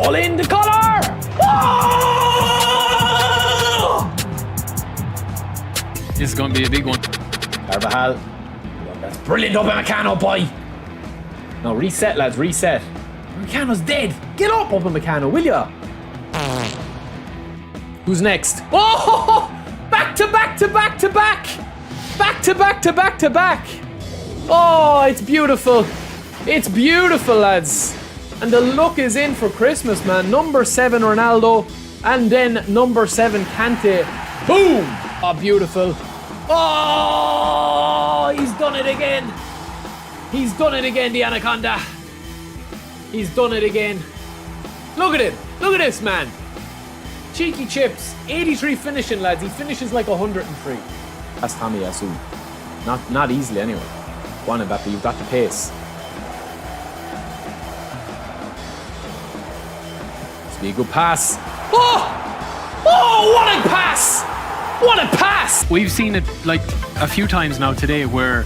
Ball in the collar! Oh! This is going to be a big one. Carvajal. That's brilliant Upamecano, boy. No, reset, lads, reset. Upamecano's dead. Get up, Upamecano, will ya? Who's next? Oh! Back to back to back to back! Back to back to back to back! Oh, it's beautiful. It's beautiful, lads. And the look is in for Christmas, man. Number 7, Ronaldo. And then number 7, Kante. Boom! Oh, beautiful. Oh, he's done it again. He's done it again, the Anaconda. He's done it again. Look at him. Look at this, man. Cheeky chips. 83 finishing, lads. He finishes like 103. That's Tommy Yasu. Not easily, anyway. Go on, Mbappe. You've got the pace. This will be a good pass. Oh! Oh, what a pass! What a pass! We've seen it like a few times now today where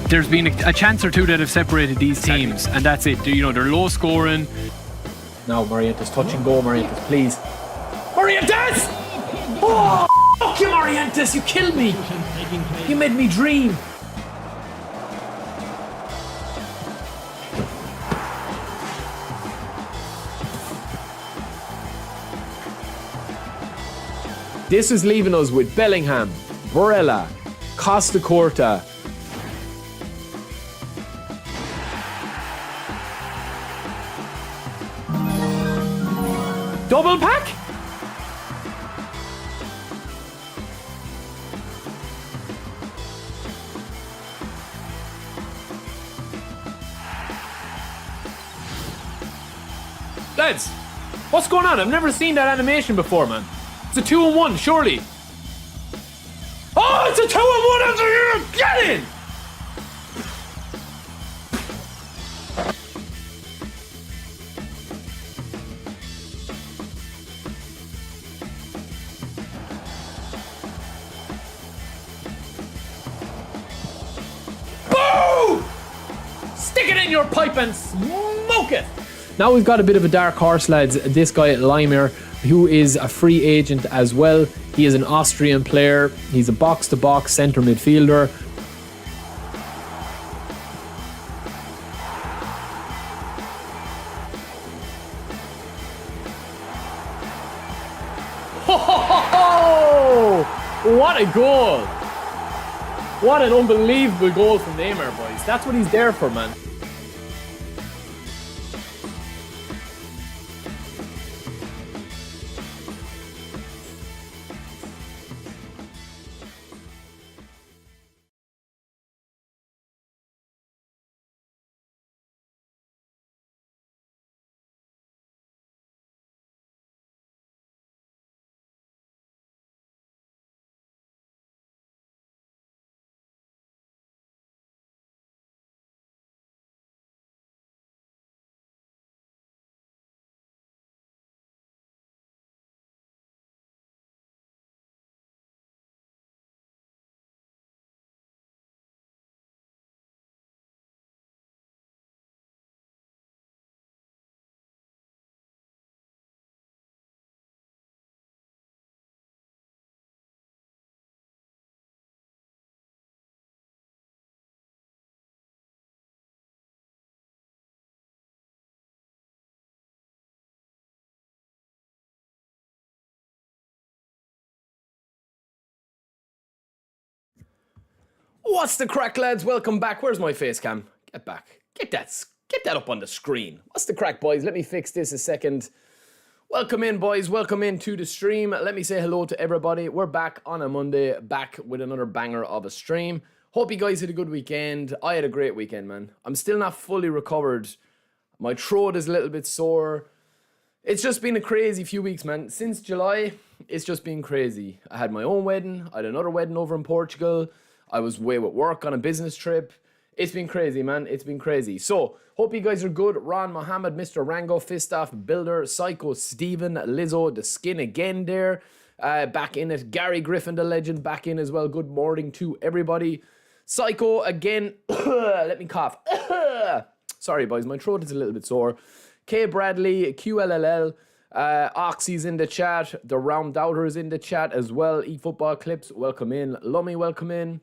there's been a chance or two that have separated these teams, and that's it. You know, they're low scoring. Now, Morientes, touch and go, Morientes, please. Morientes! Oh, fuck you, Morientes, you killed me. You made me dream. This is leaving us with Bellingham, Barella, Costa Curta. Double pack? Lads, what's going on? I've never seen that animation before, man. It's a 2-1, surely. Oh, it's a 2-1 after you! Get in! Boom! Stick it in your pipe and smoke it! Now we've got a bit of a dark horse, lads. This guy at Leimer, who is a free agent as well. He is an Austrian player. He's a box-to-box centre midfielder. Oh, what a goal! What an unbelievable goal from Neymar, boys. That's what he's there for, man. What's the crack, lads? Welcome back. Where's my face cam? Get back. Get that up on the screen. What's the crack, boys? Let me fix this a second. Welcome in, boys. Welcome in to the stream. Let me say hello to everybody. We're back on a Monday, back with another banger of a stream. Hope you guys had a good weekend. I had a great weekend, man. I'm still not fully recovered. My throat is a little bit sore. It's just been a crazy few weeks, man. Since July, it's just been crazy. I had my own wedding. I had another wedding over in Portugal. I was away with work on a business trip. It's been crazy, man. It's been crazy. So, hope you guys are good. Ron, Mohammed, Mr. Rango, Fistoff, Builder, Psycho, Steven, Lizzo, The Skin again there. Back in it. Gary Griffin, the legend, back in as well. Good morning to everybody. Psycho again. Let me cough. Sorry, boys. My throat is a little bit sore. K Bradley, QLLL, Oxy's in the chat. The Round Doubters in the chat as well. eFootball Clips, welcome in. Lummy, welcome in.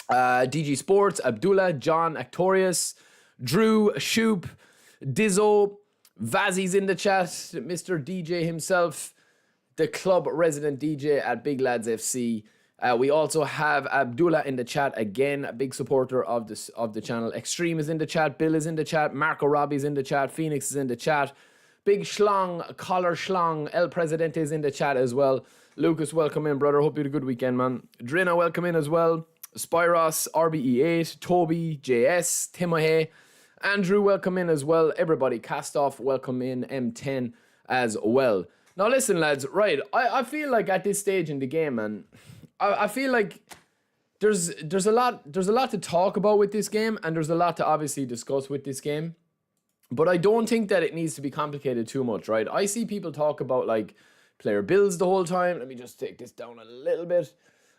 DG Sports, Abdullah, John, Actorius, Drew, Shoop, Dizzo, Vazzy's in the chat. Mr. DJ himself, the club resident DJ at Big Lads FC. We also have Abdullah in the chat again, a big supporter of the channel. Extreme is in the chat. Bill is in the chat. Marco Robbie's in the chat. Phoenix is in the chat. Big Schlong, Collar Schlong, El Presidente is in the chat as well. Lucas, welcome in, brother. Hope you had a good weekend, man. Drina, welcome in as well. Spyros, RBE8, Toby, JS, Timohe, Andrew, welcome in as well. Everybody, Castoff, welcome in. M10 as well. Now listen, lads, right, I feel like at this stage in the game, man, I feel like there's a lot to talk about with this game, and there's a lot to obviously discuss with this game. But I don't think that it needs to be complicated too much, right? I see people talk about like player builds the whole time. Let me just take this down a little bit.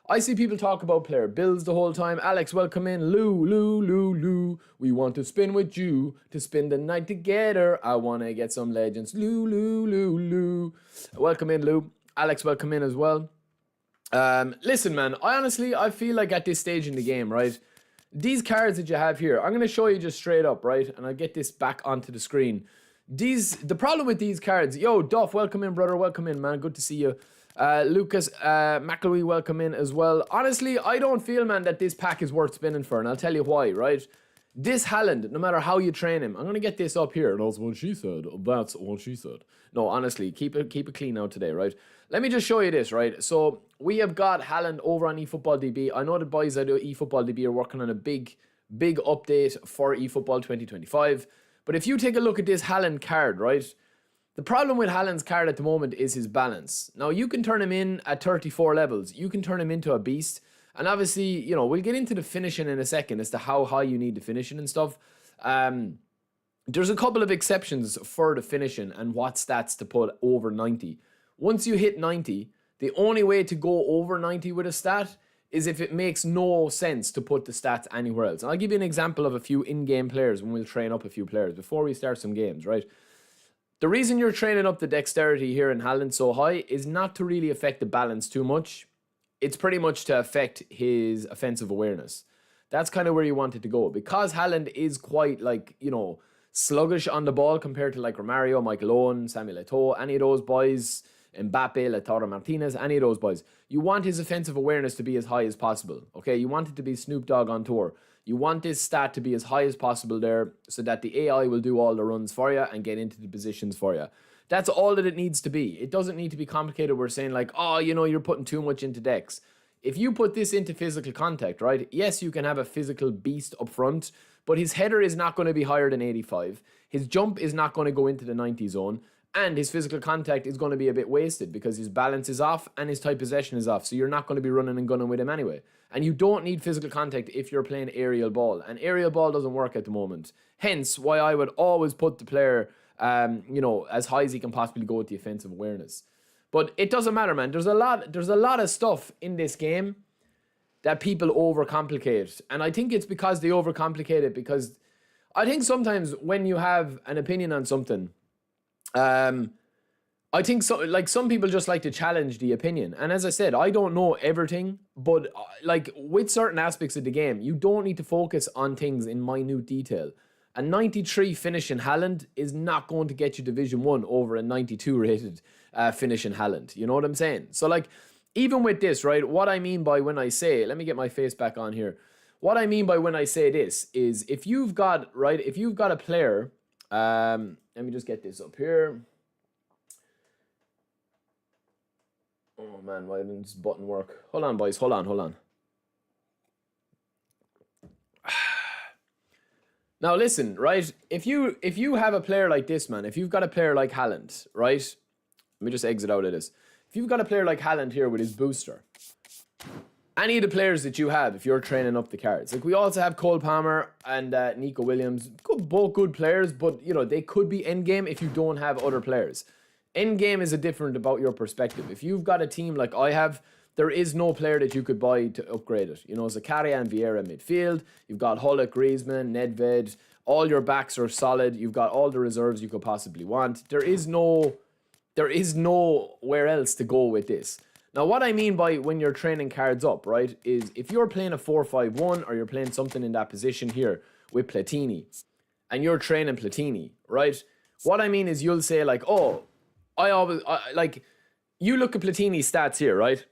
I see people talk about player builds the whole time. Alex, welcome in. Lou. We want to spin with you to spend the night together. I want to get some legends. Lou. Welcome in, Lou. Alex, welcome in as well. Listen, man, I feel like at this stage in the game, right? These cards that you have here, I'm going to show you just straight up, right? And I'll get this back onto the screen. The problem with these cards, yo, Duff, welcome in, brother. Welcome in, man. Good to see you. Lucas McElwee, welcome in as well. Honestly, I don't feel, man, that this pack is worth spinning for, and I'll tell you why, right? This Haaland, no matter how you train him, I'm going to get this up here. That's what she said. That's what she said. No, honestly, keep it clean out today, right? Let me just show you this, right? So we have got Haaland over on eFootballDB. I know the boys at eFootballDB are working on a big update for eFootball 2025. But if you take a look at this Haaland card, right? The problem with Haaland's card at the moment is his balance. Now, you can turn him in at 34 levels. You can turn him into a beast. And obviously, you know, we'll get into the finishing in a second as to how high you need the finishing and stuff. There's a couple of exceptions for the finishing and what stats to put over 90. Once you hit 90, the only way to go over 90 with a stat is if it makes no sense to put the stats anywhere else. And I'll give you an example of a few in-game players when we'll train up a few players before we start some games, right? The reason you're training up the dexterity here in Haaland so high is not to really affect the balance too much. It's pretty much to affect his offensive awareness. That's kind of where you want it to go. Because Haaland is quite, like, you know, sluggish on the ball compared to, like, Romario, Michael Owen, Samuel Eto'o, any of those boys, Mbappe, Lautaro Martinez, any of those boys. You want his offensive awareness to be as high as possible, okay? You want it to be Snoop Dogg on tour. You want this stat to be as high as possible there so that the AI will do all the runs for you and get into the positions for you. That's all that it needs to be. It doesn't need to be complicated. We're saying like, oh, you know, you're putting too much into dex. If you put this into physical contact, right? Yes, you can have a physical beast up front, but his header is not going to be higher than 85. His jump is not going to go into the 90 zone. And his physical contact is going to be a bit wasted because his balance is off and his tight possession is off. So you're not going to be running and gunning with him anyway. And you don't need physical contact if you're playing aerial ball. And aerial ball doesn't work at the moment. Hence why I would always put the player, you know, as high as he can possibly go with the offensive awareness. But it doesn't matter, man. There's a lot of stuff in this game that people overcomplicate. And I think it's because they overcomplicate it because I think sometimes when you have an opinion on something, I think so, like some people just like to challenge the opinion. And as I said, I don't know everything, but like with certain aspects of the game, you don't need to focus on things in minute detail. A 93 finish in Haaland is not going to get you Division 1 over a 92 rated finish in Haaland. You know what I'm saying? So like, even with this, right, what I mean by when I say, let me get my face back on here. What I mean by when I say this is if you've got a player, let me just get this up here. Oh man, why didn't this button work? Hold on, boys. Hold on. Now listen, right? If you have a player like this, man, if you've got a player like Haaland, right? Let me just exit out of this. If you've got a player like Haaland here with his booster, any of the players that you have, if you're training up the cards, like we also have Cole Palmer and Nico Williams, both good players, but you know they could be endgame if you don't have other players. Endgame is a different about your perspective. If you've got a team like I have, there is no player that you could buy to upgrade it. You know, Zakaria and Vieira midfield. You've got Hulk, Griezmann, Nedved, All your backs are solid. You've got all the reserves you could possibly want. There is nowhere else to go with this. Now, what I mean by when you're training cards up, right, is if you're playing a 4-5-1 or you're playing something in that position here with Platini, and you're training Platini, right? What I mean is you'll say like, oh, you look at Platini's stats here, right?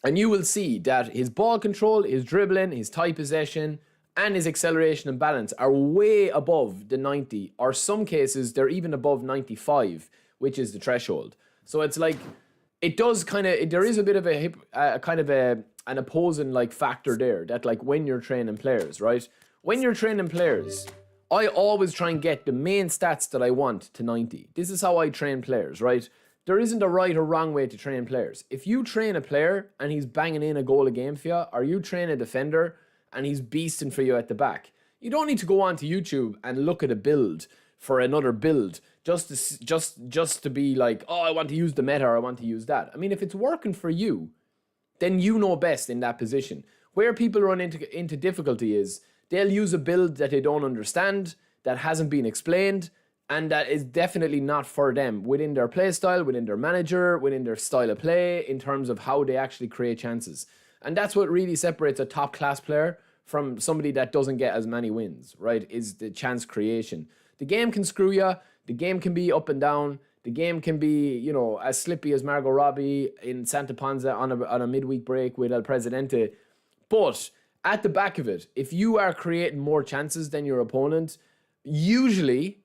And you will see that his ball control, his dribbling, his tight possession, and his acceleration and balance are way above the 90, or some cases they're even above 95, which is the threshold. So it's like, it does kind of, there is a bit of an opposing like factor there, that like when you're training players, right? When you're training players, I always try and get the main stats that I want to 90. This is how I train players, right? There isn't a right or wrong way to train players. If you train a player and he's banging in a goal a game for you, or you train a defender and he's beasting for you at the back, you don't need to go onto YouTube and look at a build for another build just to be like, oh, I want to use the meta, or I want to use that. I mean, if it's working for you, then you know best in that position. Where people run into difficulty is they'll use a build that they don't understand, that hasn't been explained, and that is definitely not for them within their play style, within their manager, within their style of play, in terms of how they actually create chances. And that's what really separates a top class player from somebody that doesn't get as many wins, right? Is the chance creation. The game can screw you. The game can be up and down. The game can be, you know, as slippy as Margot Robbie in Santa Ponza on a midweek break with El Presidente. But at the back of it, if you are creating more chances than your opponent, usually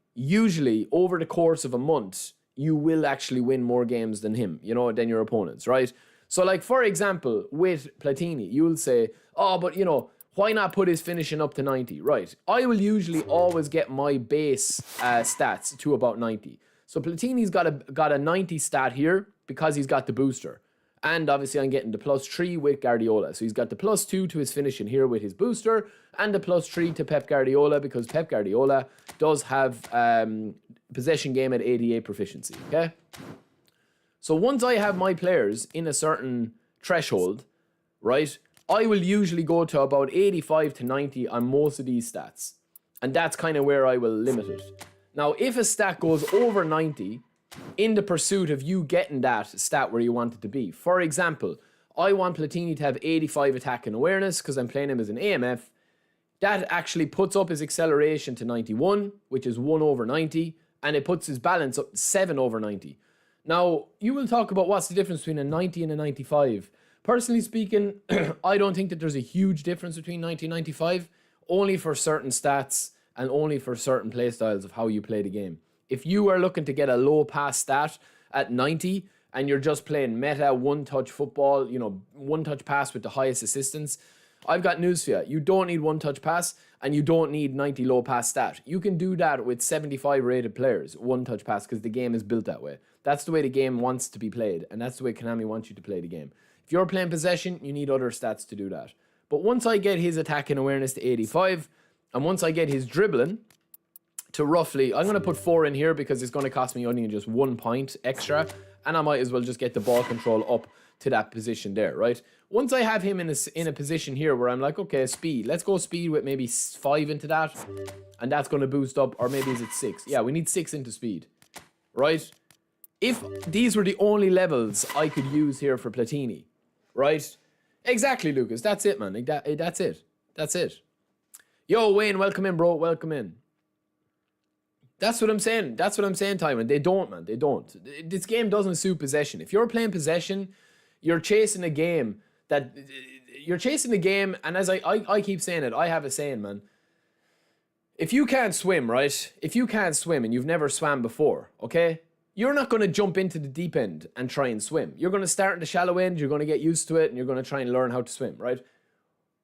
over the course of a month, you will actually win more games than him, you know, than your opponents, right? So like, for example, with Platini, you'll say, oh, but you know, why not put his finishing up to 90? Right. I will usually always get my base stats to about 90. So Platini's got a 90 stat here because he's got the booster. And obviously I'm getting the +3 with Guardiola. So he's got the +2 to his finishing here with his booster, and the +3 to Pep Guardiola, because Pep Guardiola does have possession game at 88 proficiency, okay? So once I have my players in a certain threshold, right, I will usually go to about 85 to 90 on most of these stats. And that's kind of where I will limit it. Now, if a stat goes over 90, in the pursuit of you getting that stat where you want it to be. For example, I want Platini to have 85 attack and awareness because I'm playing him as an AMF. That actually puts up his acceleration to 91, which is 1 over 90, and it puts his balance up 7 over 90. Now, you will talk about what's the difference between a 90 and a 95. Personally speaking, I don't think that there's a huge difference between 90 and 95, only for certain stats and only for certain play styles of how you play the game. If you are looking to get a low pass stat at 90 and you're just playing meta one-touch football, you know, one-touch pass with the highest assistance, I've got news for you. You don't need one-touch pass and you don't need 90 low pass stat. You can do that with 75 rated players, one-touch pass, because the game is built that way. That's the way the game wants to be played, and that's the way Konami wants you to play the game. If you're playing possession, you need other stats to do that. But once I get his attack and awareness to 85, and once I get his dribbling to roughly, I'm going to put 4 in here because it's going to cost me only just 1 point extra, and I might as well just get the ball control up to that position there, right? Once I have him in a position here where I'm like, okay, speed, let's go speed with maybe 5 into that, and that's going to boost up, or maybe is it 6? Yeah, we need 6 into speed, right? If these were the only levels I could use here for Platini, right? Exactly, Lucas. That's it, man. That's it. That's it. Yo, Wayne, welcome in, bro. Welcome in. That's what I'm saying. That's what I'm saying, Timon. They don't, man. They don't. This game doesn't suit possession. If you're playing possession, you're chasing a game and as I keep saying it, I have a saying, man. If you can't swim, right? If you can't swim and you've never swam before, okay? You're not going to jump into the deep end and try and swim. You're going to start in the shallow end, you're going to get used to it, and you're going to try and learn how to swim, right?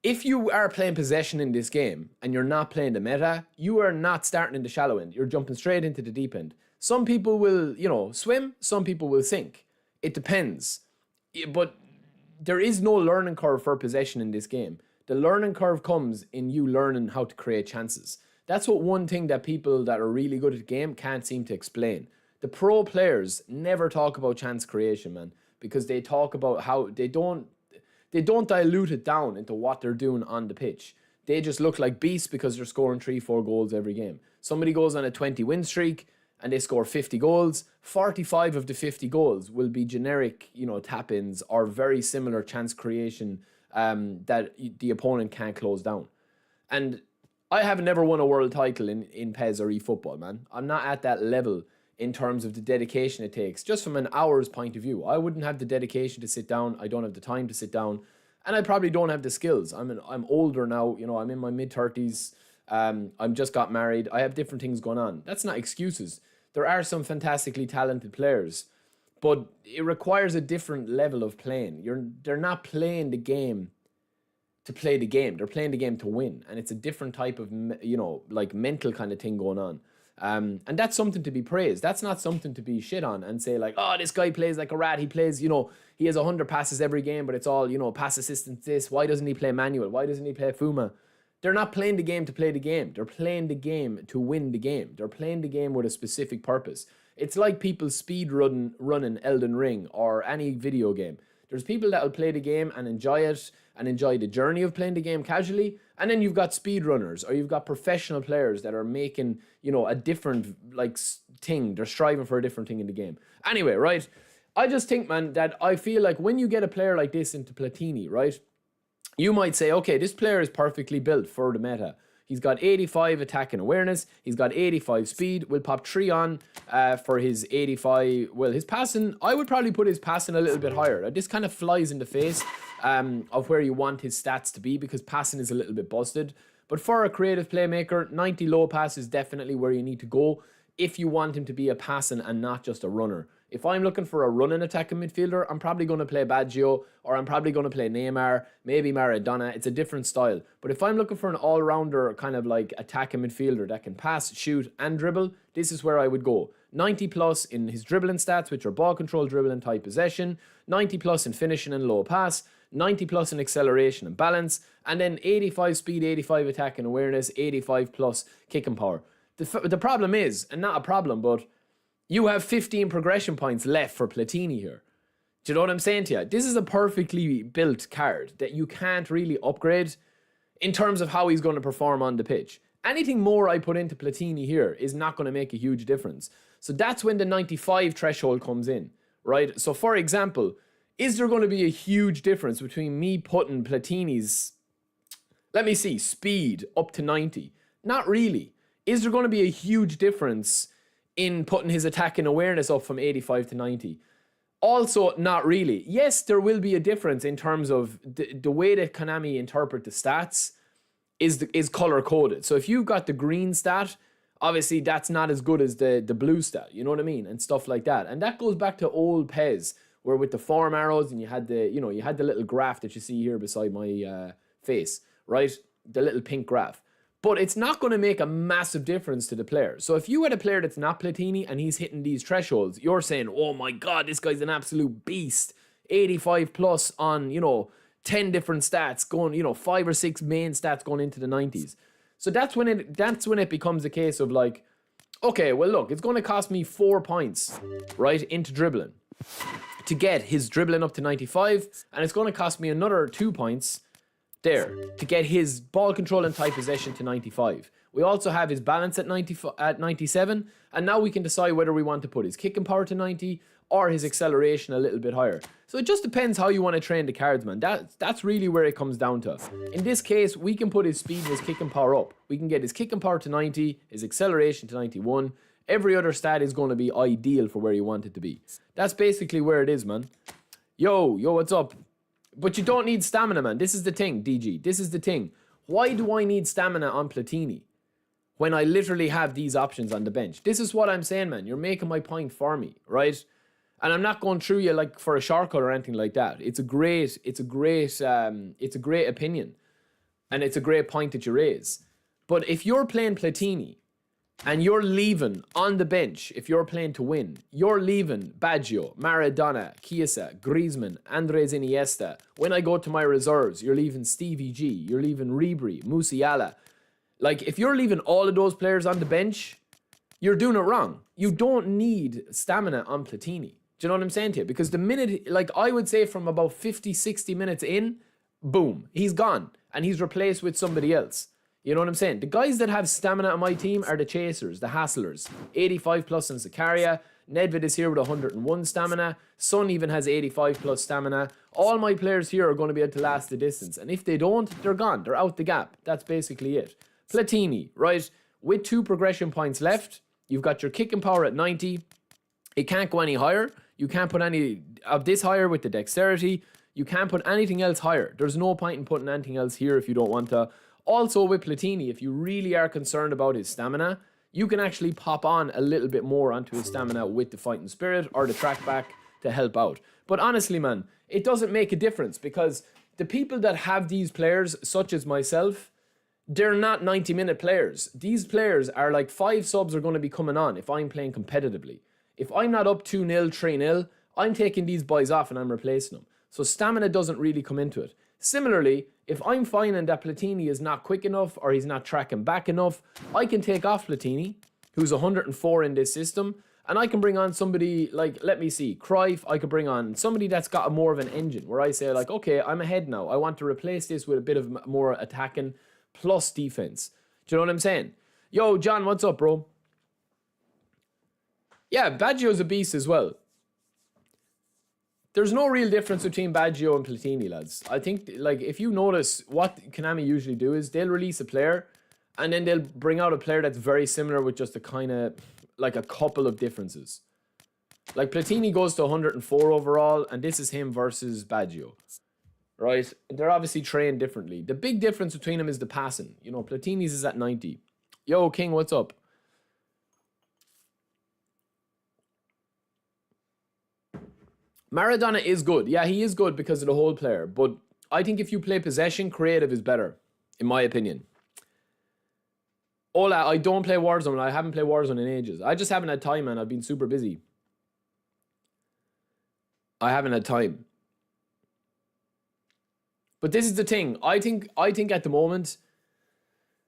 If you are playing possession in this game and you're not playing the meta, you are not starting in the shallow end. You're jumping straight into the deep end. Some people will, you know, swim. Some people will sink. It depends. But there is no learning curve for possession in this game. The learning curve comes in you learning how to create chances. That's what one thing that people that are really good at the game can't seem to explain. The pro players never talk about chance creation, man, because they talk about how they don't dilute it down into what they're doing on the pitch. they just look like beasts because they're scoring 3-4 goals every game. Somebody goes on a 20-win streak and they score 50 goals. 45 of the 50 goals will be generic, tap-ins or very similar chance creation that the opponent can't close down. And I have never won a world title in PES or eFootball, man. I'm not at that level in terms of the dedication it takes, just from an hour's point of view. I wouldn't have the dedication to sit down. I don't have the time to sit down. And I probably don't have the skills. I'm older now, I'm in my mid-30s. I'm just got married. I have different things going on. That's not excuses. There are some fantastically talented players, but it requires a different level of playing. They're not playing the game to play the game. They're playing the game to win. And it's a different type of, like mental kind of thing going on. And that's something to be praised. That's not something to be shit on and say like, oh, this guy plays like a rat. He plays, he has 100 passes every game, but it's all, pass assistance this. Why doesn't he play Manuel? Why doesn't he play Fuma? They're not playing the game to play the game. They're playing the game to win the game. They're playing the game with a specific purpose. It's like people speed running Elden Ring or any video game. There's people that will play the game and enjoy it and enjoy the journey of playing the game casually. And then you've got speedrunners or you've got professional players that are making, a different thing. They're striving for a different thing in the game. Anyway, right? I just think, man, that I feel like when you get a player like this into Platini, right? You might say, okay, this player is perfectly built for the meta. He's got 85 attack and awareness. He's got 85 speed. We'll pop 3 on for his 85. Well, his passing, I would probably put his passing a little bit higher. This kind of flies in the face of where you want his stats to be because passing is a little bit busted. But for a creative playmaker, 90 low pass is definitely where you need to go if you want him to be a passing and not just a runner. If I'm looking for a running attacking midfielder, I'm probably going to play Baggio or I'm probably going to play Neymar, maybe Maradona. It's a different style. But if I'm looking for an all-rounder kind of like attacking midfielder that can pass, shoot and dribble, this is where I would go. 90 plus in his dribbling stats, which are ball control, dribbling, tight possession. 90 plus in finishing and low pass. 90 plus in acceleration and balance. And then 85 speed, 85 attack and awareness, 85 plus kicking power. The problem is, and not a problem, but you have 15 progression points left for Platini here. Do you know what I'm saying to you? This is a perfectly built card that you can't really upgrade in terms of how he's going to perform on the pitch. Anything more I put into Platini here is not going to make a huge difference. So that's when the 95 threshold comes in, right? So for example, is there going to be a huge difference between me putting Platini's, let me see, speed up to 90? Not really. Is there going to be a huge difference in putting his attack and awareness up from 85 to 90? Also, not really. Yes, there will be a difference in terms of the way that Konami interpret the stats is color-coded. So if you've got the green stat, obviously that's not as good as the blue stat, you know what I mean? And stuff like that. And that goes back to old PES, where with the form arrows and you had the little graph that you see here beside my face, right? The little pink graph. But it's not going to make a massive difference to the player. So if you had a player that's not Platini and he's hitting these thresholds, you're saying, oh my God, this guy's an absolute beast. 85 plus on, 10 different stats going, 5 or 6 main stats going into the 90s. So that's when it becomes a case of like, okay, well look, it's going to cost me 4 points, right, into dribbling to get his dribbling up to 95. And it's going to cost me another 2 points there to get his ball control and tight possession to 95. We also have his balance at 97, and now we can decide whether we want to put his kicking power to 90 or his acceleration a little bit higher. So it just depends how you want to train the cards, man. That's really where it comes down to. In this case, we can put his speed and his kicking power up. We can get his kicking power to 90, his acceleration to 91. Every other stat is going to be ideal for where you want it to be. That's basically where it is, man. Yo, what's up? But you don't need stamina, man. This is the thing, DG. This is the thing. Why do I need stamina on Platini when I literally have these options on the bench? This is what I'm saying, man. You're making my point for me, right? And I'm not going through you like for a shortcut or anything like that. It's a great opinion. And it's a great point that you raise. But if you're playing Platini and you're leaving on the bench, if you're playing to win, you're leaving Baggio, Maradona, Chiesa, Griezmann, Andres Iniesta. When I go to my reserves, you're leaving Stevie G, you're leaving Ribery, Musiala. Like, if you're leaving all of those players on the bench, you're doing it wrong. You don't need stamina on Platini. Do you know what I'm saying to you? Because the minute, like I would say from about 50, 60 minutes in, boom, he's gone. And he's replaced with somebody else. You know what I'm saying? The guys that have stamina on my team are the chasers, the hasslers. 85 plus in Zakaria. Nedved is here with 101 stamina. Son even has 85 plus stamina. All my players here are going to be able to last the distance. And if they don't, they're gone. They're out the gap. That's basically it. Platini, right? With 2 progression points left, you've got your kicking power at 90. It can't go any higher. You can't put any of this higher with the dexterity. You can't put anything else higher. There's no point in putting anything else here if you don't want to. Also with Platini, if you really are concerned about his stamina, you can actually pop on a little bit more onto his stamina with the fighting spirit or the track back to help out. But honestly, man, it doesn't make a difference because the people that have these players, such as myself, they're not 90-minute players. These players are like 5 subs are going to be coming on if I'm playing competitively. If I'm not up 2-0, 3-0, I'm taking these boys off and I'm replacing them. So stamina doesn't really come into it. Similarly, if I'm finding that Platini is not quick enough or he's not tracking back enough, I can take off Platini, who's 104 in this system, and I can bring on somebody like, let me see, Cruyff. I could bring on somebody that's got a more of an engine where I say like, okay, I'm ahead now. I want to replace this with a bit of more attacking plus defense. Do you know what I'm saying? Yo, John, what's up, bro? Yeah, Baggio's a beast as well. There's no real difference between Baggio and Platini, lads. I think, like, if you notice, what Konami usually do is they'll release a player and then they'll bring out a player that's very similar with just a kind of, like, a couple of differences. Like, Platini goes to 104 overall, and this is him versus Baggio. Right? They're obviously trained differently. The big difference between them is the passing. You know, Platini's is at 90. Yo, King, what's up? Maradona is good. Yeah, he is good because of the whole player. But I think if you play possession, creative is better, in my opinion. Ola, I don't play Warzone. I haven't played Warzone in ages. I just haven't had time, man. I've been super busy. I haven't had time. But this is the thing. I think at the moment,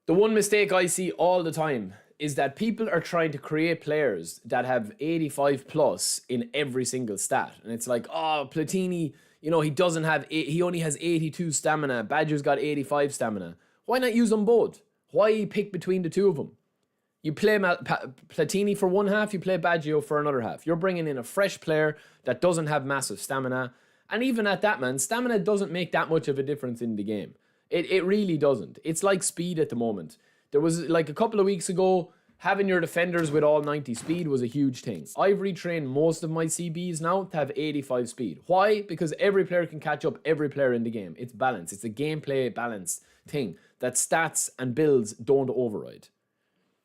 the one mistake I see all the time is that people are trying to create players that have 85 plus in every single stat. And it's like, oh, Platini, you know, he only has 82 stamina. Baggio's got 85 stamina. Why not use them both? Why pick between the two of them? You play Platini for one half, you play Baggio for another half. You're bringing in a fresh player that doesn't have massive stamina. And even at that, man, stamina doesn't make that much of a difference in the game. It really doesn't. It's like speed at the moment. There was, like, a couple of weeks ago, having your defenders with all 90 speed was a huge thing. I've retrained most of my CBs now to have 85 speed. Why? Because every player can catch up every player in the game. It's balance. It's a gameplay balance thing that stats and builds don't override.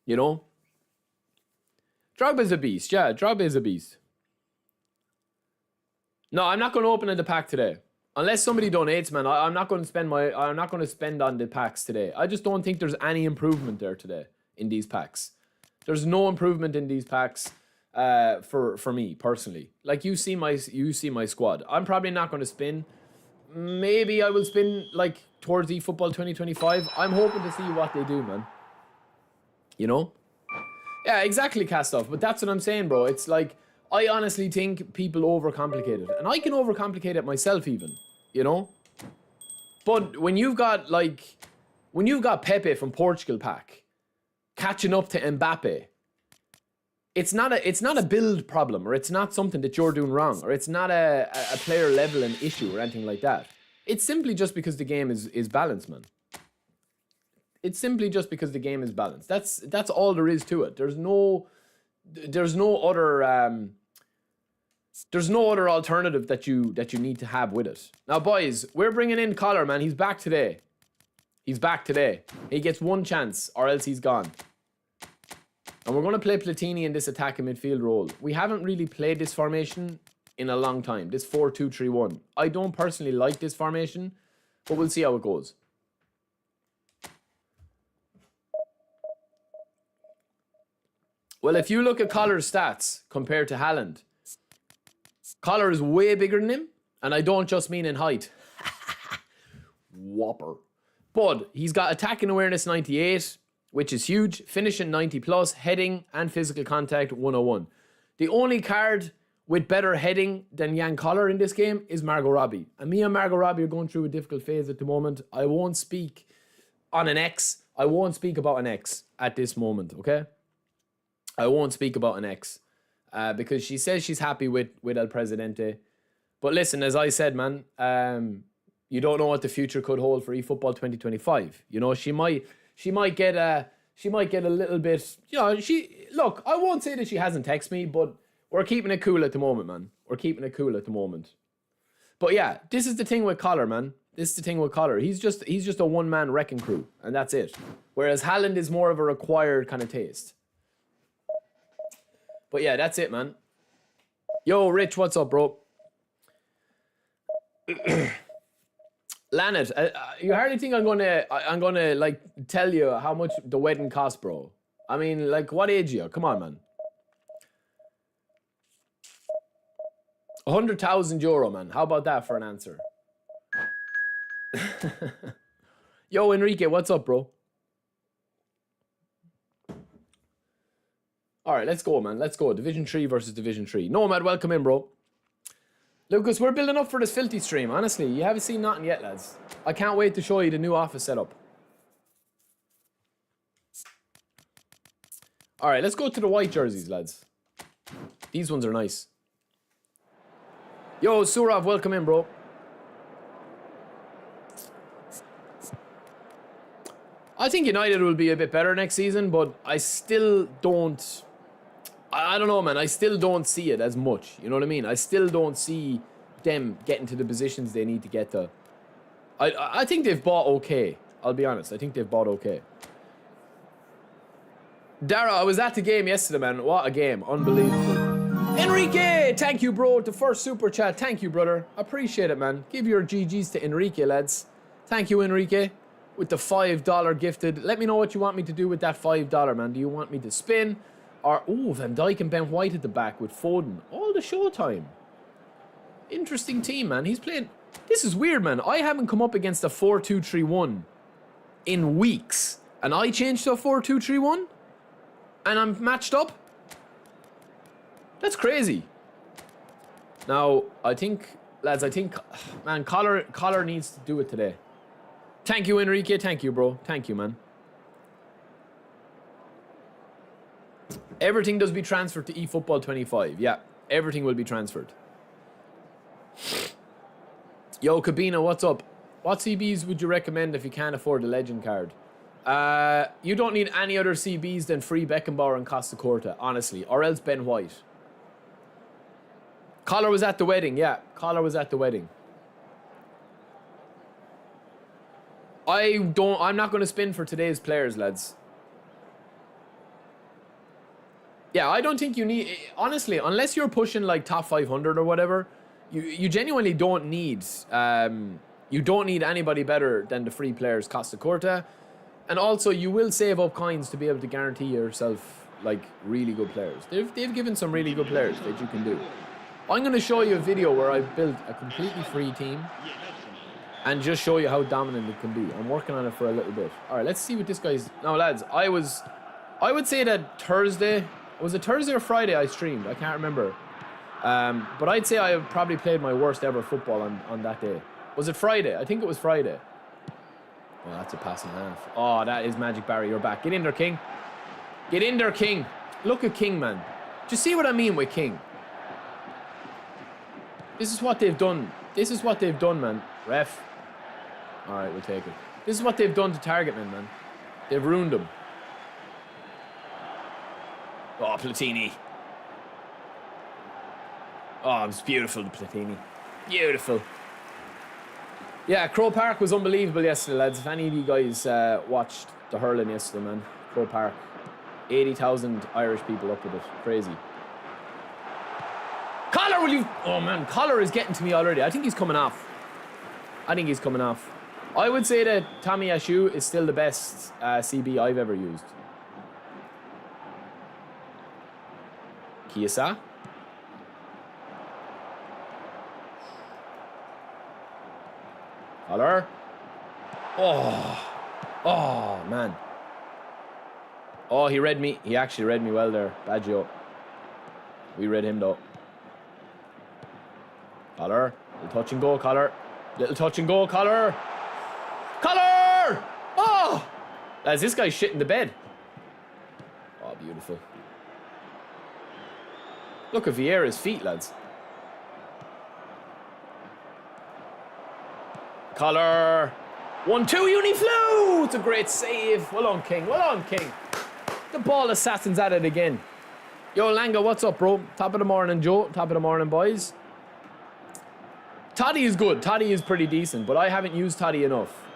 You know? Drogba's a beast. Yeah, Drogba is a beast. No, I'm not going to open in the pack today. Unless somebody donates, man, I'm not going to spend on the packs today. I just don't think there's any improvement there today in these packs. There's no improvement in these packs for me personally. Like, you see my squad. I'm probably not going to spin. Maybe I will spin like towards the eFootball 2025. I'm hoping to see what they do, man. You know? Yeah, exactly, Castoff. But that's what I'm saying, bro. It's like, I honestly think people overcomplicate it. And I can overcomplicate it myself even, you know? But when you've got Pepe from Portugal pack catching up to Mbappe, it's not a build problem, or it's not something that you're doing wrong, or it's not a player level and issue or anything like that. It's simply just because the game is balanced, man. It's simply just because the game is balanced. That's all there is to it. There's no other alternative that you need to have with it. Now, boys, we're bringing in Collar, man. He's back today. He gets one chance, or else he's gone. And we're going to play Platini in this attacking midfield role. We haven't really played this formation in a long time. This 4-2-3-1. I don't personally like this formation, but we'll see how it goes. Well, if you look at Collar's stats compared to Haaland, Collar is way bigger than him, and I don't just mean in height. Whopper. But he's got attacking awareness 98, which is huge, finishing 90 plus, heading and physical contact 101. The only card with better heading than Jan Collar in this game is Margot Robbie. And me and Margot Robbie are going through a difficult phase at the moment. I won't speak on an ex. I won't speak about an ex at this moment, okay? I won't speak about an ex because she says she's happy with El Presidente. But listen, as I said, man, you don't know what the future could hold for eFootball 2025. You know, she might get a little bit, you know, look, I won't say that she hasn't texted me, but we're keeping it cool at the moment, man. We're keeping it cool at the moment. But yeah, this is the thing with Collar, man. This is the thing with Collar. He's just a one-man wrecking crew, and that's it. Whereas Haaland is more of a required kind of taste. But yeah, that's it, man. Yo, Rich, what's up, bro? Lanet, you hardly think I'm gonna like tell you how much the wedding cost, bro. I mean, like, what age are you? Come on, man. €100,000, man. How about that for an answer? Yo, Enrique, what's up, bro? All right, let's go, man. Let's go. Division 3 versus Division 3. Nomad, welcome in, bro. Lucas, we're building up for this filthy stream. Honestly, you haven't seen nothing yet, lads. I can't wait to show you the new office setup. All right, let's go to the white jerseys, lads. These ones are nice. Yo, Surav, welcome in, bro. I think United will be a bit better next season, but I still don't... I don't know, man. I still don't see it as much. You know what I mean? I still don't see them getting to the positions they need to get to. I think they've bought okay. I'll be honest. I think they've bought okay. Dara, I was at the game yesterday, man. What a game. Unbelievable. Enrique! Thank you, bro. The first super chat. Thank you, brother. Appreciate it, man. Give your GGs to Enrique, lads. Thank you, Enrique. With the $5 gifted. Let me know what you want me to do with that $5, man. Do you want me to spin? Or, oh, Van Dijk and Ben White at the back with Foden. All the Showtime. Interesting team, man. He's playing... This is weird, man. I haven't come up against a 4-2-3-1 in weeks. And I changed to a 4-2-3-1? And I'm matched up? That's crazy. Now, I think... Lads, man, Collar needs to do it today. Thank you, Enrique. Thank you, bro. Thank you, man. Everything does be transferred to eFootball 25. Yeah, everything will be transferred. Yo, Cabina, what's up? What CBs would you recommend if you can't afford the Legend card? You don't need any other CBs than free Beckenbauer and Costa Corta, honestly. Or else Ben White. Collar was at the wedding. Yeah, Collar was at the wedding. I'm not going to spin for today's players, lads. Yeah, I don't think you need... Honestly, unless you're pushing like top 500 or whatever, you genuinely don't need... you don't need anybody better than the free players Costa Corta. And also, you will save up coins to be able to guarantee yourself like really good players. They've given some really good players that you can do. I'm going to show you a video where I've built a completely free team and just show you how dominant it can be. I'm working on it for a little bit. All right, let's see what this guy's... Now, lads, I would say that Thursday... Was it Thursday or Friday I streamed? I can't remember. But I'd say I probably played my worst ever football on that day. Was it Friday? I think it was Friday. Oh, that's a pass and a half. Oh, that is Magic Barry. You're back. Get in there, King. Get in there, King. Look at King, man. Do you see what I mean with King? This is what they've done. This is what they've done, man. Ref. All right, we'll take it. This is what they've done to Targetman, man. They've ruined him. Oh, Platini. Oh, it was beautiful, the Platini. Beautiful. Yeah, Crow Park was unbelievable yesterday, lads. If any of you guys watched the hurling yesterday, man. Crow Park. 80,000 Irish people up with it. Crazy. Collar, will you... Oh, man. Collar is getting to me already. I think he's coming off. I would say that Tommy Ashu is still the best CB I've ever used. Kiesa. Collar. Oh, man. Oh, he read me. He actually read me well there. Bad joke. We read him, though. Collar. Little touch and go, Collar. Little touch and go, Collar. Collar! Oh! Lads, this guy's shit in the bed. Oh, beautiful. Look at Vieira's feet, lads. Collar. 1-2, Uniflu! It's a great save. Well on, King. Well on, King. The ball assassin's at it again. Yo, Langa, what's up, bro? Top of the morning, Joe. Top of the morning, boys. Toddy is good. Toddy is pretty decent, but I haven't used Toddy enough.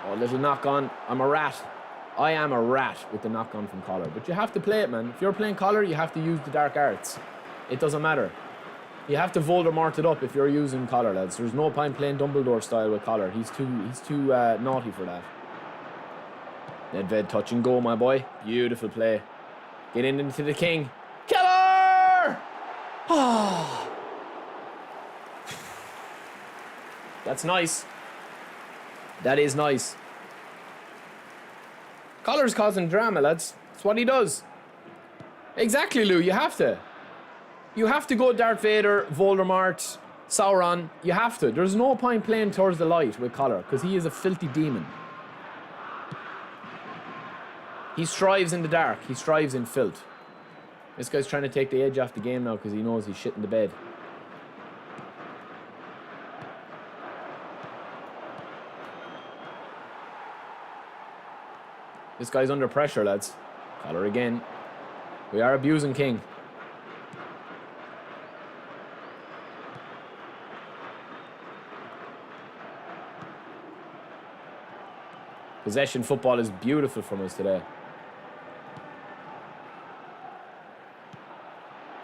Oh, little knock on. I'm a rat. I am a rat with the knock on from Collar. But you have to play it, man. If you're playing Collar, you have to use the dark arts. It doesn't matter. You have to Voldemort it up if you're using Collar, lads. There's no point playing Dumbledore style with Collar. He's too naughty for that. Nedved touch and go, my boy. Beautiful play. Get into the king. Killer! Oh. That's nice. That is nice. Collar's causing drama, lads. That's what he does. Exactly, Lou. You have to. You have to go Darth Vader, Voldemort, Sauron. You have to. There's no point playing towards the light with Collar because he is a filthy demon. He strives in the dark. He strives in filth. This guy's trying to take the edge off the game now because he knows he's shit in the bed. This guy's under pressure, lads. Collar again. We are abusing King. Possession football is beautiful from us today.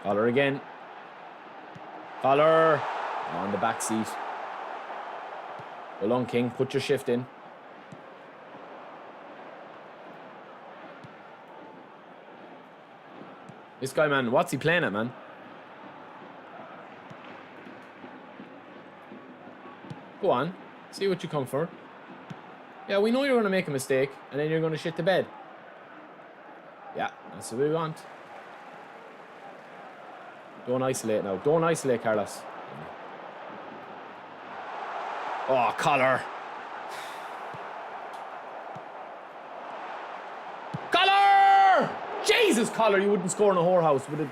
Collar again. Collar on the back seat. Well on, King. Put your shift in. This guy, man, what's he playing at, man? Go on. See what you come for. Yeah, we know you're going to make a mistake, and then you're going to shit the bed. Yeah, that's what we want. Don't isolate now. Don't isolate, Carlos. Oh, Collar. Collar! Jesus, Collar, you wouldn't score in a whorehouse with it.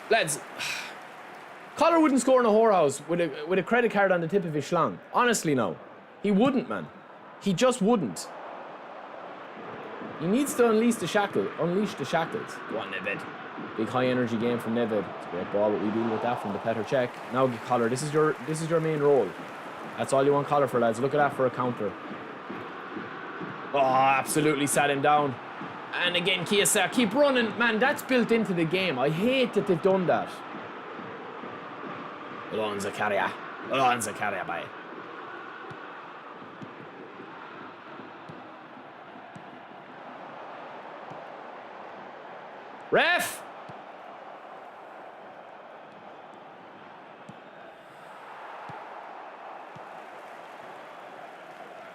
Lads, Collar wouldn't score in a whorehouse with a credit card on the tip of his schlong. Honestly, no. He wouldn't, man. He just wouldn't. He needs to unleash the shackles. Go on, Nedved. Big high energy game from Nedved. It's a great ball, but we deal with that from the Petr Cech. Now Collar, this is your main role. That's all you want Collar for, lads. Look at that for a counter. Oh, absolutely sat him down. And again, Chiesa, keep running. Man, that's built into the game. I hate that they've done that. Hold on, Zakaria. Bye. Ref!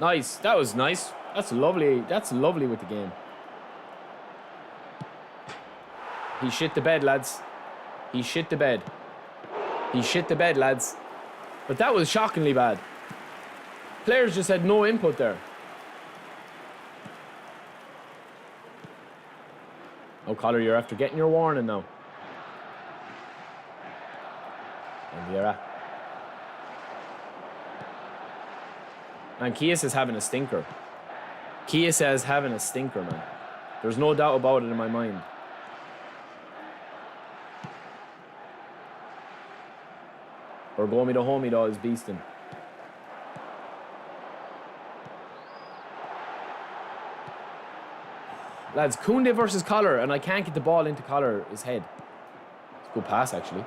Nice. That was nice. That's lovely. That's lovely with the game. He shit the bed, lads. He shit the bed. He shit the bed, lads. But that was shockingly bad. Players just had no input there. Oh, Collar, you're after getting your warning now. And Vieira. Man, Chiesa is having a stinker. Chiesa is having a stinker, man. There's no doubt about it in my mind. Bergomi the homie, though, is beasting. Lads, Koundé versus Collar, and I can't get the ball into Collar's head. It's a good pass, actually.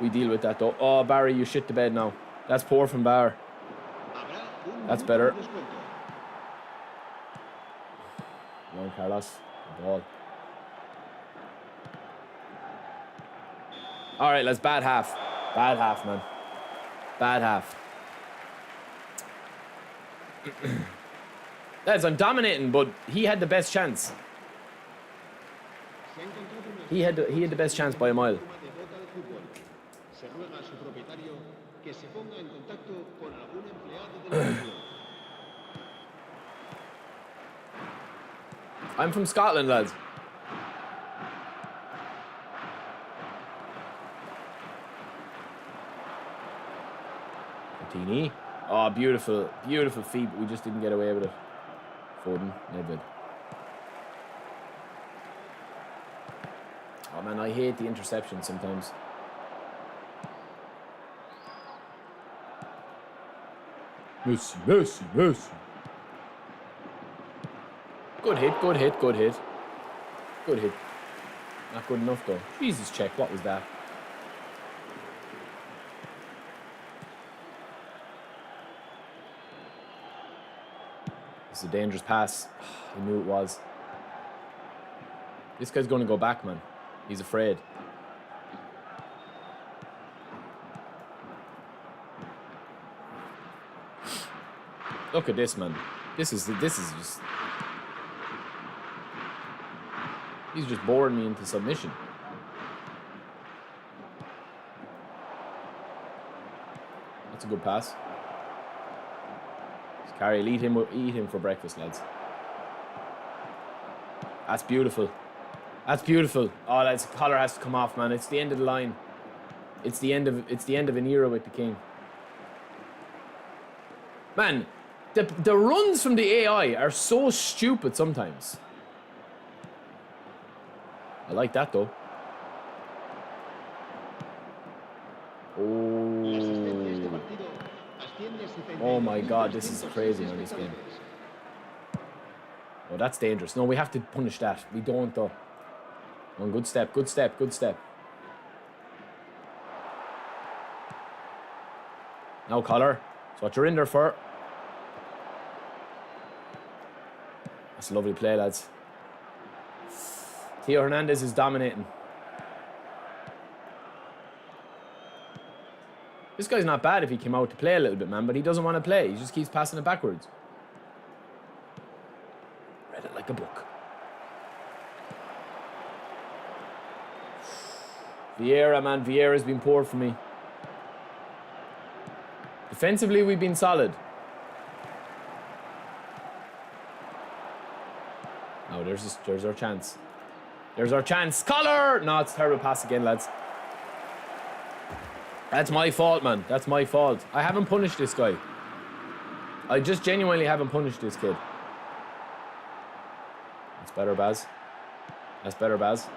We deal with that, though. Oh, Barry, you shit the bed now. That's poor from Barr. That's better. Come on, Carlos. The ball. All right, lads, bad half. Bad half, man. Bad half. Lads, I'm dominating, but he had the best chance. He had the best chance by a mile. I'm from Scotland, lads. Martini. Oh, beautiful, beautiful feet. We just didn't get away with it. Foden, Nedved. Oh man, I hate the interception sometimes. Messi, Messi, Messi. Good hit, good hit, good hit. Good hit. Not good enough though. Jesus, check. What was that? This is a dangerous pass. He knew it was. This guy's going to go back, man. He's afraid. Look at this, man. This is just... He's just boring me into submission. That's a good pass. Carry, eat him for breakfast, lads. That's beautiful. That's beautiful. Oh, that's collar has to come off, man. It's the end of the line. It's the end of an era with the king. Man, the runs from the AI are so stupid sometimes. I like that though. Oh my god, this is crazy on this game. Oh, that's dangerous. No, we have to punish that. We don't though. Oh, good step, good step, good step. Now, collar. That's what you're in there for. That's a lovely play, lads. Theo Hernandez is dominating. This guy's not bad if he came out to play a little bit, man, but he doesn't want to play. He just keeps passing it backwards. Read it like a book. Vieira, man. Vieira's been poor for me. Defensively, we've been solid. Oh, there's our chance. There's our chance. Collar! No, it's a terrible pass again, lads. That's my fault, man. That's my fault. I haven't punished this guy. I just genuinely haven't punished this kid. That's better, Baz. That's better, Baz.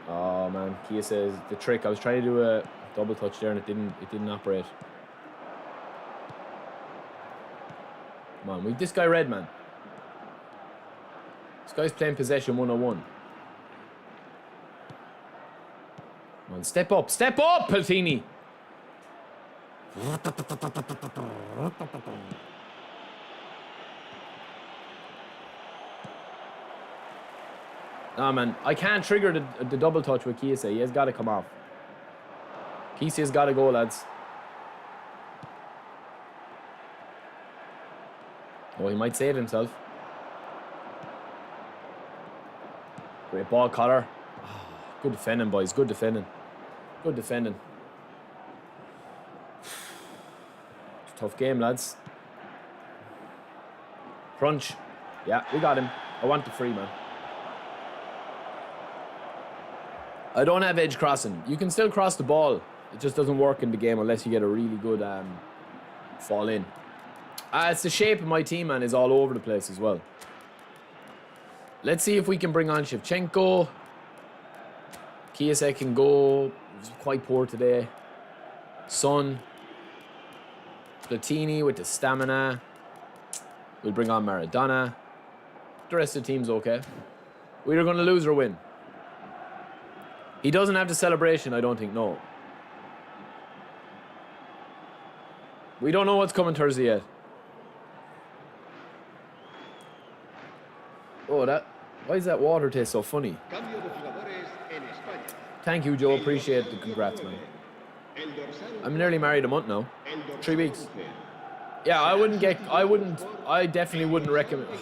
Oh, man. Kia says the trick. I was trying to do a double touch there and it didn't operate. Come on, we've this guy red, man. This guy's playing possession 101. Come on, step up, Peltini. Nah, man, I can't trigger the double touch with Kiese. He has got to come off. Kiese has got to go, lads. Oh, he might save himself. Great ball, Collar. Oh, good defending, boys. Good defending. Good defending. Tough game, lads. Crunch. Yeah, we got him. I want the free, man. I don't have edge crossing. You can still cross the ball. It just doesn't work in the game unless you get a really good fall in. It's the shape of my team, man, is all over the place as well. Let's see if we can bring on Shevchenko. Kiese can go. He's quite poor today. Son. Platini with the stamina. We'll bring on Maradona. The rest of the team's okay. We're going to lose or win. He doesn't have the celebration, I don't think, no. We don't know what's coming Thursday yet. Oh, why does that water taste so funny? Thank you, Joe. Appreciate the congrats, man. I'm nearly married a month now. 3 weeks. Yeah, I definitely wouldn't recommend. Oh,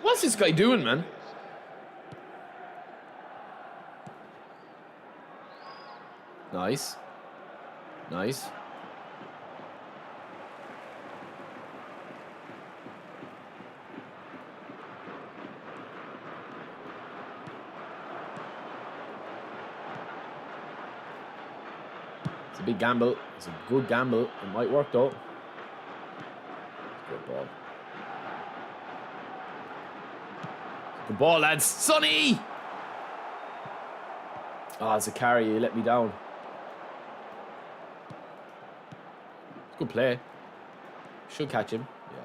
What's this guy doing, man? Nice. Nice. It's a big gamble. It's a good gamble. It might work though. Good ball. Good ball, lads. Sonny! Oh, it's a carry. You let me down. Good play. Should catch him. Yeah.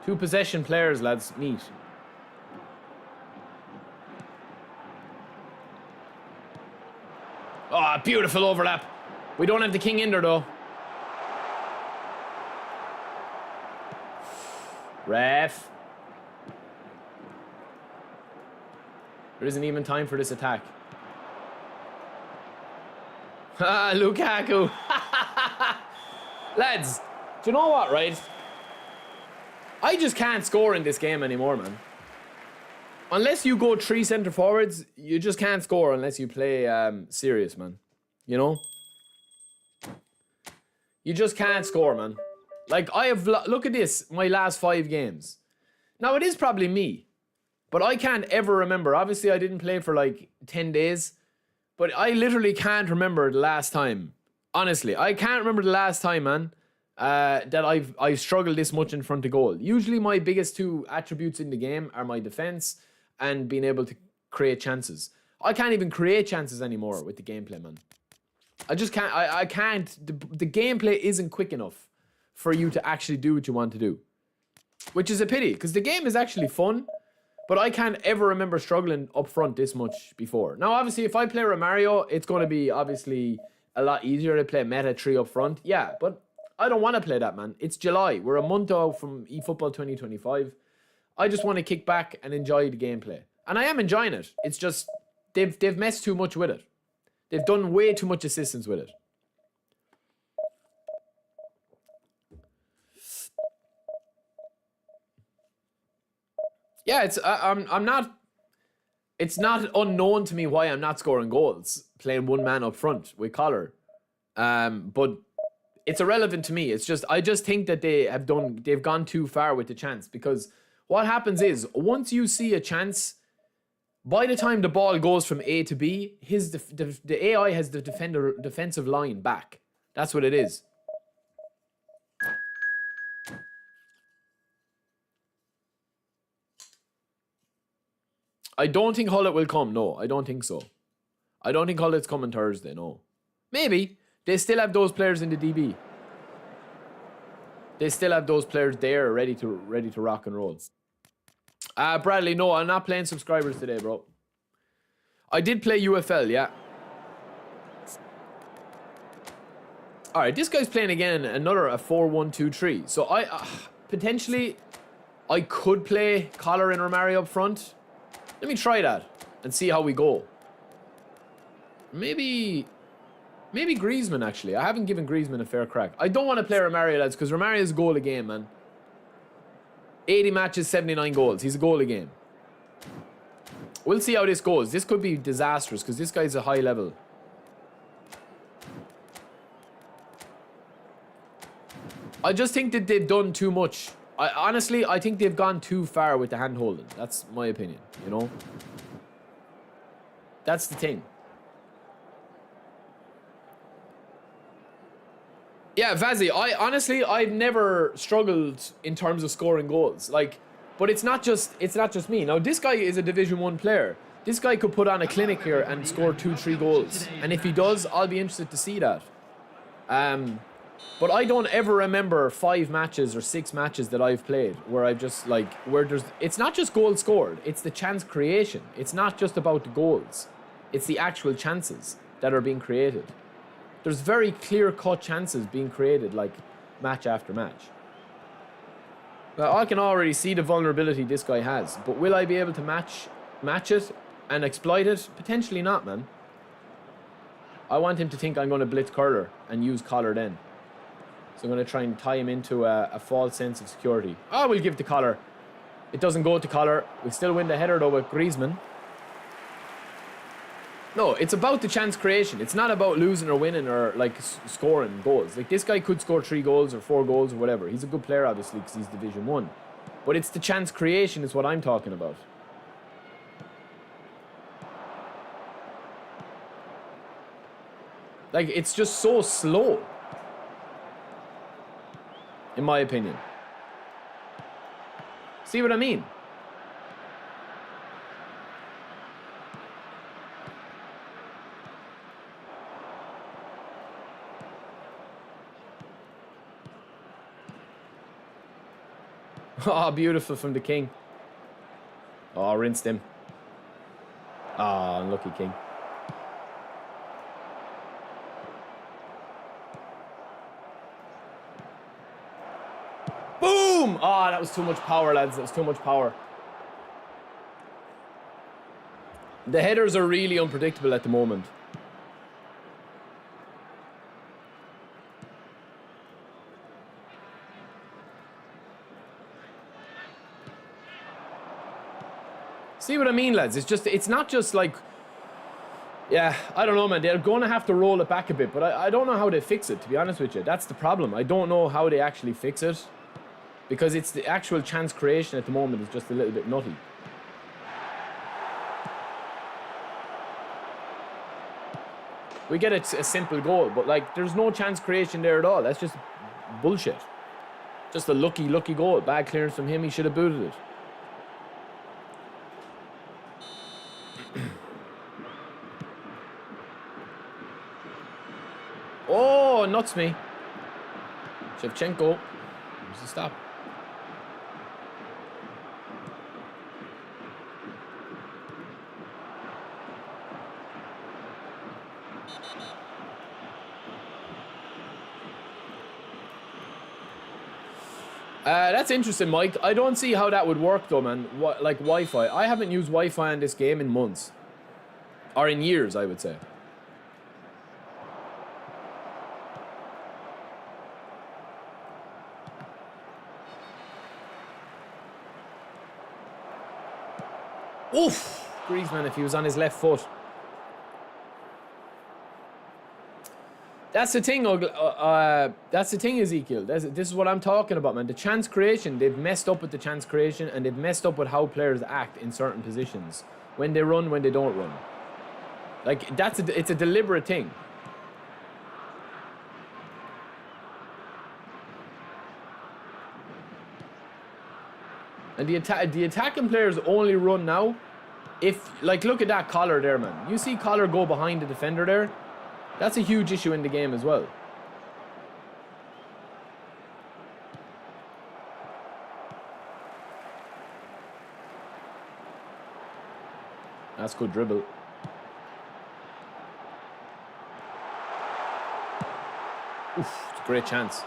Two possession players, lads. Neat. Oh, beautiful overlap. We don't have the king in there, though. Ref. There isn't even time for this attack. Ah, Lukaku. Lads, do you know what, right? I just can't score in this game anymore, man. Unless you go 3 centre forwards, you just can't score unless you play serious, man. You know? You just can't score, man. Like, I have... Look at this, my last 5 games. Now, it is probably me. But I can't ever remember. Obviously, I didn't play for like 10 days. But I literally can't remember the last time. Honestly, I can't remember the last time, man, that I've struggled this much in front of goal. Usually, my biggest 2 attributes in the game are my defense and being able to create chances. I can't even create chances anymore with the gameplay, man. I just can't. I can't. The gameplay isn't quick enough for you to actually do what you want to do. Which is a pity, because the game is actually fun. But I can't ever remember struggling up front this much before. Now, obviously, if I play Romario, it's going to be, obviously, a lot easier to play meta 3 up front. Yeah, but I don't want to play that, man. It's July. We're a month out from eFootball 2025. I just want to kick back and enjoy the gameplay. And I am enjoying it. It's just, they've messed too much with it. They've done way too much assistance with it. Yeah, I'm not... It's not unknown to me why I'm not scoring goals, playing one man up front with Collar. But it's irrelevant to me. It's just, I just think that they've gone too far with the chance, because what happens is, once you see a chance, by the time the ball goes from A to B, the AI has the defensive line back. That's what it is. I don't think Hullet will come. No, I don't think so. I don't think Hullet's coming Thursday. No, maybe they still have those players in the DB. They still have those players there, ready to rock and roll. Bradley, no, I'm not playing subscribers today, bro. I did play UFL, yeah. All right, this guy's playing again. A 4-1-2-3. So potentially I could play Collar and Romario up front. Let me try that and see how we go. Maybe Griezmann, actually. I haven't given Griezmann a fair crack. I don't want to play Romario, lads, because Romario's a goal a game, man. 80 matches, 79 goals. He's a goal a game. We'll see how this goes. This could be disastrous, because this guy's a high level. I just think that they've done too much. Honestly, I think they've gone too far with the hand-holding. That's my opinion, you know? That's the thing. Yeah, Vazzy, I've never struggled in terms of scoring goals. Like, but it's not just me. Now, this guy is a Division 1 player. This guy could put on a clinic here and score 2-3 goals. And if he does, I'll be interested to see that. But I don't ever remember 5 matches or 6 matches that I've played where I've just, like, it's not just goals scored, it's the chance creation. It's not just about the goals. It's the actual chances that are being created. There's very clear-cut chances being created, like, match after match. Now, I can already see the vulnerability this guy has, but will I be able to match it and exploit it? Potentially not, man. I want him to think I'm going to blitz curler and use collar then. So I'm going to try and tie him into a false sense of security. Oh, we'll give it to collar. It doesn't go to collar. We still win the header though with Griezmann. No, it's about the chance creation. It's not about losing or winning or like scoring goals. Like this guy could score 3 goals or 4 goals or whatever. He's a good player obviously because he's Division 1. But it's the chance creation is what I'm talking about. Like it's just so slow. In my opinion. See what I mean? Oh, beautiful from the king. Oh, rinsed him. Oh, unlucky king. Boom! Oh, that was too much power, lads. That was too much power. The headers are really unpredictable at the moment. See what I mean, lads? It's not just like, yeah, I don't know, man. They're going to have to roll it back a bit, but I don't know how they fix it, to be honest with you. That's the problem. I don't know how they actually fix it because it's the actual chance creation at the moment is just a little bit nutty. We get a simple goal, but like, there's no chance creation there at all. That's just bullshit. Just a lucky goal. Bad clearance from him. He should have booted it. Oh, nuts me. Shevchenko. Where's the stop? That's interesting, Mike. I don't see how that would work though, man. Like Wi-Fi. I haven't used Wi-Fi in this game in months. Or in years, I would say. Oof! Griezmann, if he was on his left foot. That's the thing, that's the thing, Ezekiel. This is what I'm talking about, man. The chance creation, they've messed up with the chance creation and they've messed up with how players act in certain positions. When they run, when they don't run. Like, it's a deliberate thing. And the attacking players only run now if, like, look at that collar there, man. You see collar go behind the defender there? That's a huge issue in the game as well. That's good dribble. Oof, it's a great chance.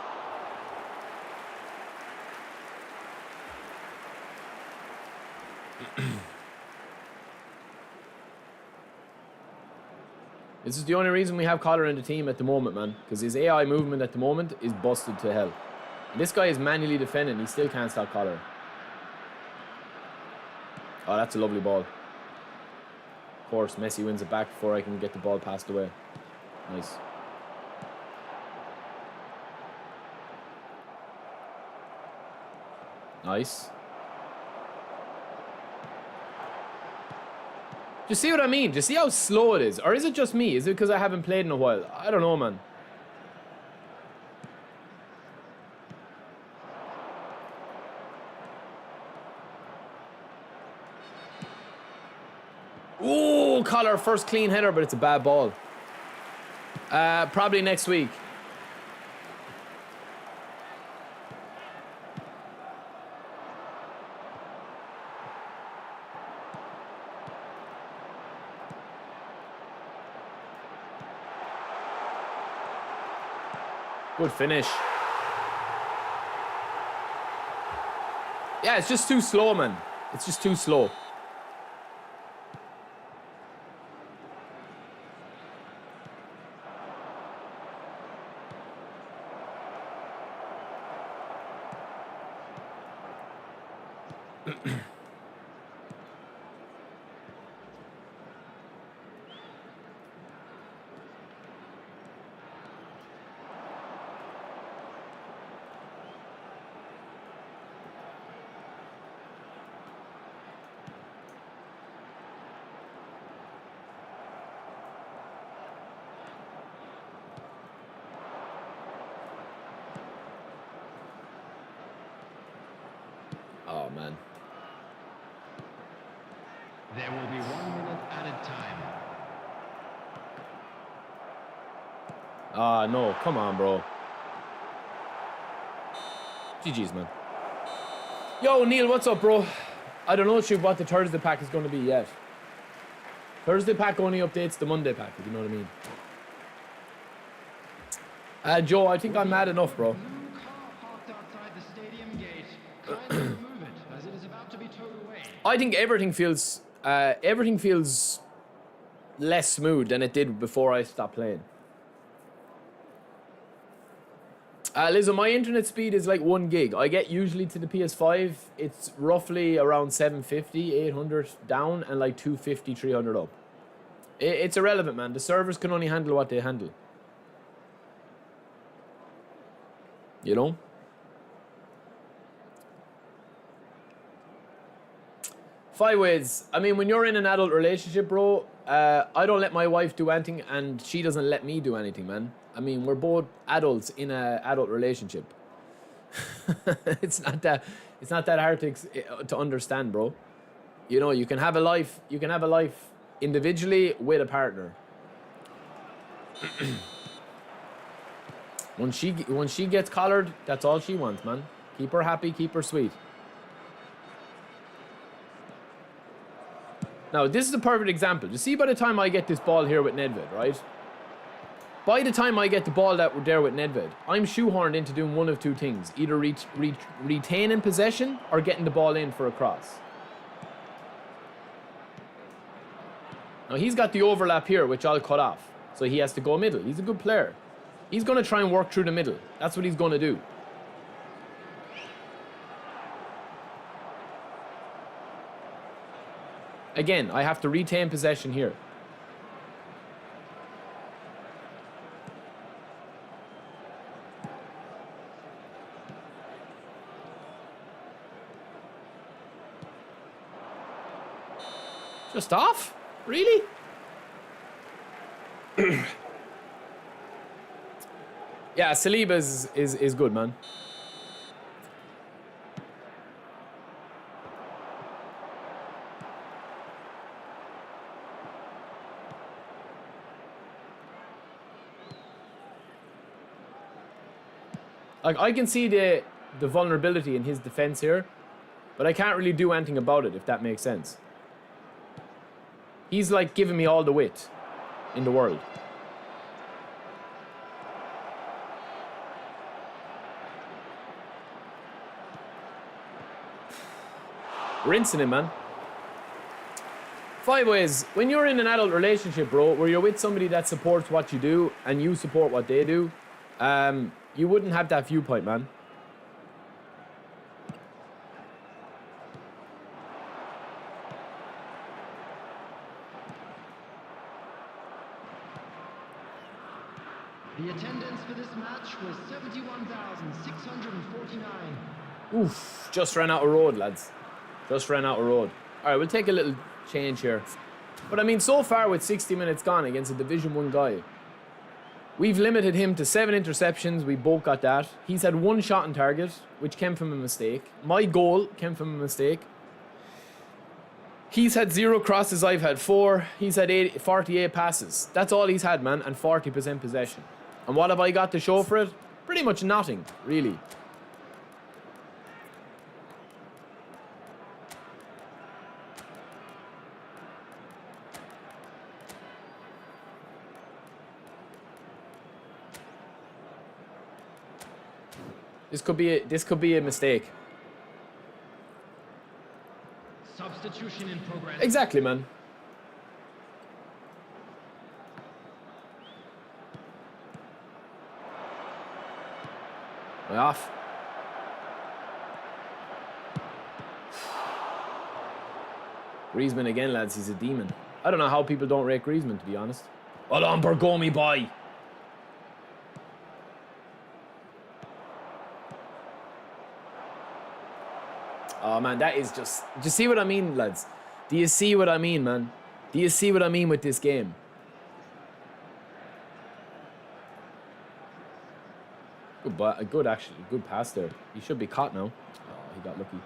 This is the only reason we have Collar in the team at the moment, man. Because his AI movement at the moment is busted to hell. And this guy is manually defending. He still can't stop Collar. Oh, that's a lovely ball. Of course, Messi wins it back before I can get the ball passed away. Nice. Nice. Do you see what I mean? Do you see how slow it is? Or is it just me? Is it because I haven't played in a while? I don't know, man. Ooh, Collar, first clean header, but it's a bad ball. Probably next week. Good finish. Yeah, it's just too slow, man. It's just too slow. Oh, man. There will be 1 minute added time. Ah, no. Come on, bro. GG's, man. Yo, Neil, what's up, bro? I don't know what the Thursday pack is going to be yet. Thursday pack only updates the Monday pack, if you know what I mean. Joe, I think I'm mad enough, bro. Car parked outside the stadium gate. Kindly remove it, as it is about to be towed away. I think everything feels less smooth than it did before I stopped playing. Lizzo, my internet speed is like 1 gig. I get usually to the PS5, it's roughly around 750, 800 down, and like 250, 300 up. It's irrelevant, man. The servers can only handle what they handle. You know? Five ways. I mean, when you're in an adult relationship, bro, I don't let my wife do anything, and she doesn't let me do anything, man. I mean, we're both adults in an adult relationship. It's not that hard to understand, bro. You know, you can have a life. You can have a life individually with a partner. When she gets collared, that's all she wants, man. Keep her happy, keep her sweet. Now, this is a perfect example. You see, by the time I get this ball here with Nedved, right? By the time I get the ball that we're there with Nedved, I'm shoehorned into doing one of two things. Either retaining possession or getting the ball in for a cross. Now, he's got the overlap here, which I'll cut off. So he has to go middle. He's a good player. He's going to try and work through the middle. That's what he's going to do. Again, I have to retain possession here. Just off? Really? Yeah, Saliba is good, man. Like, I can see the vulnerability in his defense here, but I can't really do anything about it, if that makes sense. He's like giving me all the wit in the world. Rinsing him, man. Five ways. When you're in an adult relationship, bro, where you're with somebody that supports what you do and you support what they do, you wouldn't have that viewpoint, man. The attendance for this match was 71,649. Oof, just ran out of road, lads. Just ran out of road. All right, we'll take a little change here. But I mean, so far with 60 minutes gone against a Division 1 guy, we've limited him to 7 interceptions. We both got that. He's had 1 shot on target, which came from a mistake. My goal came from a mistake. He's had 0 crosses. I've had 4. He's had 48 passes. That's all he's had, man, and 40% possession. And what have I got to show for it? Pretty much nothing, really. This could be a mistake. Substitution in progress. Exactly, man. Way off. Griezmann again, lads. He's a demon. I don't know how people don't rate Griezmann, to be honest. Hold on, Bergomi, boy. Oh, man, that is just... Do you see what I mean, lads? Do you see what I mean, man? Do you see what I mean with this game? Good, actually. Good pass there. He should be caught now. Oh, he got lucky.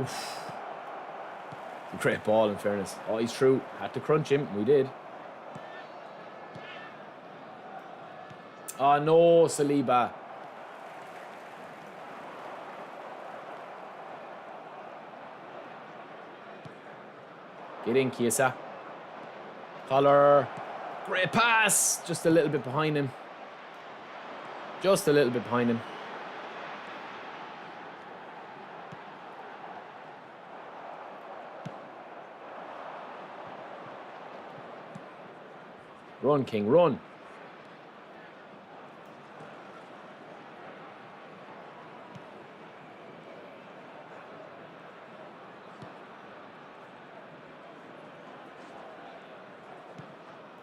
Oof. A great ball, in fairness. Oh, he's through. Had to crunch him. We did. Oh, no, Saliba. Get in, Chiesa. Collar. Great pass. Just a little bit behind him. Just a little bit behind him. Run, King, run.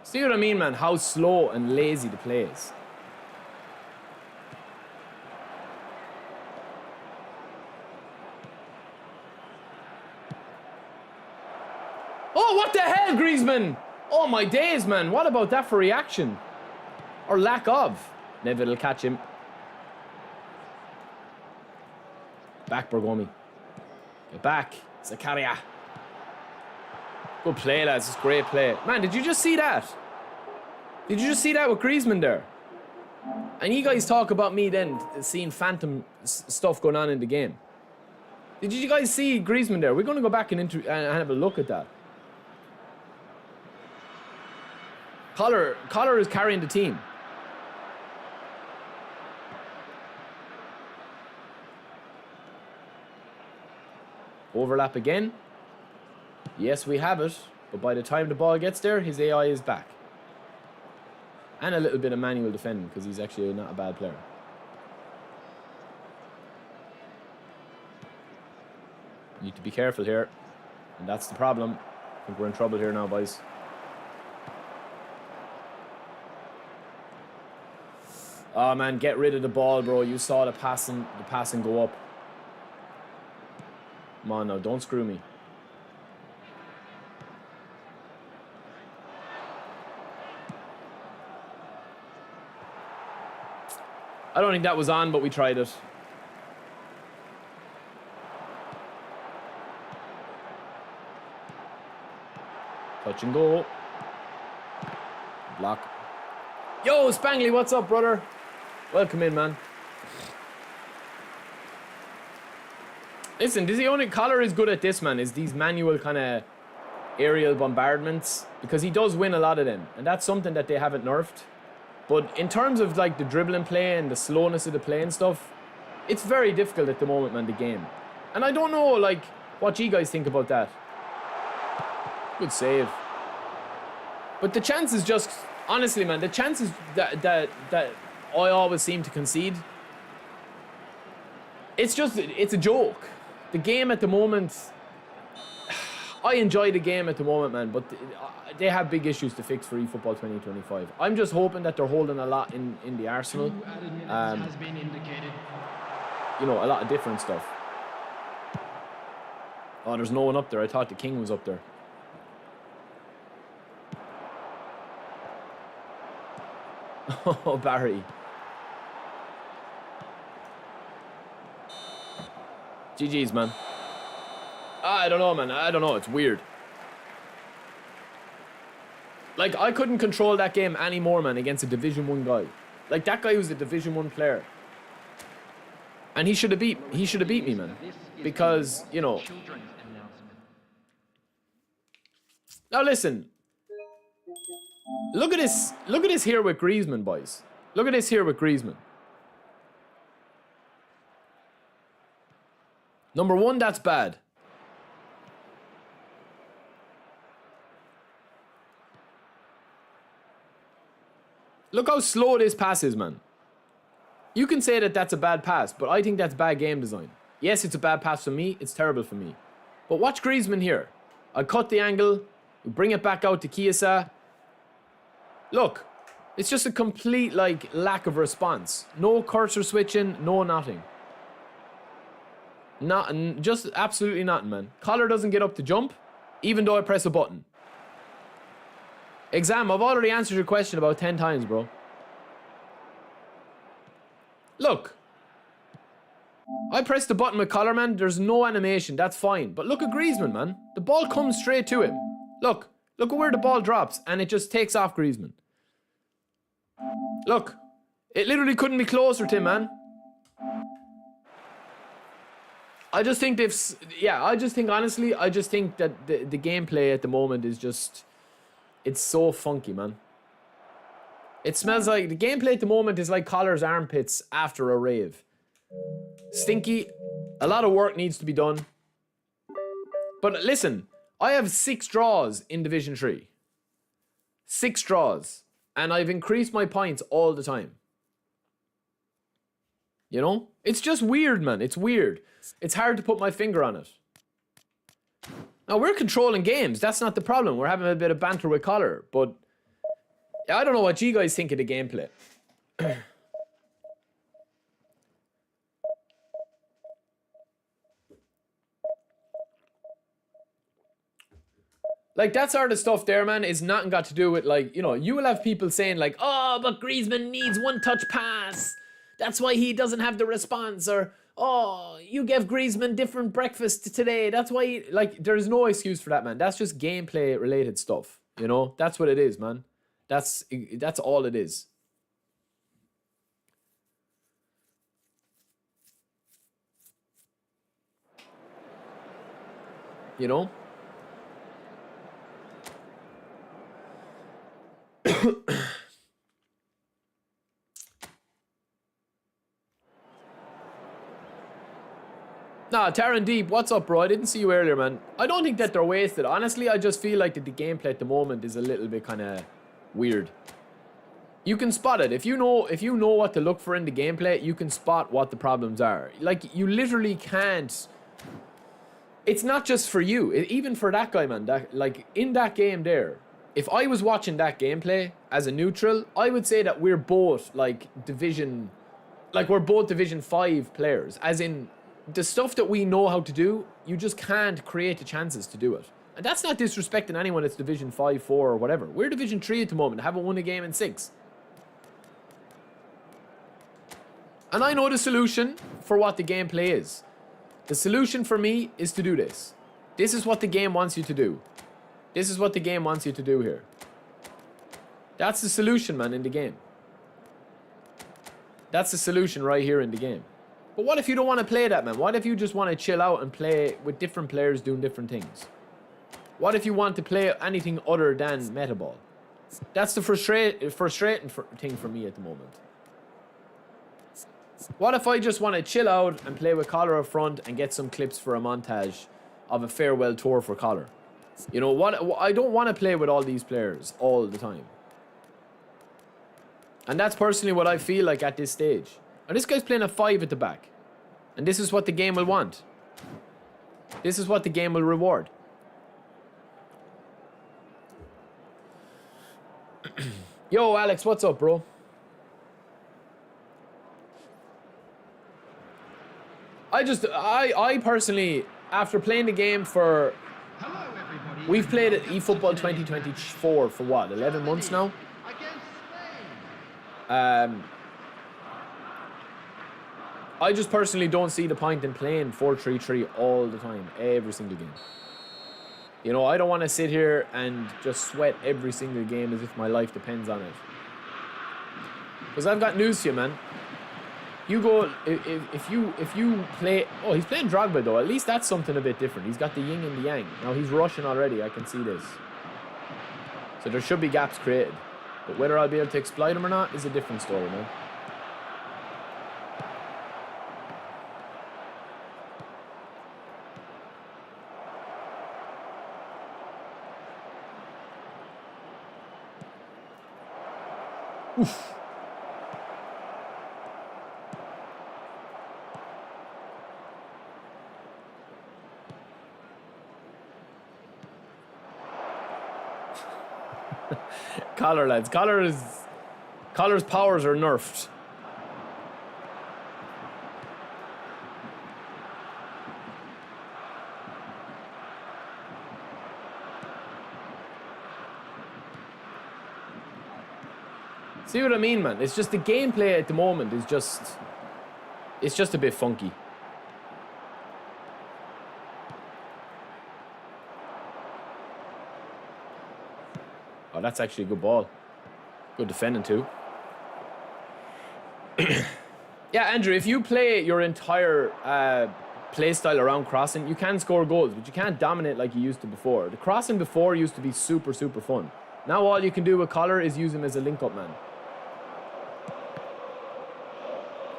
See what I mean, man? How slow and lazy the play is. Oh, what the hell, Griezmann? Oh, my days, man. What about that for reaction? Or lack of? Neville will catch him. Back, Bergomi. Get back. Zakaria. Good play, lads. It's great play. Man, did you just see that? Did you just see that with Griezmann there? And you guys talk about me then seeing phantom stuff going on in the game. Did you guys see Griezmann there? We're going to go back and have a look at that. Collar is carrying the team. Overlap again. Yes, we have it. But by the time the ball gets there, his AI is back. And a little bit of manual defending, because he's actually not a bad player. Need to be careful here. And that's the problem. I think we're in trouble here now, boys. Oh, man, get rid of the ball, bro. You saw the passing go up. Come on now, don't screw me. I don't think that was on, but we tried it. Touch and go. Block. Yo, Spangly, what's up, brother? Welcome in, man. Listen, this is the only Collar is good at this, man, is these manual kind of aerial bombardments, because he does win a lot of them, and that's something that they haven't nerfed. But in terms of like the dribbling play and the slowness of the play and stuff, it's very difficult at the moment, man, the game. And I don't know, like, what you guys think about that. Good save. But the chances just, honestly, man, the chances that I always seem to concede, it's a joke. The game at the moment, I enjoy the game at the moment, man, but they have big issues to fix for eFootball 2025. I'm just hoping that they're holding a lot in the arsenal. Has been indicated. You know, a lot of different stuff. Oh, there's no one up there. I thought the King was up there. Oh, Barry. GG's, man. I don't know, man. I don't know. It's weird. Like, I couldn't control that game anymore, man, against a Division 1 guy. Like, that guy was a Division 1 player. And he should have beat me, man. Because, you know. Now listen. Look at this. Look at this here with Griezmann, boys. Look at this here with Griezmann. Number one, that's bad. Look how slow this pass is, man. You can say that that's a bad pass, but I think that's bad game design. Yes, it's a bad pass for me. It's terrible for me. But watch Griezmann here. I cut the angle. We bring it back out to Chiesa. Look, it's just a complete like lack of response. No cursor switching, no nothing. Nothing, just absolutely nothing, man. Collar doesn't get up to jump, even though I press a button. Exam, I've already answered your question about 10 times, bro. Look. I pressed the button with collar, man. There's no animation. That's fine. But look at Griezmann, man. The ball comes straight to him. Look. Look at where the ball drops. And it just takes off Griezmann. Look. It literally couldn't be closer to him, man. I just think they've... Yeah, I just think, honestly, I just think that the gameplay at the moment is just... It's so funky, man. It smells like... The gameplay at the moment is like Collar's armpits after a rave. Stinky. A lot of work needs to be done. But listen, I have 6 draws in Division 3. 6 draws. And I've increased my points all the time. You know? It's just weird, man. It's weird. It's hard to put my finger on it. Now, we're controlling games. That's not the problem. We're having a bit of banter with Collar. But I don't know what you guys think of the gameplay. Like, that sort of stuff there, man, is nothing got to do with, like, you know, you will have people saying, like, oh, but Griezmann needs one-touch pass. That's why he doesn't have the response. Or, oh, you gave Griezmann different breakfast today. That's why, like, there's no excuse for that, man. That's just gameplay-related stuff, you know? That's what it is, man. That's all it is. You know? Nah, Taran Deep, what's up, bro? I didn't see you earlier, man. I don't think that they're wasted. Honestly, I just feel like that the gameplay at the moment is a little bit kind of weird. You can spot it. If you know what to look for in the gameplay, you can spot what the problems are. Like, you literally can't... It's not just for you. Even for that guy, man. That, like, in that game there, if I was watching that gameplay as a neutral, I would say that we're both, like, Division... Like, we're both Division 5 players. As in... The stuff that we know how to do, you just can't create the chances to do it. And that's not disrespecting anyone that's Division 5, 4 or whatever. We're Division 3 at the moment, haven't won a game in 6. And I know the solution for what the gameplay is. The solution for me is to do this. This is what the game wants you to do. This is what the game wants you to do here. That's the solution, man, in the game. That's the solution right here in the game. But what if you don't want to play that, man? What if you just want to chill out and play with different players doing different things? What if you want to play anything other than meta ball? That's the frustrating thing for me at the moment. What if I just want to chill out and play with Collar up front and get some clips for a montage of a farewell tour for Collar? You know what? I don't want to play with all these players all the time. And that's personally what I feel like at this stage. And this guy's playing a 5 at the back. And this is what the game will want. This is what the game will reward. Yo, Alex, what's up, bro? I personally, after playing the game for... Hello, everybody. We've played at eFootball 2024 for what, 11 months now? Against Spain. I just personally don't see the point in playing 4-3-3 all the time, every single game. You know, I don't want to sit here and just sweat every single game as if my life depends on it. Because I've got news to you, man. You go, if you play... Oh, he's playing Drogba, though. At least that's something a bit different. He's got the yin and the yang. Now, he's rushing already. I can see this. So there should be gaps created. But whether I'll be able to exploit them or not is a different story, man. Oof. Collar, lads. Collar's powers are nerfed. See what I mean, man? It's just the gameplay at the moment is just... It's just a bit funky. Oh, that's actually a good ball. Good defending too. Yeah, Andrew, if you play your entire play style around crossing, you can score goals, but you can't dominate like you used to before. The crossing before used to be super, super fun. Now all you can do with Collar is use him as a link-up man.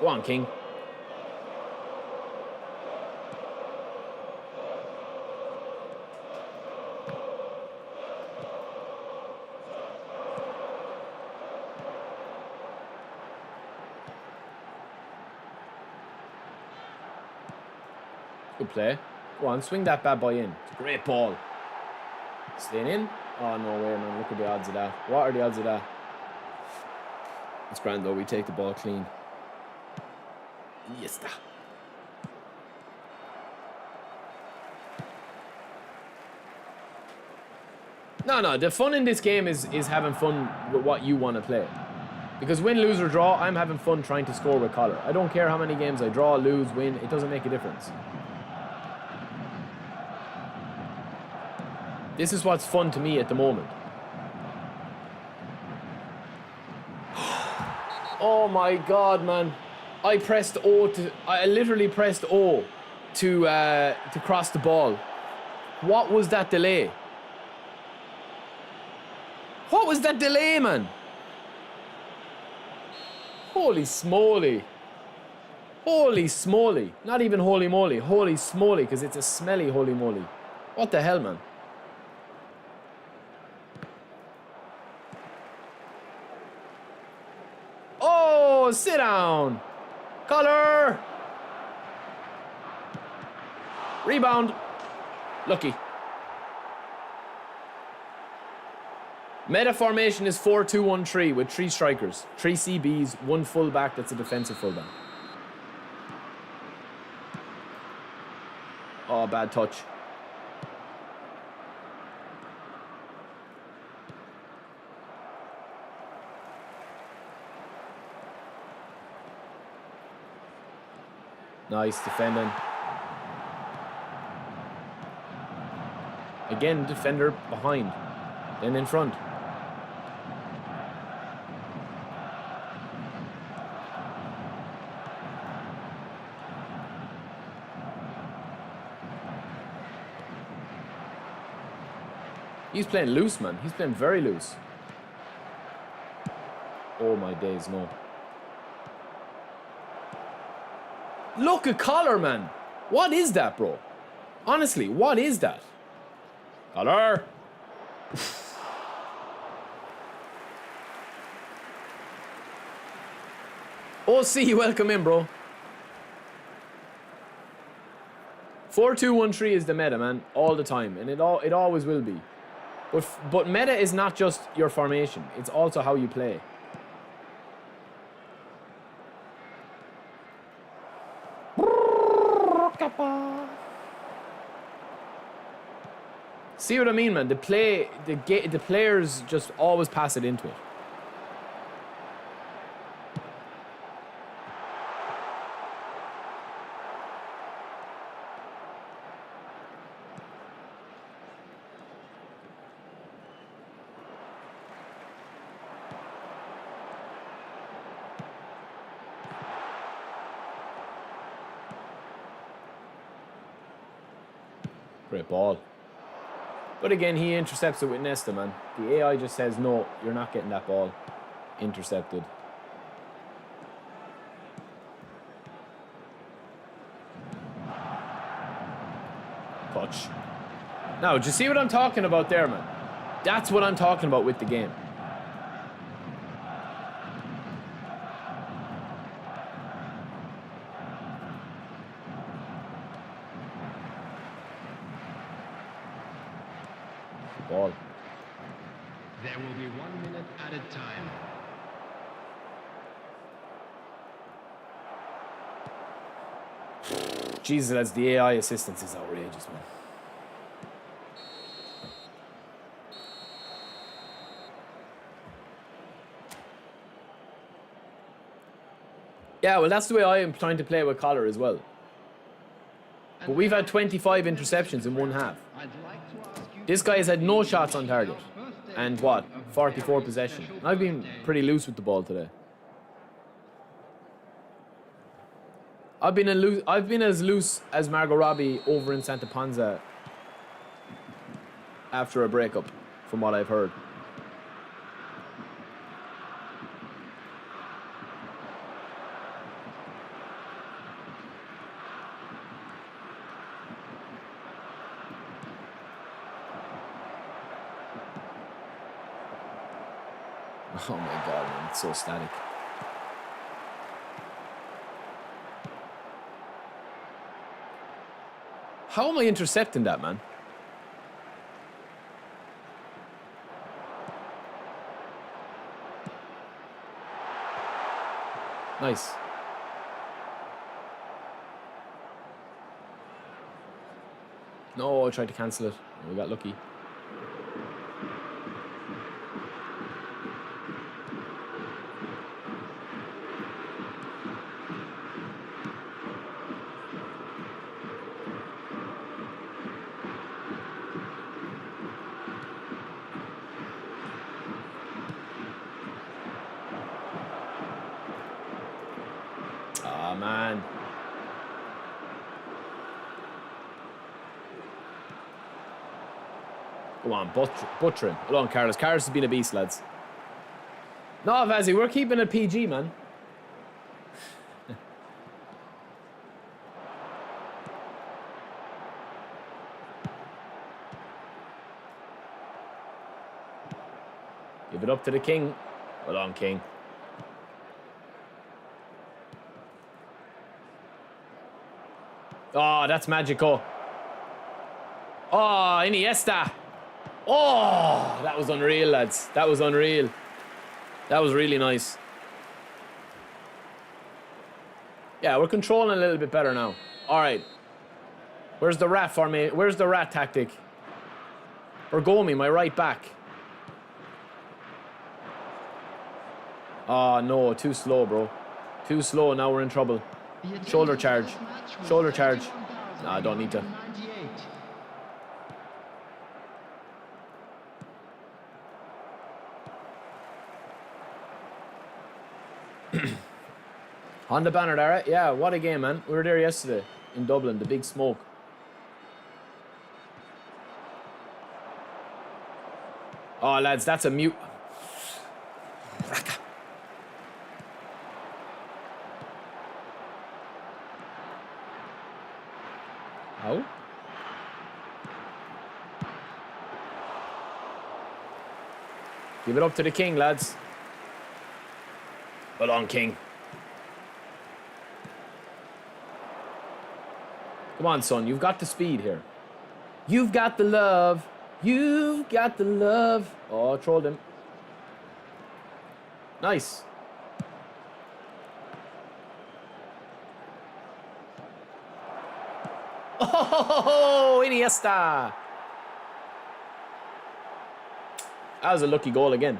Go on, King. Good play. Go on, swing that bad boy in. It's a great ball. Staying in? Oh, no way, man. Look at the odds of that. What are the odds of that? It's grand, though. We take the ball clean. Yes, da. No, the fun in this game is having fun with what you want to play. Because win, lose, or draw, I'm having fun trying to score with Collar. I don't care how many games I draw, lose, win. It doesn't make a difference. This is what's fun to me at the moment. Oh my god, man. I literally pressed O to cross the ball. What was that delay? What was that delay, man? Holy smoly. Holy smoly. Not even holy moly. Holy smoly, because it's a smelly holy moly. What the hell, man? Oh, sit down. Collar. Rebound. Lucky. Meta formation is 4-2-1-3 with 3 strikers, 3 CBs, 1 fullback that's a defensive fullback. Oh, bad touch. Nice defending. Again, defender behind, then in front. He's playing loose, man. He's playing very loose. Oh my days, no. Look at Collar, man. What is that, bro? Honestly, what is that? Collar. OC, welcome in, bro. 4-2-1-3 is the meta, man, all the time, and it always will be. But meta is not just your formation; it's also how you play. See what I mean, man? The players just always pass it into it. Great ball. But again, he intercepts it with Nesta, man. The AI just says, no, you're not getting that ball. Intercepted. Touch. Now, do you see what I'm talking about there, man? That's what I'm talking about with the game. Ball. There will be 1 minute added time. Jesus, that's the AI assistance is outrageous, man. Yeah, well, that's the way I am trying to play with Collar as well. But we've had 25 interceptions in one half. This guy has had no shots on target. And what? 44 possession. I've been pretty loose with the ball today. I've been as loose as Margot Robbie over in Santa Ponza after a breakup, from what I've heard. Oh my god, man, it's so static. How am I intercepting that, man? Nice. No, I tried to cancel it. We got lucky. Ah, man. Go on, butcher him. Hold on, Carlos. Carlos has been a beast, lads. No, Vazzy, we're keeping it PG, man. Give it up to the king. Well on, king. Oh, that's magical. Oh, Iniesta. Oh, that was unreal, lads. That was unreal. That was really nice. Yeah, we're controlling a little bit better now. All right. Where's the rat for me? Where's the rat tactic? Bergomi, my right back. Oh, no. Too slow, bro. Too slow. Now we're in trouble. Shoulder charge. Shoulder charge. No, I don't need to. On the banner there, yeah, what a game, man. We were there yesterday in Dublin, the big smoke. Oh, lads, that's a mute. How? Give it up to the king, lads. Well on, king. Come on, son. You've got the speed here. You've got the love. You've got the love. Oh, trolled him. Nice. Oh, Iniesta. That was a lucky goal again.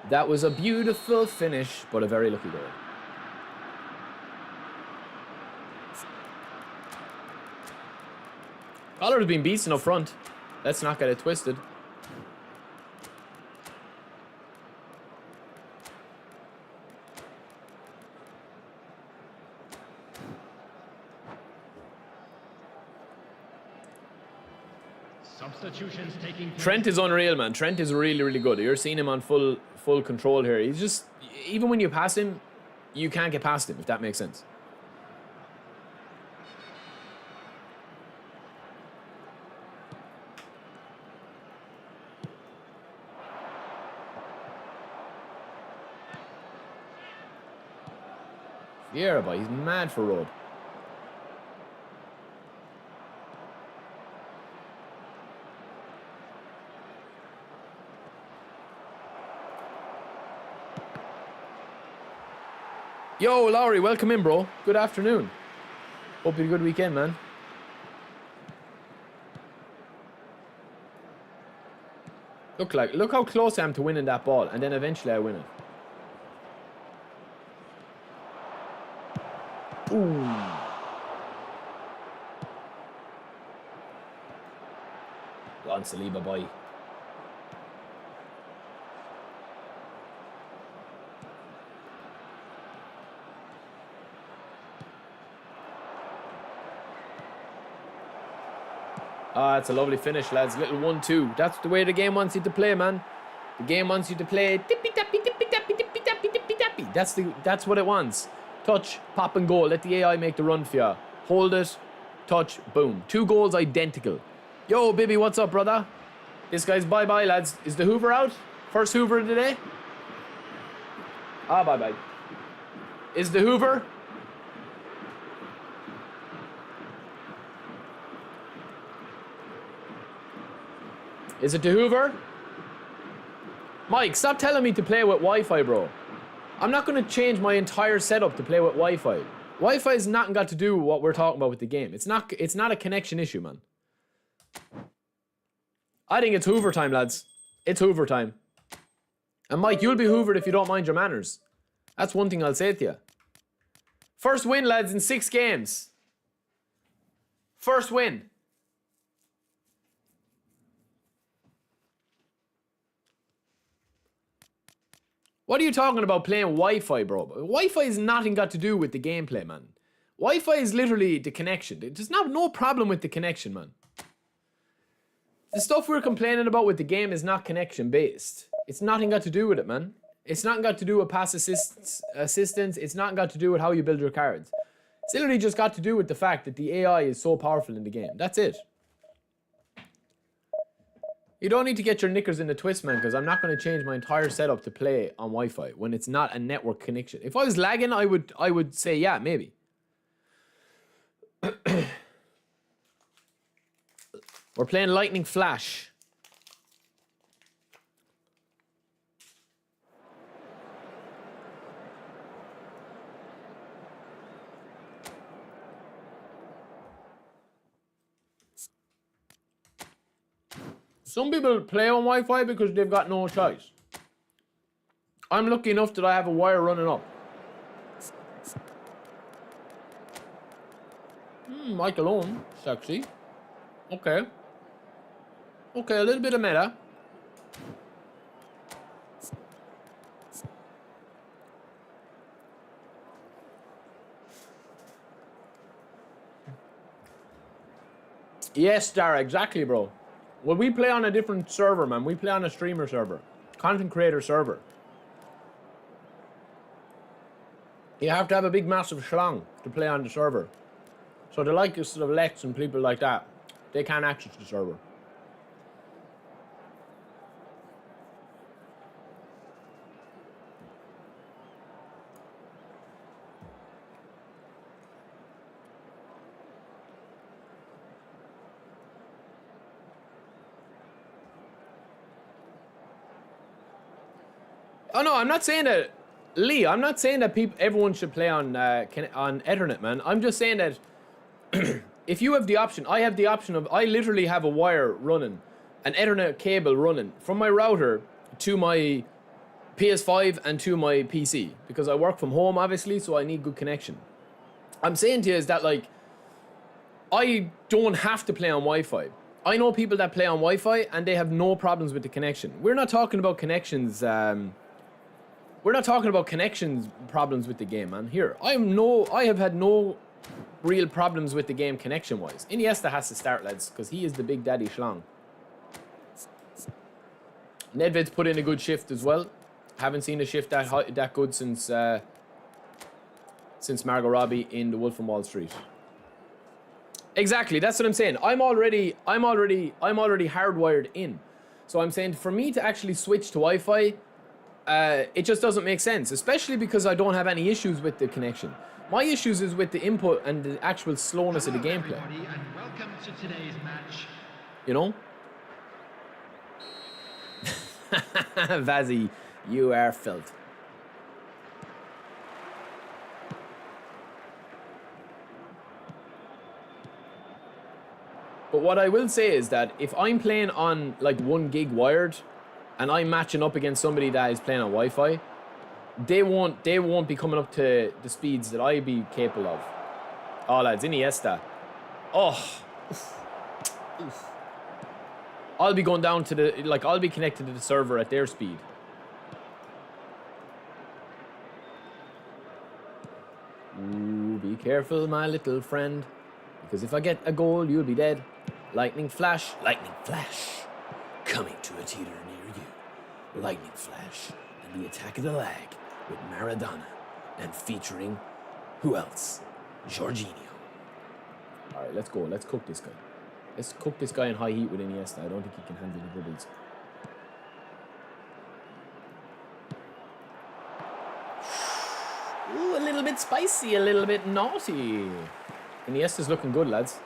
That was a beautiful finish, but a very lucky goal. Collar has been beasting up front. Let's not get it twisted. Substitutions taking place. Trent is unreal, man. Trent is really, really good. You're seeing him on full control here. He's just, even when you pass him, you can't get past him, if that makes sense. Vieira, boy, he's mad for road. Yo, Lowry, welcome in, bro. Good afternoon. Hope you had a good weekend, man. Look how close I am to winning that ball, and then eventually I win it. Ooh. Go on, Saliba, boy. Ah, it's a lovely finish, lads. Little 1-2. That's the way the game wants you to play, man. The game wants you to play tippy-tappy, tippy-tappy, tippy-tappy, tippy-tappy. That's what it wants. Touch, pop and goal. Let the AI make the run for you. Hold it, touch, boom. 2 goals identical. Yo, Bibby, what's up, brother? This guy's bye-bye, lads. Is the Hoover out? First Hoover of the day? Ah, bye-bye. Is the Hoover? Is it the Hoover? Mike, stop telling me to play with Wi-Fi, bro. I'm not going to change my entire setup to play with Wi-Fi. Wi-Fi has nothing got to do with what we're talking about with the game. It's not a connection issue, man. I think it's Hoover time, lads. It's Hoover time. And Mike, you'll be hoovered if you don't mind your manners. That's one thing I'll say to you. First win, lads, in 6 games. First win. What are you talking about playing Wi-Fi, bro? Wi-Fi has nothing got to do with the gameplay, man. Wi-Fi is literally the connection. There's no problem with the connection, man. The stuff we're complaining about with the game is not connection based. It's nothing got to do with it, man. It's not got to do with pass assistance. It's not got to do with how you build your cards. It's literally just got to do with the fact that the AI is so powerful in the game. That's it. You don't need to get your knickers in a twist, man, because I'm not going to change my entire setup to play on Wi-Fi when it's not a network connection. If I was lagging, I would say, yeah, maybe. We're playing Lightning Flash. Some people play on Wi-Fi because they've got no choice. I'm lucky enough that I have a wire running up. Michael Owen, sexy. Okay. Okay, a little bit of meta. Yes, Dara, exactly, bro. Well, we play on a different server, man. We play on a streamer server. Content creator server. You have to have a big, massive schlong to play on the server. So the likes of Lex and people like that, they can't access the server. Oh no, I'm not saying that, Lee. I'm not saying that everyone should play on Ethernet, man. I'm just saying that if you have the option, I have the option of, I literally have a wire running, an Ethernet cable running from my router to my PS5 and to my PC because I work from home, obviously, so I need good connection. I'm saying to you is that, like, I don't have to play on Wi-Fi. I know people that play on Wi-Fi and they have no problems with the connection. We're not talking about connections. We're not talking about connections problems with the game, man. Here, I have had no real problems with the game connection-wise. Iniesta has to start, lads, because he is the big daddy schlong. Nedved's put in a good shift as well. Haven't seen a shift that good since Margot Robbie in The Wolf of Wall Street. Exactly, that's what I'm saying. I'm already hardwired in. So I'm saying for me to actually switch to Wi-Fi, it just doesn't make sense, especially because I don't have any issues with the connection. My issues is with the input and the actual slowness of the gameplay. And welcome to today's match. You know? Vazzy, you are filth. But what I will say is that if I'm playing on like 1 gig wired and I'm matching up against somebody that is playing on Wi-Fi, they won't be coming up to the speeds that I'd be capable of. Oh lads, Iniesta. Oh. Oof. I'll be going down to the, like, I'll be connected to the server at their speed. Ooh, be careful, my little friend. Because if I get a goal, you'll be dead. Lightning flash, coming to a theater near you. Lightning flash, and the attack of the lag with Maradona, and featuring, who else? Jorginho. Alright, let's go, let's cook this guy. Let's cook this guy in high heat with Iniesta. I don't think he can handle the dribbles. Ooh, a little bit spicy, a little bit naughty. Iniesta's looking good, lads.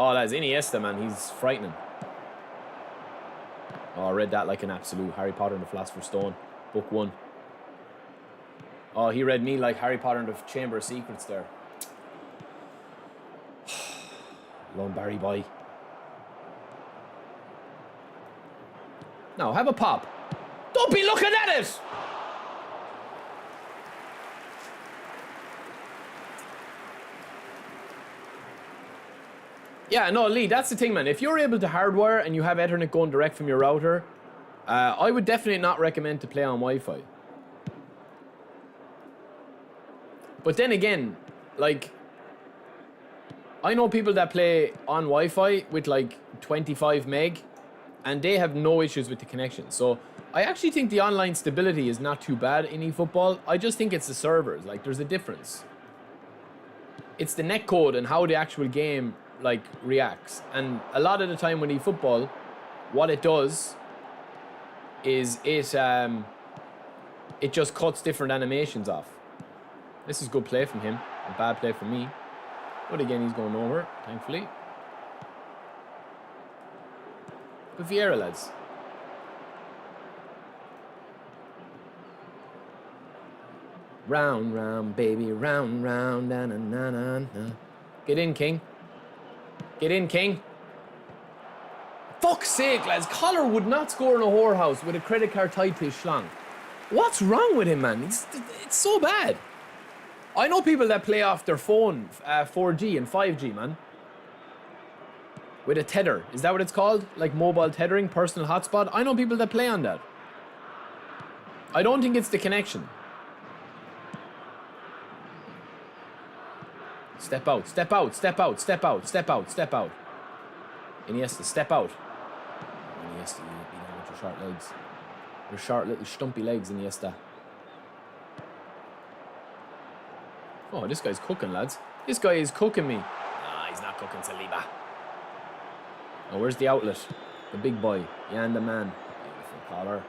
Oh, lads, Iniesta, man, he's frightening. Oh, I read that like an absolute Harry Potter and the Philosopher's Stone. Book 1. Oh, he read me like Harry Potter and the Chamber of Secrets there. Lone Barry boy. Now, have a pop. Don't be looking at it! Yeah, no, Lee, that's the thing, man. If you're able to hardwire and you have Ethernet going direct from your router, I would definitely not recommend to play on Wi-Fi. But then again, like, I know people that play on Wi-Fi with like 25 meg and they have no issues with the connection. So I actually think the online stability is not too bad in eFootball. I just think it's the servers. Like, there's a difference. It's the netcode and how the actual game like reacts. And a lot of the time when eFootball, what it does is it just cuts different animations off. This is good play from him. A bad play from me. But again, he's going over, thankfully. But Vieira, lads. Round, round, baby, round, round, na na na na na. Get in, King. Get in, King. Fuck's sake, lads. Collar would not score in a whorehouse with a credit card tied to his schlong. What's wrong with him, man? It's so bad. I know people that play off their phone 4G and 5G, man. With a tether. Is that what it's called? Like mobile tethering, personal hotspot? I know people that play on that. I don't think it's the connection. Step out, step out, step out, step out, step out, step out. Iniesta, step out. Iniesta, you know, with your short legs. Your short little stumpy legs, Iniesta. Oh, this guy's cooking, lads. This guy is cooking me. Nah, he's not cooking, Saliba. Oh, where's the outlet? The big boy. Yan the man. Beautiful collar.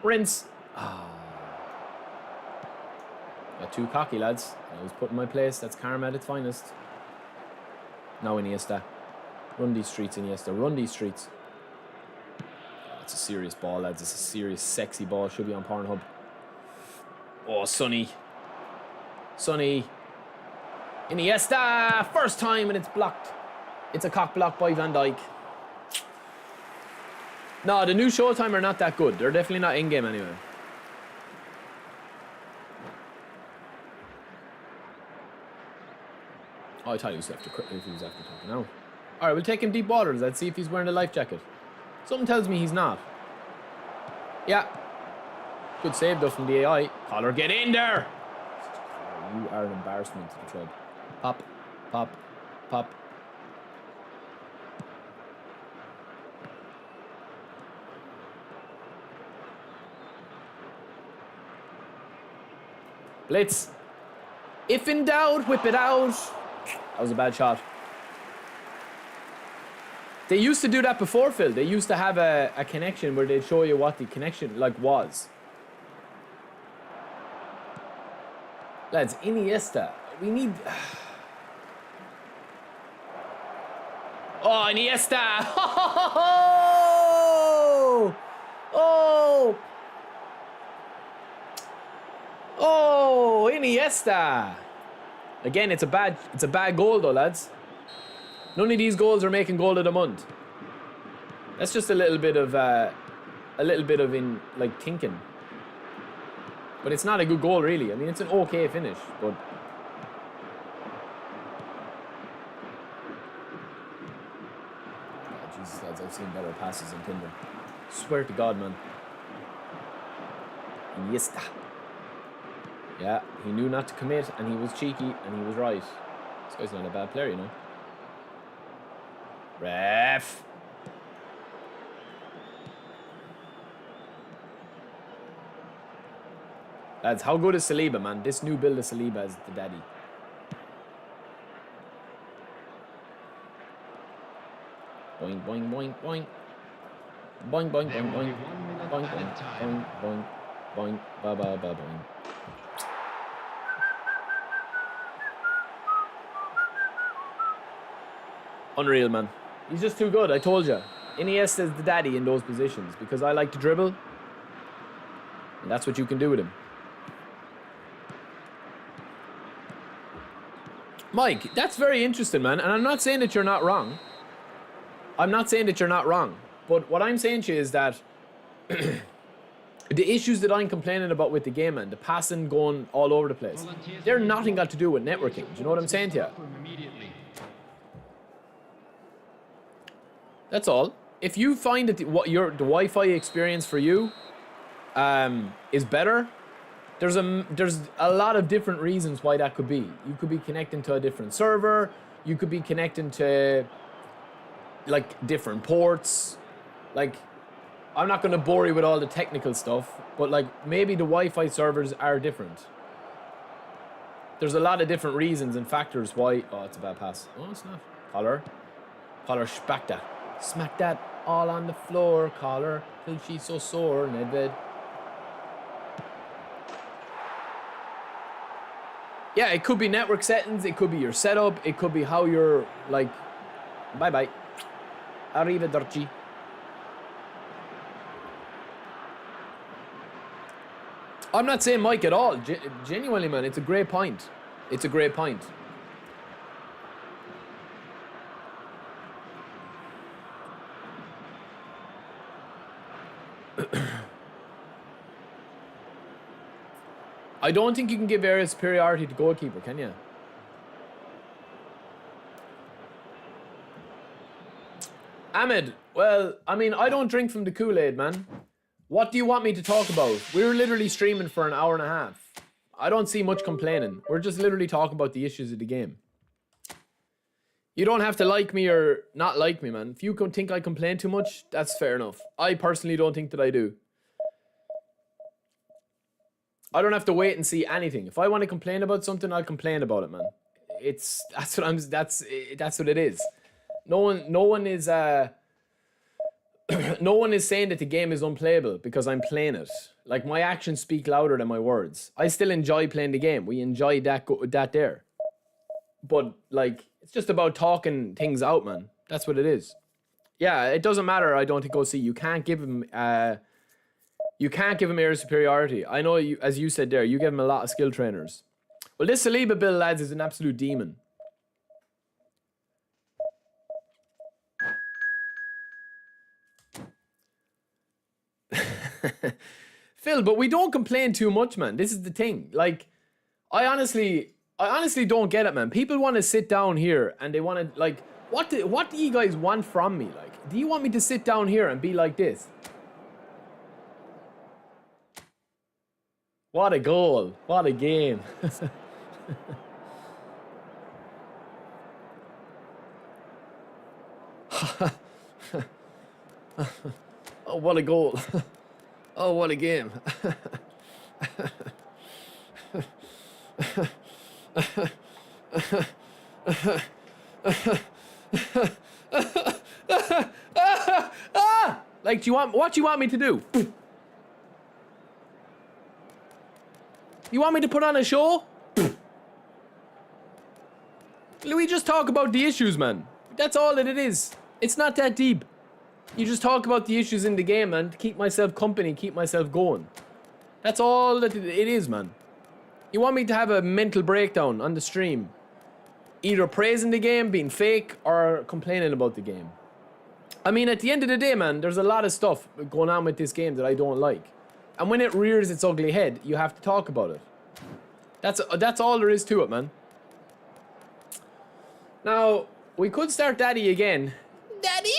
Rinse. Ah. Got too cocky, lads. I was put in my place. That's karma at its finest. Now Iniesta. Run these streets, Iniesta. Run these streets. Oh, it's a serious ball, lads. It's a serious, sexy ball. Should be on Pornhub. Oh, Sonny. Sonny. Iniesta! First time and it's blocked. It's a cock block by Van Dijk. No, the new Showtime are not that good. They're definitely not in-game anyway. Oh, I thought he was after talking now. Alright, we'll take him deep waters. Let's see if he's wearing a life jacket. Something tells me he's not. Yeah. Good save though from the AI. Collar, get in there! You are an embarrassment to the club. Pop, pop, pop. Blitz. If in doubt, whip it out. That was a bad shot. They used to do that before, Phil. They used to have a connection where they'd show you what the connection like was. Lads, Iniesta. We need... Oh, Iniesta! Oh! Oh! Iniesta. Again, it's a bad goal though, lads. None of these goals are making goal of the month. That's just a little bit of thinking. But it's not a good goal, really. I mean, it's an okay finish, but. Oh, Jesus, lads, I've seen better passes than Tinder. Swear to God, man. Iniesta. Yeah, he knew not to commit, and he was cheeky, and he was right. This guy's not a bad player, you know. Ref. Lads, how good is Saliba, man? This new build of Saliba is the daddy. Boing, boing, boing, boing. Boing, boing, boing, boing. Boing, boing, boing, boing, boing, ba, ba, ba, boing. Unreal, man. He's just too good, I told you. Iniesta is the daddy in those positions because I like to dribble. And that's what you can do with him. Mike, that's very interesting, man. And I'm not saying that you're not wrong. I'm not saying that you're not wrong. But what I'm saying to you is that the issues that I'm complaining about with the game, man, the passing going all over the place, they're nothing got to do with networking. Do you know what I'm saying to you? That's all. If you find that the Wi-Fi experience for you is better, there's a lot of different reasons why that could be. You could be connecting to a different server. You could be connecting to like different ports. Like, I'm not going to bore you with all the technical stuff, but like maybe the Wi-Fi servers are different. There's a lot of different reasons and factors why. Oh, it's a bad pass. Oh, it's not. Collar, smack that. Smack that all on the floor, collar, till she's so sore, Nedved. Yeah, it could be network settings, it could be your setup, it could be how you're, like, bye-bye. Arrivederci. I'm not saying Mike at all. Genuinely, man, it's a great point. It's a great point. I don't think you can give area superiority to goalkeeper, can you? Ahmed, well, I mean, I don't drink from the Kool-Aid, man. What do you want me to talk about? We're literally streaming for an hour and a half. I don't see much complaining. We're just literally talking about the issues of the game. You don't have to like me or not like me, man. If you think I complain too much, that's fair enough. I personally don't think that I do. I don't have to wait and see anything. If I want to complain about something, I'll complain about it, man. That's what it is. No one is no one is saying that the game is unplayable because I'm playing it. Like, my actions speak louder than my words. I still enjoy playing the game. We enjoy that there. But like, it's just about talking things out, man. That's what it is. Yeah, it doesn't matter. I don't think OC. You can't give him area superiority. I know you, as you said there, you give him a lot of skill trainers. Well, this Saliba build, lads, is an absolute demon. Phil, but we don't complain too much, man. This is the thing. Like, I honestly don't get it, man. People want to sit down here and they want to, like, what do you guys want from me? Like, do you want me to sit down here and be like this? What a goal. What a game. Oh, what a goal. Oh, what a game. Like, what do you want me to do? You want me to put on a show? We just talk about the issues, man. That's all that it is. It's not that deep. You just talk about the issues in the game, man, to keep myself company, keep myself going. That's all that it is, man. You want me to have a mental breakdown on the stream? Either praising the game, being fake, or complaining about the game. I mean, at the end of the day, man, there's a lot of stuff going on with this game that I don't like. And when it rears its ugly head, you have to talk about it. That's all there is to it, man. Now, we could start Daddy again. Daddy?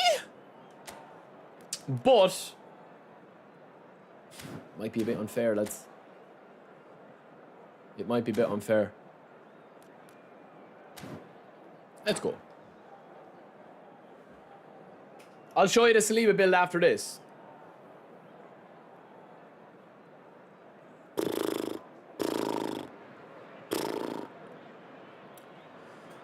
But might be a bit unfair, lads. It might be a bit unfair. Let's go. I'll show you the Saliba build after this.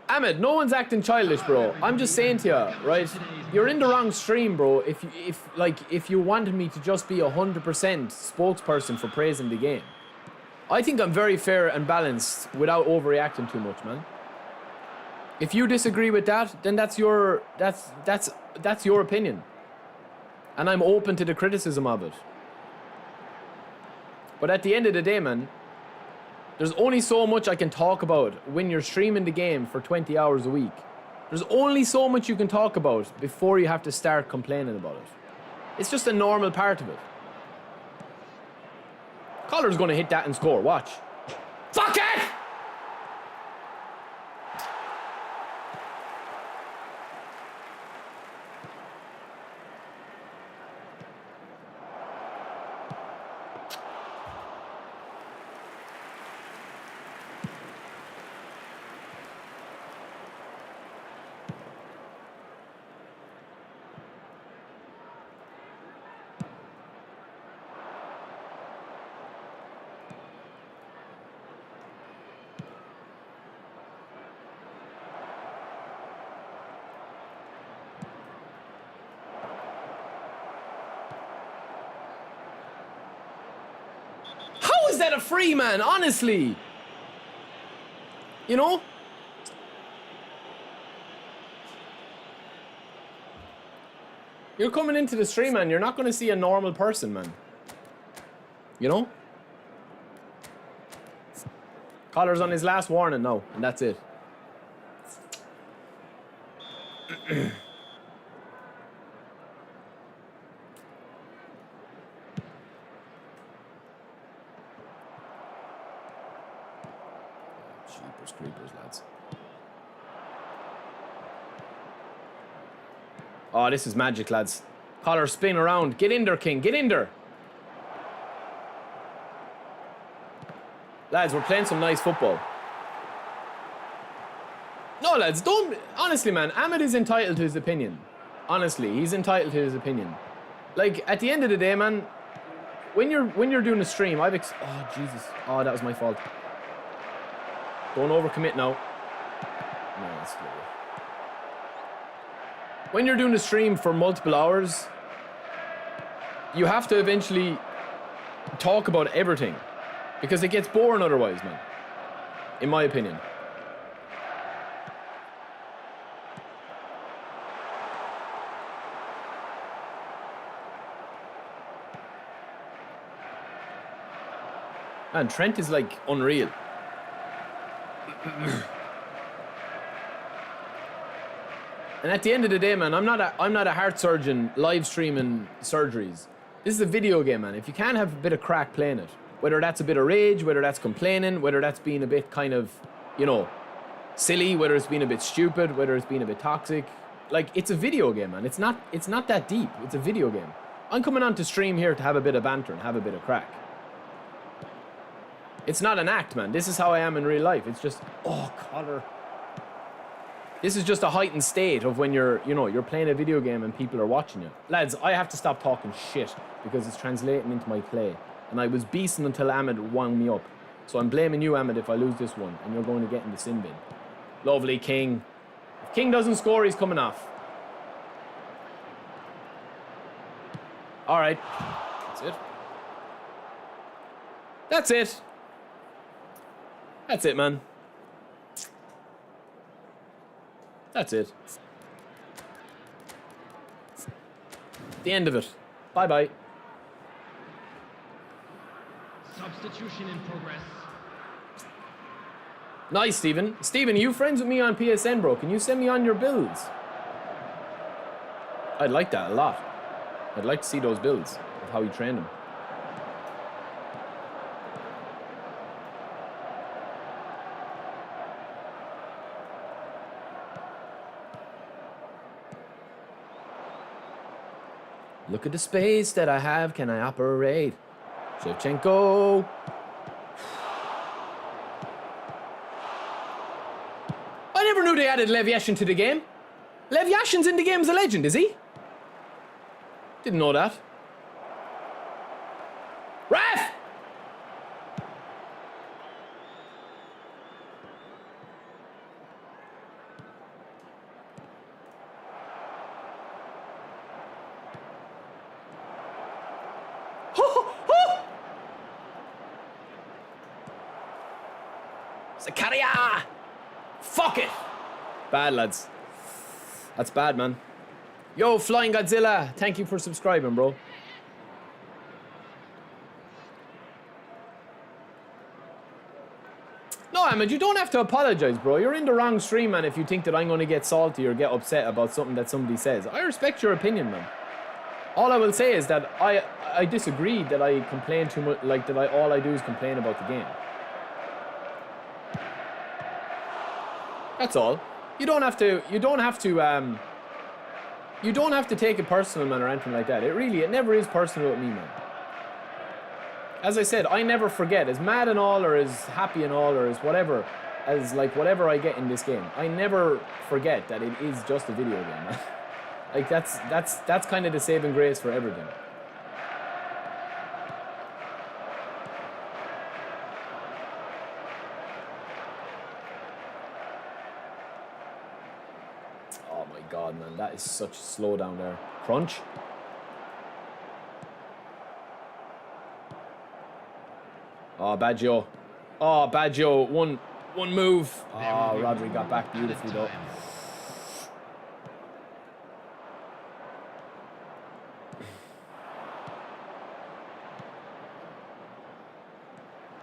Ahmed, no one's acting childish, bro. I'm just saying to you, right? You're in the wrong stream, bro. If you wanted me to just be 100% spokesperson for praising the game, I think I'm very fair and balanced without overreacting too much, man. If you disagree with that, then that's your opinion, and I'm open to the criticism of it. But at the end of the day, man, there's only so much I can talk about when you're streaming the game for 20 hours a week. There's only so much you can talk about before you have to start complaining about it. It's just a normal part of it. Collar's gonna hit that and score, watch. Fuck it! How is that a free, man? Honestly. You know? You're coming into the stream, man. You're not going to see a normal person, man. You know? Collar's on his last warning now, and that's it. Jeepers creepers, lads. Oh, this is magic, lads. Collar, spin around. Get in there, King. Get in there. Lads, we're playing some nice football. No, lads, don't... Honestly, man, Ahmed is entitled to his opinion. Honestly, he's entitled to his opinion. Like, at the end of the day, man, when you're doing a stream, oh, Jesus. Oh, that was my fault. Don't overcommit now. No, that's good. When you're doing a stream for multiple hours, you have to eventually talk about everything. Because it gets boring otherwise, man. In my opinion. Man, Trent is like unreal. And at the end of the day, man, I'm not a heart surgeon live streaming surgeries. This is a video game, man. If you can't have a bit of crack playing it, whether that's a bit of rage, whether that's complaining, whether that's being a bit kind of, you know, silly, whether it's being a bit stupid, whether it's being a bit toxic, like, it's a video game, man. It's not that deep. It's a video game. I'm coming on to stream here to have a bit of banter and have a bit of crack. It's not an act, man. This is how I am in real life. It's just, oh, Collar. This is just a heightened state of when you're playing a video game and people are watching you. Lads, I have to stop talking shit because it's translating into my play. And I was beasting until Ahmed wound me up. So I'm blaming you, Ahmed, if I lose this one. And you're going to get in the sin bin. Lovely, King. If King doesn't score, he's coming off. All right. That's it. That's it. That's it, man. That's it. The end of it. Bye-bye. Substitution in progress. Nice, Stephen. Stephen, you friends with me on PSN, bro? Can you send me on your builds? I'd like that a lot. I'd like to see those builds of how you train them. Look at the space that I have. Can I operate? Shevchenko. I never knew they added Lev Yashin to the game. Lev Yashin's in the game as a legend, is he? Didn't know that. Ref! Zakaria! Fuck it! Bad, lads. That's bad, man. Yo, Flying Godzilla, thank you for subscribing, bro. No, Ahmed, you don't have to apologize, bro. You're in the wrong stream, man, if you think that I'm going to get salty or get upset about something that somebody says. I respect your opinion, man. All I will say is that I disagree that I complain too much, like that all I do is complain about the game. That's all. You don't have to take it personal, man, or anything like that. It never is personal with me, man. As I said, I never forget, as mad and all, or as happy and all, or as whatever, as like whatever I get in this game. I never forget that it is just a video game, man. Like that's kind of the saving grace for everything. Oh my god, man, that is such a slowdown there. Crunch. Oh, Baggio. Oh, Baggio. One move. Oh, Rodri got back beautifully though.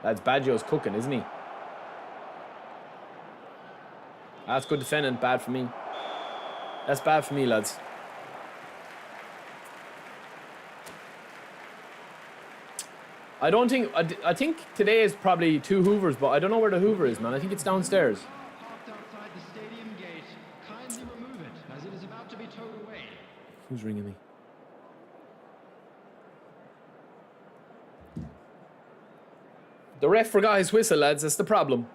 That's Baggio's cooking, isn't he? That's good defending. Bad for me. That's bad for me, lads. I don't think... I think today is probably 2 Hoovers, but I don't know where the Hoover is, man. I think it's downstairs. Parked outside the stadium gate. Kindly remove it, as it is about to be towed away. Who's ringing me? The ref forgot his whistle, lads. That's the problem.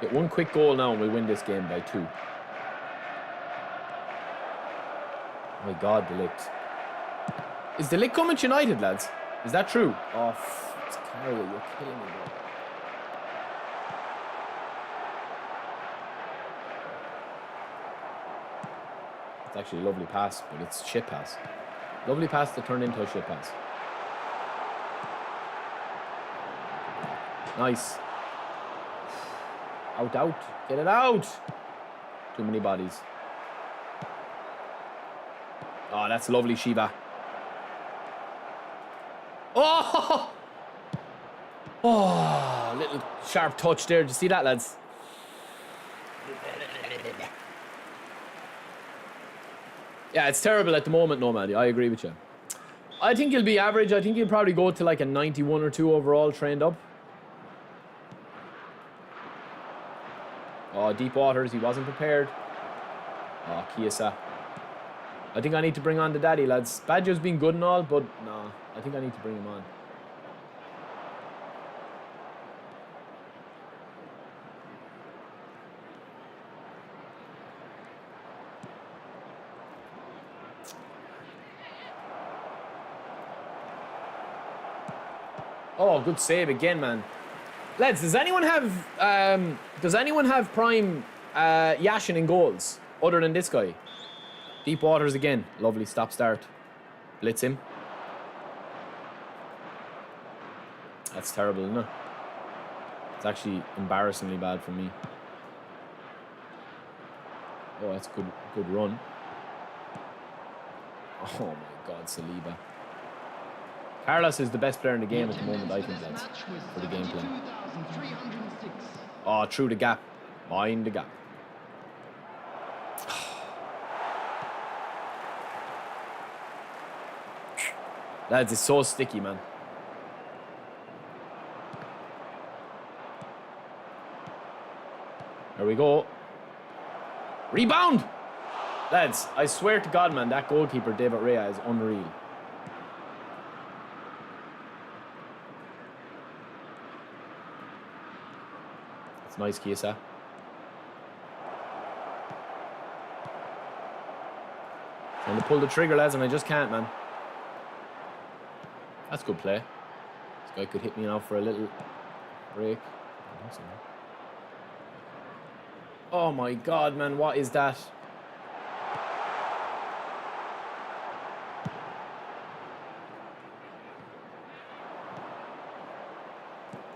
Get one quick goal now and we win this game by 2. My God, De Ligt. Is De Ligt coming to United, lads? Is that true? Oh, it's terrible. You're killing me, bro. It's actually a lovely pass, but it's shit pass. Lovely pass to turn into a shit pass. Nice. Out. Get it out. Too many bodies. Oh, that's lovely, Shiva. Oh! Oh, little sharp touch there. Did you see that, lads? Yeah, it's terrible at the moment, no, man. I agree with you. I think he'll be average. I think he'll probably go to like a 91 or 2 overall, trained up. Oh, deep waters. He wasn't prepared. Oh, Chiesa. I think I need to bring on the daddy, lads. Baggio's been good and all, but no, I think I need to bring him on. Oh, good save again, man. Lads, does anyone have prime Yashin in goals other than this guy? Deep waters again. Lovely stop start. Blitz him. That's terrible, isn't it? It's actually embarrassingly bad for me. Oh, that's a good run. Oh my God, Saliba. Carlos is the best player in the game at the moment, I think, lads, for the gameplay. Oh, through the gap. Mind the gap. Lads, it's so sticky, man. There we go. Rebound! Lads, I swear to God, man, that goalkeeper, David Rea, is unreal. It's nice, Chiesa. Trying to pull the trigger, lads, and I just can't, man. That's good play. This guy could hit me now for a little break. Oh my God, man, what is that?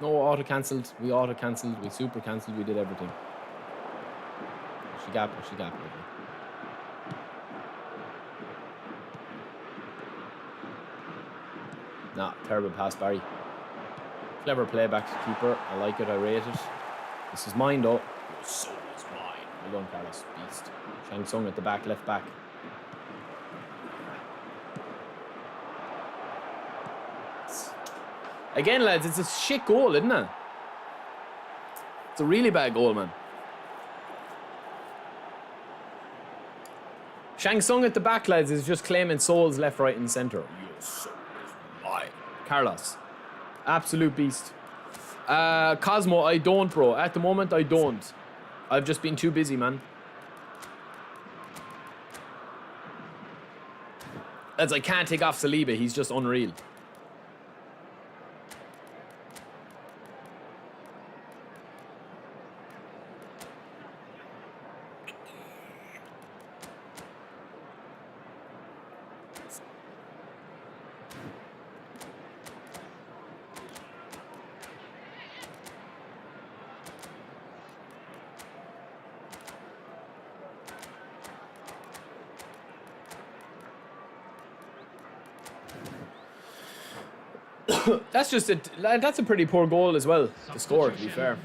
No, auto-cancelled. We auto-cancelled. We super-cancelled. We did everything. Push the gap, push the gap. Nah, terrible pass, Barry. Clever playback, keeper. I like it. I rate it. This is mine, though. So is mine. Well done, Carlos. Beast. Shang Tsung at the back, left back. Again, lads, it's a shit goal, isn't it? It's a really bad goal, man. Shang Tsung at the back, lads, is just claiming souls left, right, and centre. Your soul is mine. Carlos. Absolute beast. Cosmo, I don't, bro. At the moment, I don't. I've just been too busy, man. Lads, I can't take off Saliba. He's just unreal. That's a pretty poor goal as well to score, to be fair.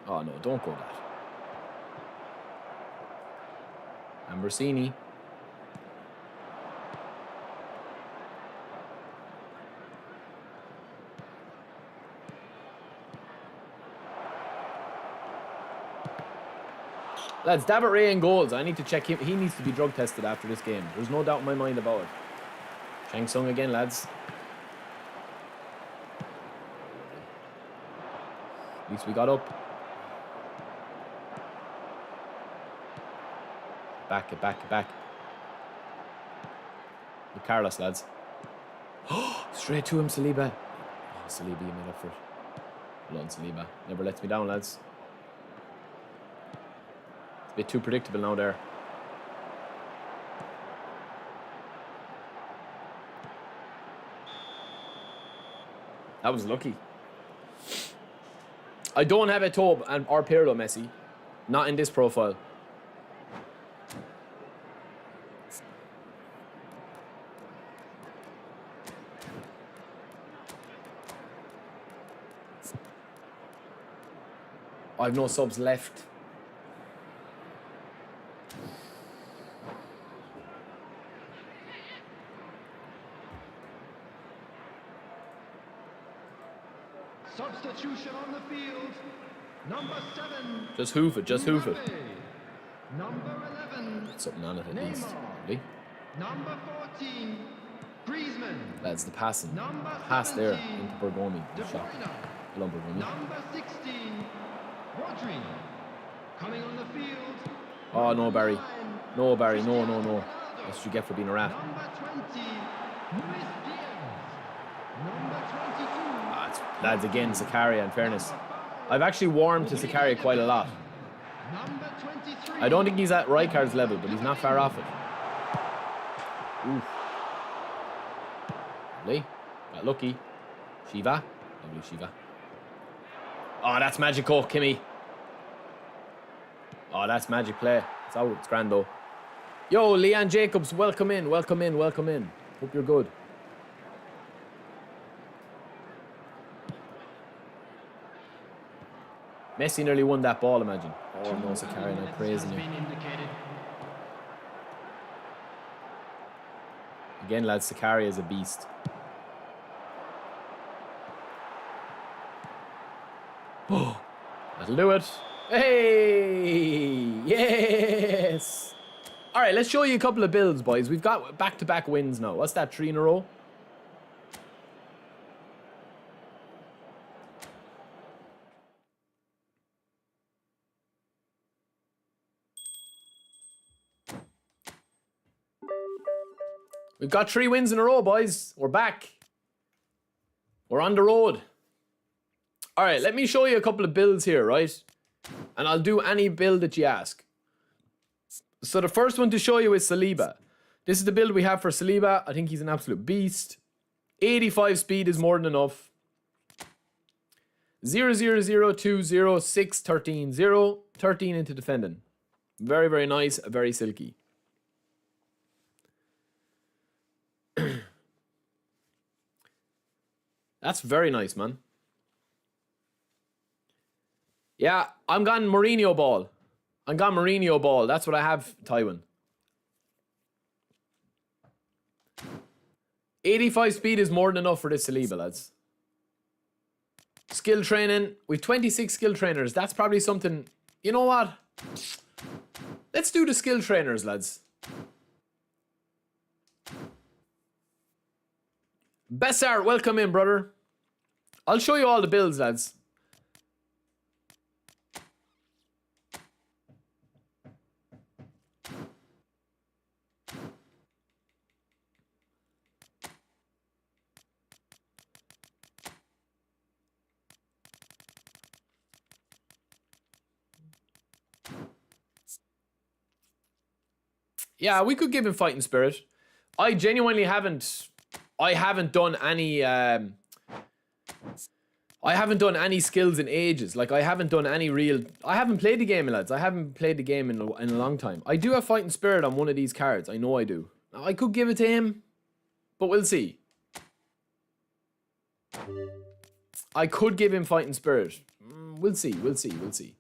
Oh no, don't go that. Ambrosini. Lads, David Ray in goals. I need to check him. He needs to be drug tested after this game. There's no doubt in my mind about it. Shang Tsung again, lads. At least we got up. Back, get back, get back. With Carlos, lads. Straight to him, Saliba. Oh, Saliba, you made up for it. Well done, Saliba. Never lets me down, lads. It's a bit too predictable now there. That was lucky. I don't have a Tobe or Pirlo, Messi. Not in this profile. I have no subs left. Substitution on the field. Number 7. Just hoof it, just hoof it. Number 11. Get something on it at least. Probably. Number 14. Griezmann. That's the passing. Number Pass there 17, into Bergomi. De Good shot. Bruyne. Well done, Bergomi. Number 16. Rodri. Coming on the field. Oh, no, Barry. 9, No, Barry. No, no, Cristiano no. Ronaldo. That's what you get for being a rat. Number 20. Luis Diaz. Number 22. Lads, again, Zakaria, in fairness. I've actually warmed to Zakaria quite a lot. Number 23. I don't think he's at Rijkaard's level, but he's not far off it. Oof. Lovely. Got lucky. Shiva. Lovely Shiva. Oh, that's magical, Kimmy. Oh, that's magic play. It's out. It's grand though. Yo, Leanne Jacobs, welcome in, welcome in, welcome in. Hope you're good. Messi nearly won that ball, imagine. Oh no, Sakari, I'm praising you. Again, lads, Sakari is a beast. Oh, that'll do it. Hey, yes. All right, let's show you a couple of builds, boys. We've got back-to-back wins now. What's that, 3 in a row? We've got 3 wins in a row, boys. We're back. We're on the road. All right, let me show you a couple of builds here, right? And I'll do any build that you ask. So the first one to show you is Saliba. This is the build we have for Saliba. I think he's an absolute beast. 85 speed is more than enough. 0, 0, 0, 2, 0, 6, 13, 0, 13 into defending. Very, very nice. Very silky. That's very nice, man. Yeah, I'm gone Mourinho ball. I'm gone Mourinho ball. That's what I have, Tywin. 85 speed is more than enough for this Saliba, lads. Skill training. We've 26 skill trainers. That's probably something... You know what? Let's do the skill trainers, lads. Bessart, welcome in, brother. I'll show you all the builds, lads. Yeah, we could give him fighting spirit. I genuinely haven't... I haven't done any... I haven't done any skills in ages. Like, I haven't done any real... I haven't played the game, lads. I haven't played the game in a long time. I do have fighting spirit on one of these cards. I know I do. Now, I could give it to him, but we'll see. I could give him fighting spirit. We'll see, we'll see, we'll see.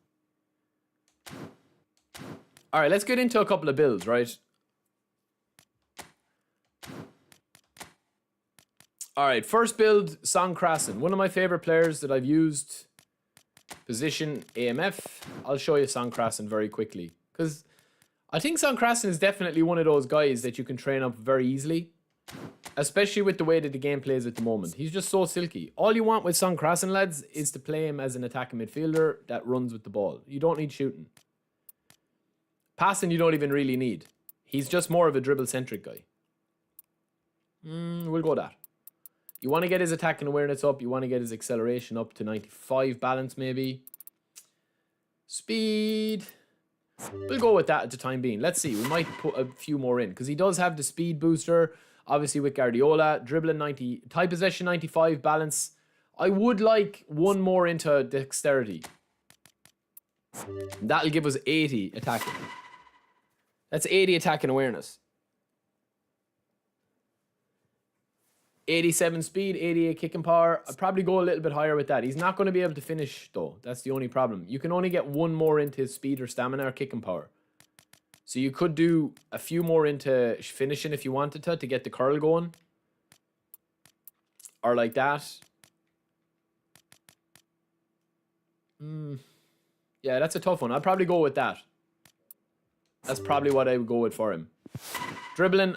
Alright, let's get into a couple of builds, right? Alright, first build, Song Krasin. One of my favorite players that I've used. Position AMF. I'll show you Song Krasin very quickly. Because I think Song Krasin is definitely one of those guys that you can train up very easily. Especially with the way that the game plays at the moment. He's just so silky. All you want with Song Krasin, lads, is to play him as an attacking midfielder that runs with the ball. You don't need shooting. Passing you don't even really need. He's just more of a dribble-centric guy. We'll go that. You want to get his attack and awareness up. You want to get his acceleration up to 95 balance, maybe. Speed. We'll go with that at the time being. Let's see. We might put a few more in. Because he does have the speed booster. Obviously with Guardiola. Dribbling 90. Tight possession 95 balance. I would like one more into dexterity. That'll give us 80 attacking. That's 80 attacking awareness. 87 speed, 88 kicking power. I'd probably go a little bit higher with that. He's not going to be able to finish, though. That's the only problem. You can only get one more into his speed or stamina or kicking power. So you could do a few more into finishing if you wanted to get the curl going. Or like that. Yeah, that's a tough one. I'd probably go with that. That's probably what I would go with for him. Dribbling...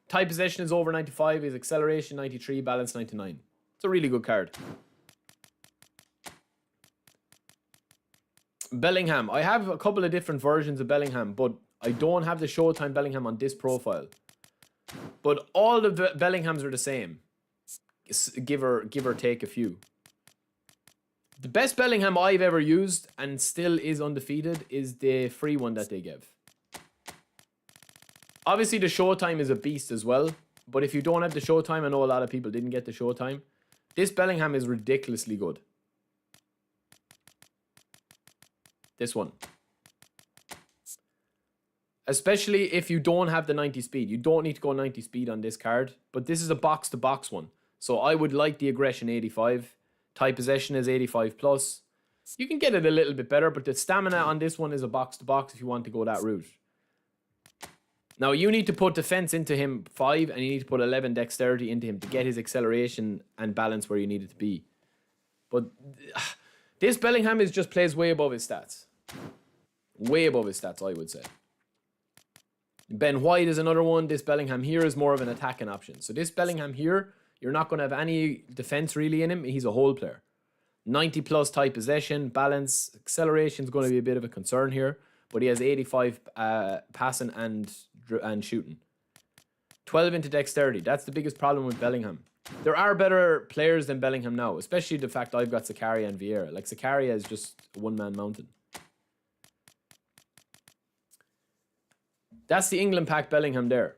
Tight possession is over 95. His acceleration 93. Balance 99. It's a really good card. Bellingham. I have a couple of different versions of Bellingham, but I don't have the Showtime Bellingham on this profile. But all the Bellinghams are the same. Give or take a few. The best Bellingham I've ever used and still is undefeated is the free one that they give. Obviously, the Showtime is a beast as well. But if you don't have the Showtime, I know a lot of people didn't get the Showtime. This Bellingham is ridiculously good. This one. Especially if you don't have the 90 speed. You don't need to go 90 speed on this card. But this is a box-to-box one. So I would like the aggression 85. Tie possession is 85 plus. You can get it a little bit better, but the stamina on this one is a box-to-box if you want to go that route. Now, you need to put defense into him 5, and you need to put 11 dexterity into him to get his acceleration and balance where you need it to be. But this Bellingham just plays way above his stats. Way above his stats, I would say. Ben White is another one. This Bellingham here is more of an attacking option. So this Bellingham here, you're not going to have any defense really in him. He's a whole player. 90 plus type possession, balance, acceleration is going to be a bit of a concern here. But he has 85 passing and shooting. 12 into dexterity. That's the biggest problem with Bellingham. There are better players than Bellingham now, especially the fact I've got Zakaria and Vieira. Like, Zakaria is just a one-man mountain. That's the England pack Bellingham there.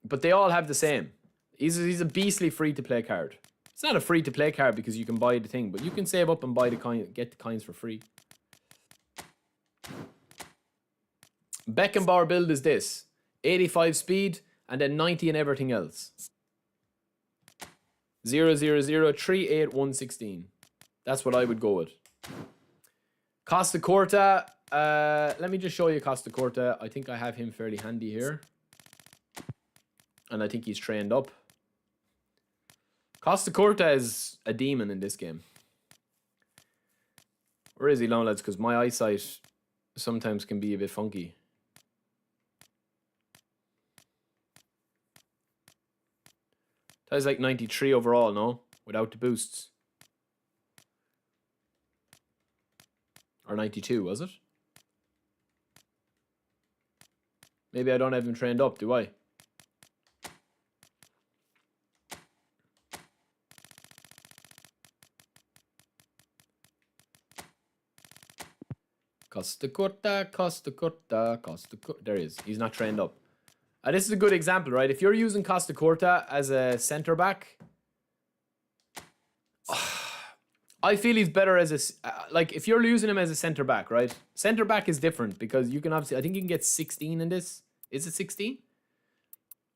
But they all have the same. He's a beastly free-to-play card. It's not a free-to-play card because you can buy the thing, but you can save up and buy the coin, get the coins for free. Beckenbauer build is this. 85 speed and then 90 in everything else. 0, 0, 0, 3, 8, 1, 16. That's what I would go with. Costa Corta. Let me just show you Costa Corta. I think I have him fairly handy here. And I think he's trained up. Costa Corta is a demon in this game. Where is he, long lads? Because my eyesight sometimes can be a bit funky. That was like 93 overall, no? Without the boosts. Or 92, was it? Maybe I don't have him trained up, do I? Costa Corta, Costa Corta, Costa Corta. There he is. He's not trained up. This is a good example, right? If you're using Costa Corta as a centre back, I feel he's better as a like if you're using him as a centre back, right? Centre back is different because you can obviously I think you can get 16 in this. Is it 16?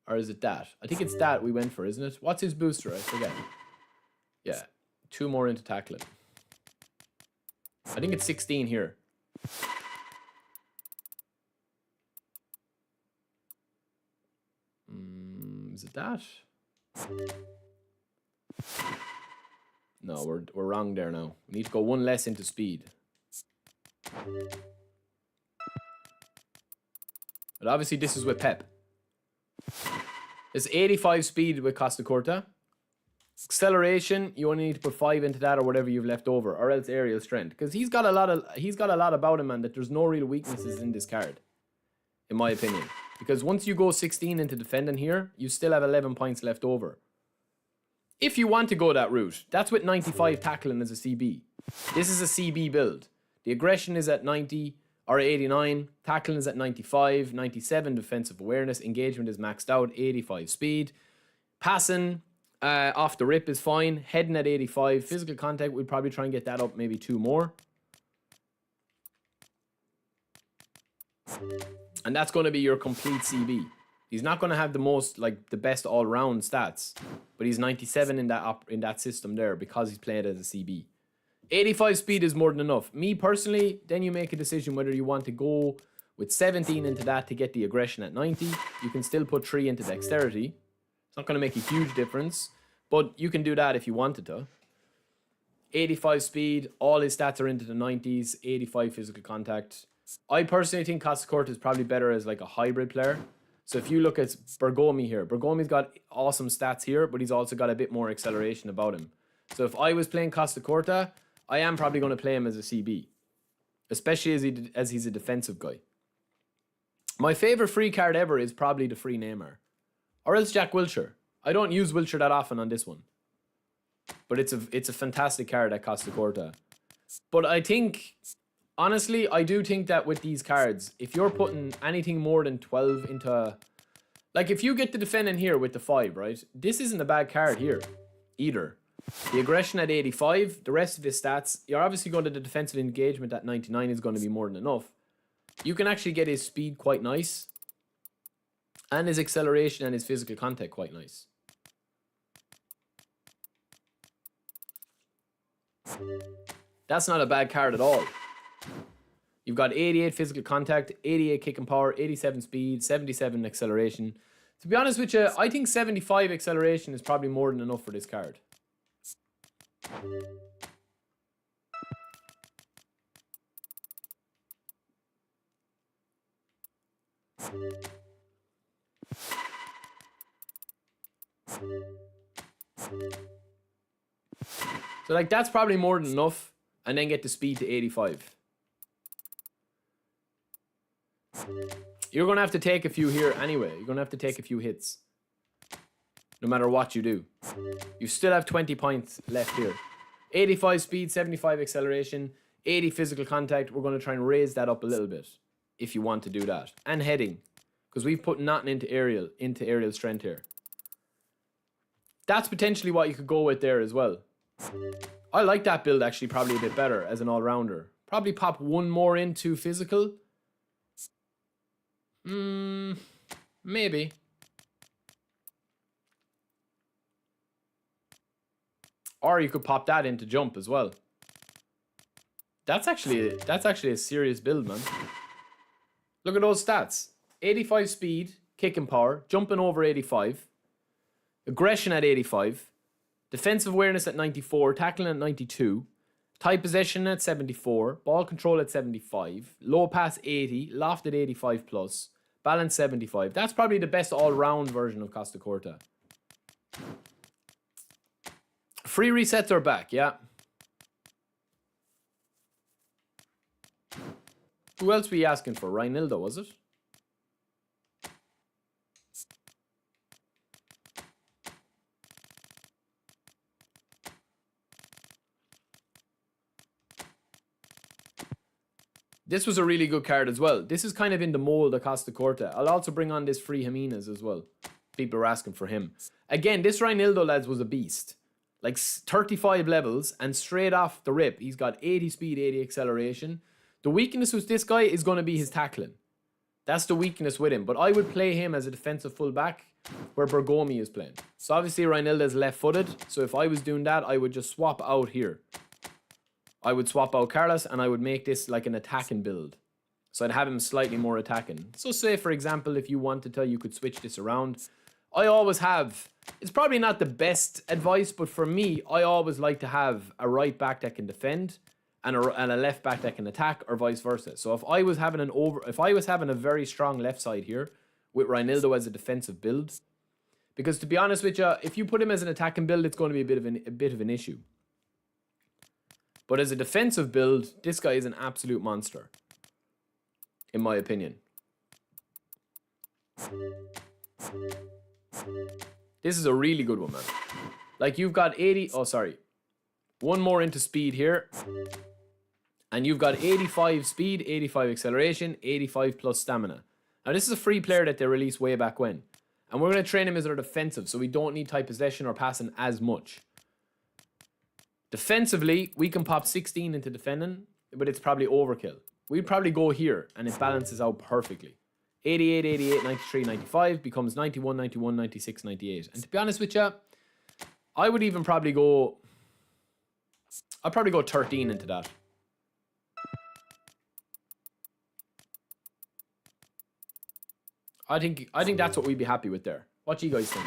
Or is it that? I think it's that we went for, isn't it? What's his booster? I forget. Yeah, 2 more into tackling. I think it's 16 here. Is it that? No, we're wrong there now. We need to go 1 less into speed. But obviously this is with Pep. It's 85 speed with Costa Corta. Acceleration, you only need to put 5 into that or whatever you've left over, or else aerial strength. Because he's got a lot about him, man, that there's no real weaknesses in this card. In my opinion. Because once you go 16 into defending here, you still have 11 points left over. If you want to go that route, that's with 95 tackling as a CB. This is a CB build. The aggression is at 90 or 89. Tackling is at 95. 97 defensive awareness. Engagement is maxed out. 85 speed. Passing off the rip is fine. Heading at 85. Physical contact, we'd probably try and get that up maybe 2 more. And that's going to be your complete CB. He's not going to have the most, like, the best all-round stats. But he's 97 in that system there because he's playing as a CB. 85 speed is more than enough. Me, personally, then you make a decision whether you want to go with 17 into that to get the aggression at 90. You can still put 3 into dexterity. It's not going to make a huge difference. But you can do that if you wanted to. 85 speed. All his stats are into the 90s. 85 physical contact. I personally think Costa Corta is probably better as like a hybrid player. So if you look at Bergomi here, Bergomi's got awesome stats here, but he's also got a bit more acceleration about him. So if I was playing Costa Corta, I am probably going to play him as a CB, especially as he's a defensive guy. My favorite free card ever is probably the free Neymar, or else Jack Wilshere. I don't use Wilshere that often on this one, but it's a fantastic card at Costa Corta. But I think, honestly, I do think that with these cards, if you're putting anything more than 12 into... Like, if you get the defending here with the 5, right? This isn't a bad card here, either. The aggression at 85, the rest of his stats, you're obviously going to the defensive engagement at 99 is going to be more than enough. you can actually get his speed quite nice. And his acceleration and his physical contact quite nice. That's not a bad card at all. You've got 88 physical contact, 88 kick and power, 87 speed, 77 acceleration. To be honest with you, I think 75 acceleration is probably more than enough for this card. So like that's probably more than enough, and then get the speed to 85. You're going to have to take a few here anyway. You're going to have to take a few hits. No matter what you do. You still have 20 points left here. 85 speed, 75 acceleration, 80 physical contact. We're going to try and raise that up a little bit if you want to do that. And heading. Because we've put nothing into aerial strength here. That's potentially what you could go with there as well. I like that build actually probably a bit better as an all-rounder. Probably pop one more into physical. Maybe. Or you could pop that into jump as well. That's actually a serious build, man. Look at those stats. 85 speed, kicking power, jumping over 85. Aggression at 85. Defensive awareness at 94, tackling at 92. Tight possession at 74, ball control at 75, low pass 80, loft at 85 plus, balance 75. That's probably the best all-round version of Costa Corta. Free resets are back, yeah. Who else were you asking for? Reinildo, was it? This was a really good card as well. This is kind of in the mold of Costa Corta. I'll also bring on this free Jimenez as well. People are asking for him. Again, this Reinildo, lads, was a beast. Like 35 levels, and straight off the rip, he's got 80 speed, 80 acceleration. The weakness with this guy is going to be his tackling. That's the weakness with him. But I would play him as a defensive fullback where Bergomi is playing. So obviously Reinildo is left-footed. So if I was doing that, I would just swap out here. I would swap out Carlos and I would make this like an attacking build. So I'd have him slightly more attacking. So say, for example, if you wanted to, you could switch this around. I always have... It's probably not the best advice, but for me, I always like to have a right back that can defend and a left back that can attack, or vice versa. So if I was having a very strong left side here with Reinildo as a defensive build, because to be honest with you, if you put him as an attacking build, it's going to be a bit of an issue. But as a defensive build, this guy is an absolute monster, in my opinion. This is a really good one, man. Like, you've got 80... Oh, sorry. One more into speed here. And you've got 85 speed, 85 acceleration, 85 plus stamina. Now, this is a free player that they released way back when. And we're going to train him as our defensive, so we don't need tight possession or passing as much. Defensively, we can pop 16 into defending, but it's probably overkill. We'd probably go here, and it balances out perfectly. 88, 88, 93, 95 becomes 91, 91, 96, 98. And to be honest with you, I would even probably go... I'd probably go 13 into that. I think that's what we'd be happy with there. What do you guys think?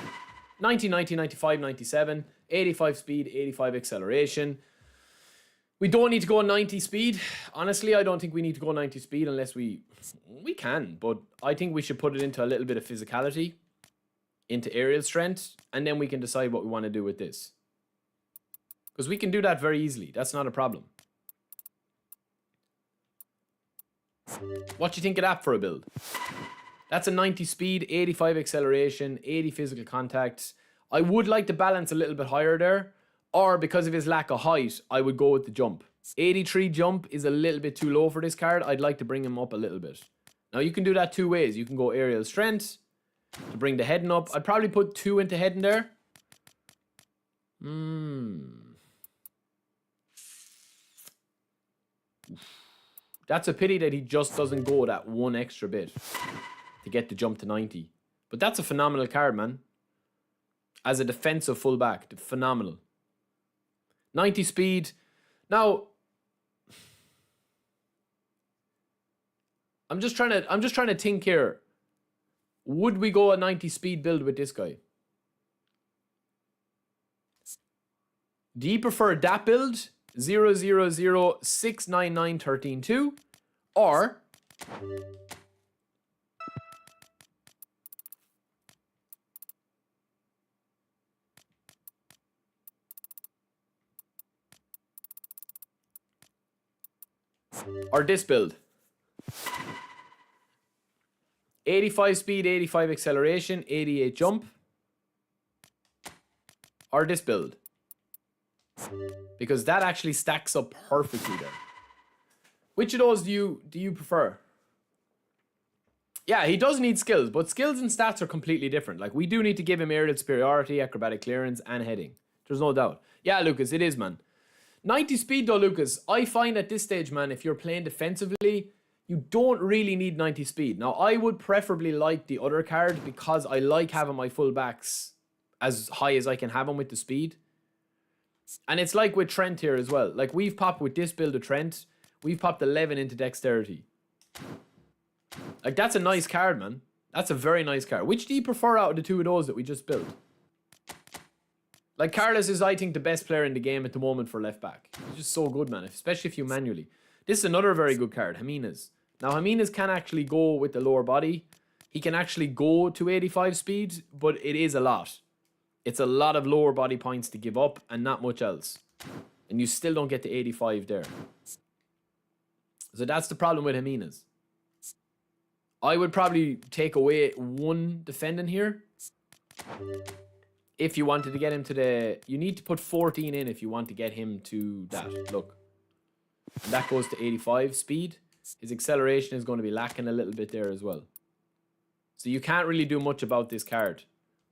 90, 90, 95, 97, 85 speed, 85 acceleration. We don't need to go 90 speed. Honestly, I don't think we need to go 90 speed unless we can. But I think we should put it into a little bit of physicality, into aerial strength, and then we can decide what we want to do with this. Because we can do that very easily. That's not a problem. What do you think of that for a build? That's a 90 speed, 85 acceleration, 80 physical contact. I would like to balance a little bit higher there. Or because of his lack of height, I would go with the jump. 83 jump is a little bit too low for this card. I'd like to bring him up a little bit. Now you can do that two ways. You can go aerial strength to bring the heading up. I'd probably put 2 into heading there. That's a pity that he just doesn't go that one extra bit to get the jump to 90. But that's a phenomenal card, man. As a defensive fullback, phenomenal. 90 speed. Now, I'm just trying to think here. Would we go a 90 speed build with this guy? Do you prefer that build? 000699132 or this build? 85 speed, 85 acceleration, 88 jump. Or this build. Because that actually stacks up perfectly there. Which of those do you prefer? Yeah, he does need skills, but skills and stats are completely different. Like, we do need to give him aerial superiority, acrobatic clearance, and heading. There's no doubt. Yeah, Lucas, it is, man. 90 speed though, Lucas, I find at this stage, man, if you're playing defensively, you don't really need 90 speed. Now, I would preferably like the other card because I like having my fullbacks as high as I can have them with the speed. And it's like with Trent here as well. Like, we've popped with this build of Trent, we've popped 11 into dexterity. Like, that's a nice card, man. That's a very nice card. Which do you prefer out of the two of those that we just built? Like, Carlos is, I think, the best player in the game at the moment for left back. He's just so good, man, especially if you manually. This is another very good card, Jimenez. Now, Jimenez can actually go with the lower body. He can actually go to 85 speed, but it is a lot. It's a lot of lower body points to give up and not much else. And you still don't get to 85 there. So that's the problem with Jimenez. I would probably take away one defending here. If you wanted to get him to the... You need to put 14 in if you want to get him to that. Look. And that goes to 85 speed. His acceleration is going to be lacking a little bit there as well. So you can't really do much about this card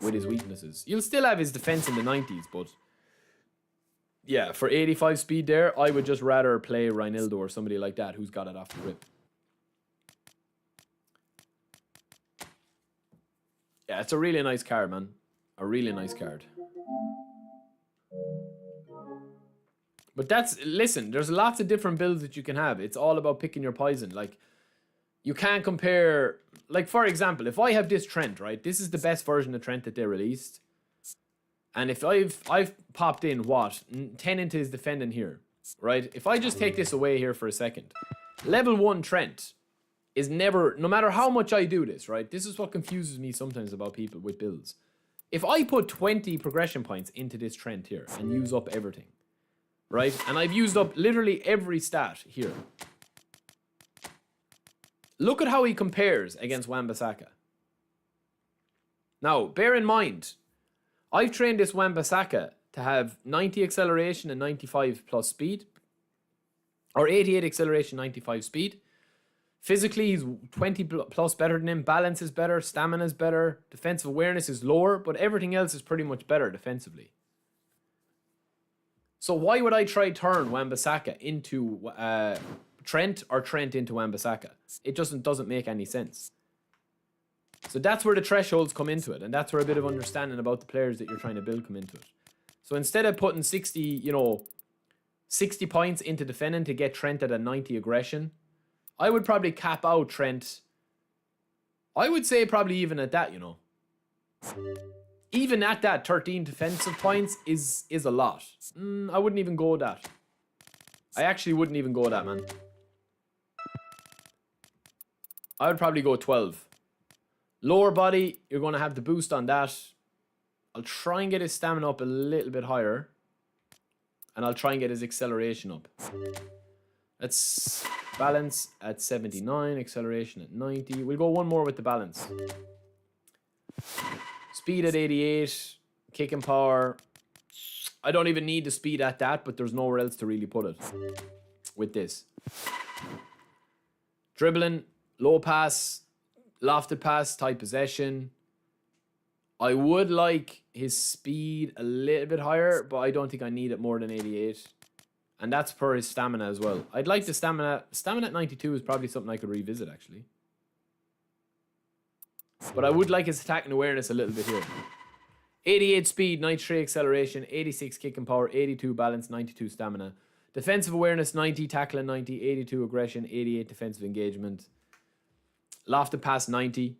with his weaknesses. You'll still have his defense in the 90s, but... Yeah, for 85 speed there, I would just rather play Reinildo or somebody like that who's got it off the rip. Yeah, it's a really nice card, man. A really nice card. But that's... Listen, there's lots of different builds that you can have. It's all about picking your poison. Like, you can't compare... Like, for example, if I have this Trent, right? This is the best version of Trent that they released. And if I've popped in, what? 10 into his defending here, right? If I just take this away here for a second. Level 1 Trent is never... No matter how much I do this, right? This is what confuses me sometimes about people with builds. If I put 20 progression points into this Trent here and use up everything, right? And I've used up literally every stat here. Look at how he compares against Wan-Bissaka. Now, bear in mind, I've trained this Wan-Bissaka to have 90 acceleration and 95 plus speed. Or 88 acceleration, 95 speed. Physically, he's 20 plus better than him. Balance is better. Stamina is better. Defensive awareness is lower. But everything else is pretty much better defensively. So why would I try turn Wan-Bissaka into Trent or Trent into Wan-Bissaka? It doesn't make any sense. So that's where the thresholds come into it. And that's where a bit of understanding about the players that you're trying to build come into it. So instead of putting 60 points into defending to get Trent at a 90 aggression, I would probably cap out Trent. I would say probably even at that, Even at that, 13 defensive points is a lot. I wouldn't even go with that. I actually wouldn't even go with that, man. I would probably go 12. Lower body, you're going to have the boost on that. I'll try and get his stamina up a little bit higher. And I'll try and get his acceleration up. Let's balance at 79, acceleration at 90. We'll go one more with the balance. Speed at 88, kicking power. I don't even need the speed at that, but there's nowhere else to really put it with this. Dribbling, low pass, lofted pass, tight possession. I would like his speed a little bit higher, but I don't think I need it more than 88. And that's per his stamina as well. I'd like the stamina. Stamina at 92 is probably something I could revisit, actually. But I would like his attack and awareness a little bit here. 88 speed, 93 acceleration, 86 kick and power, 82 balance, 92 stamina. Defensive awareness 90, tackling 90, 82 aggression, 88 defensive engagement. Lofted pass 90.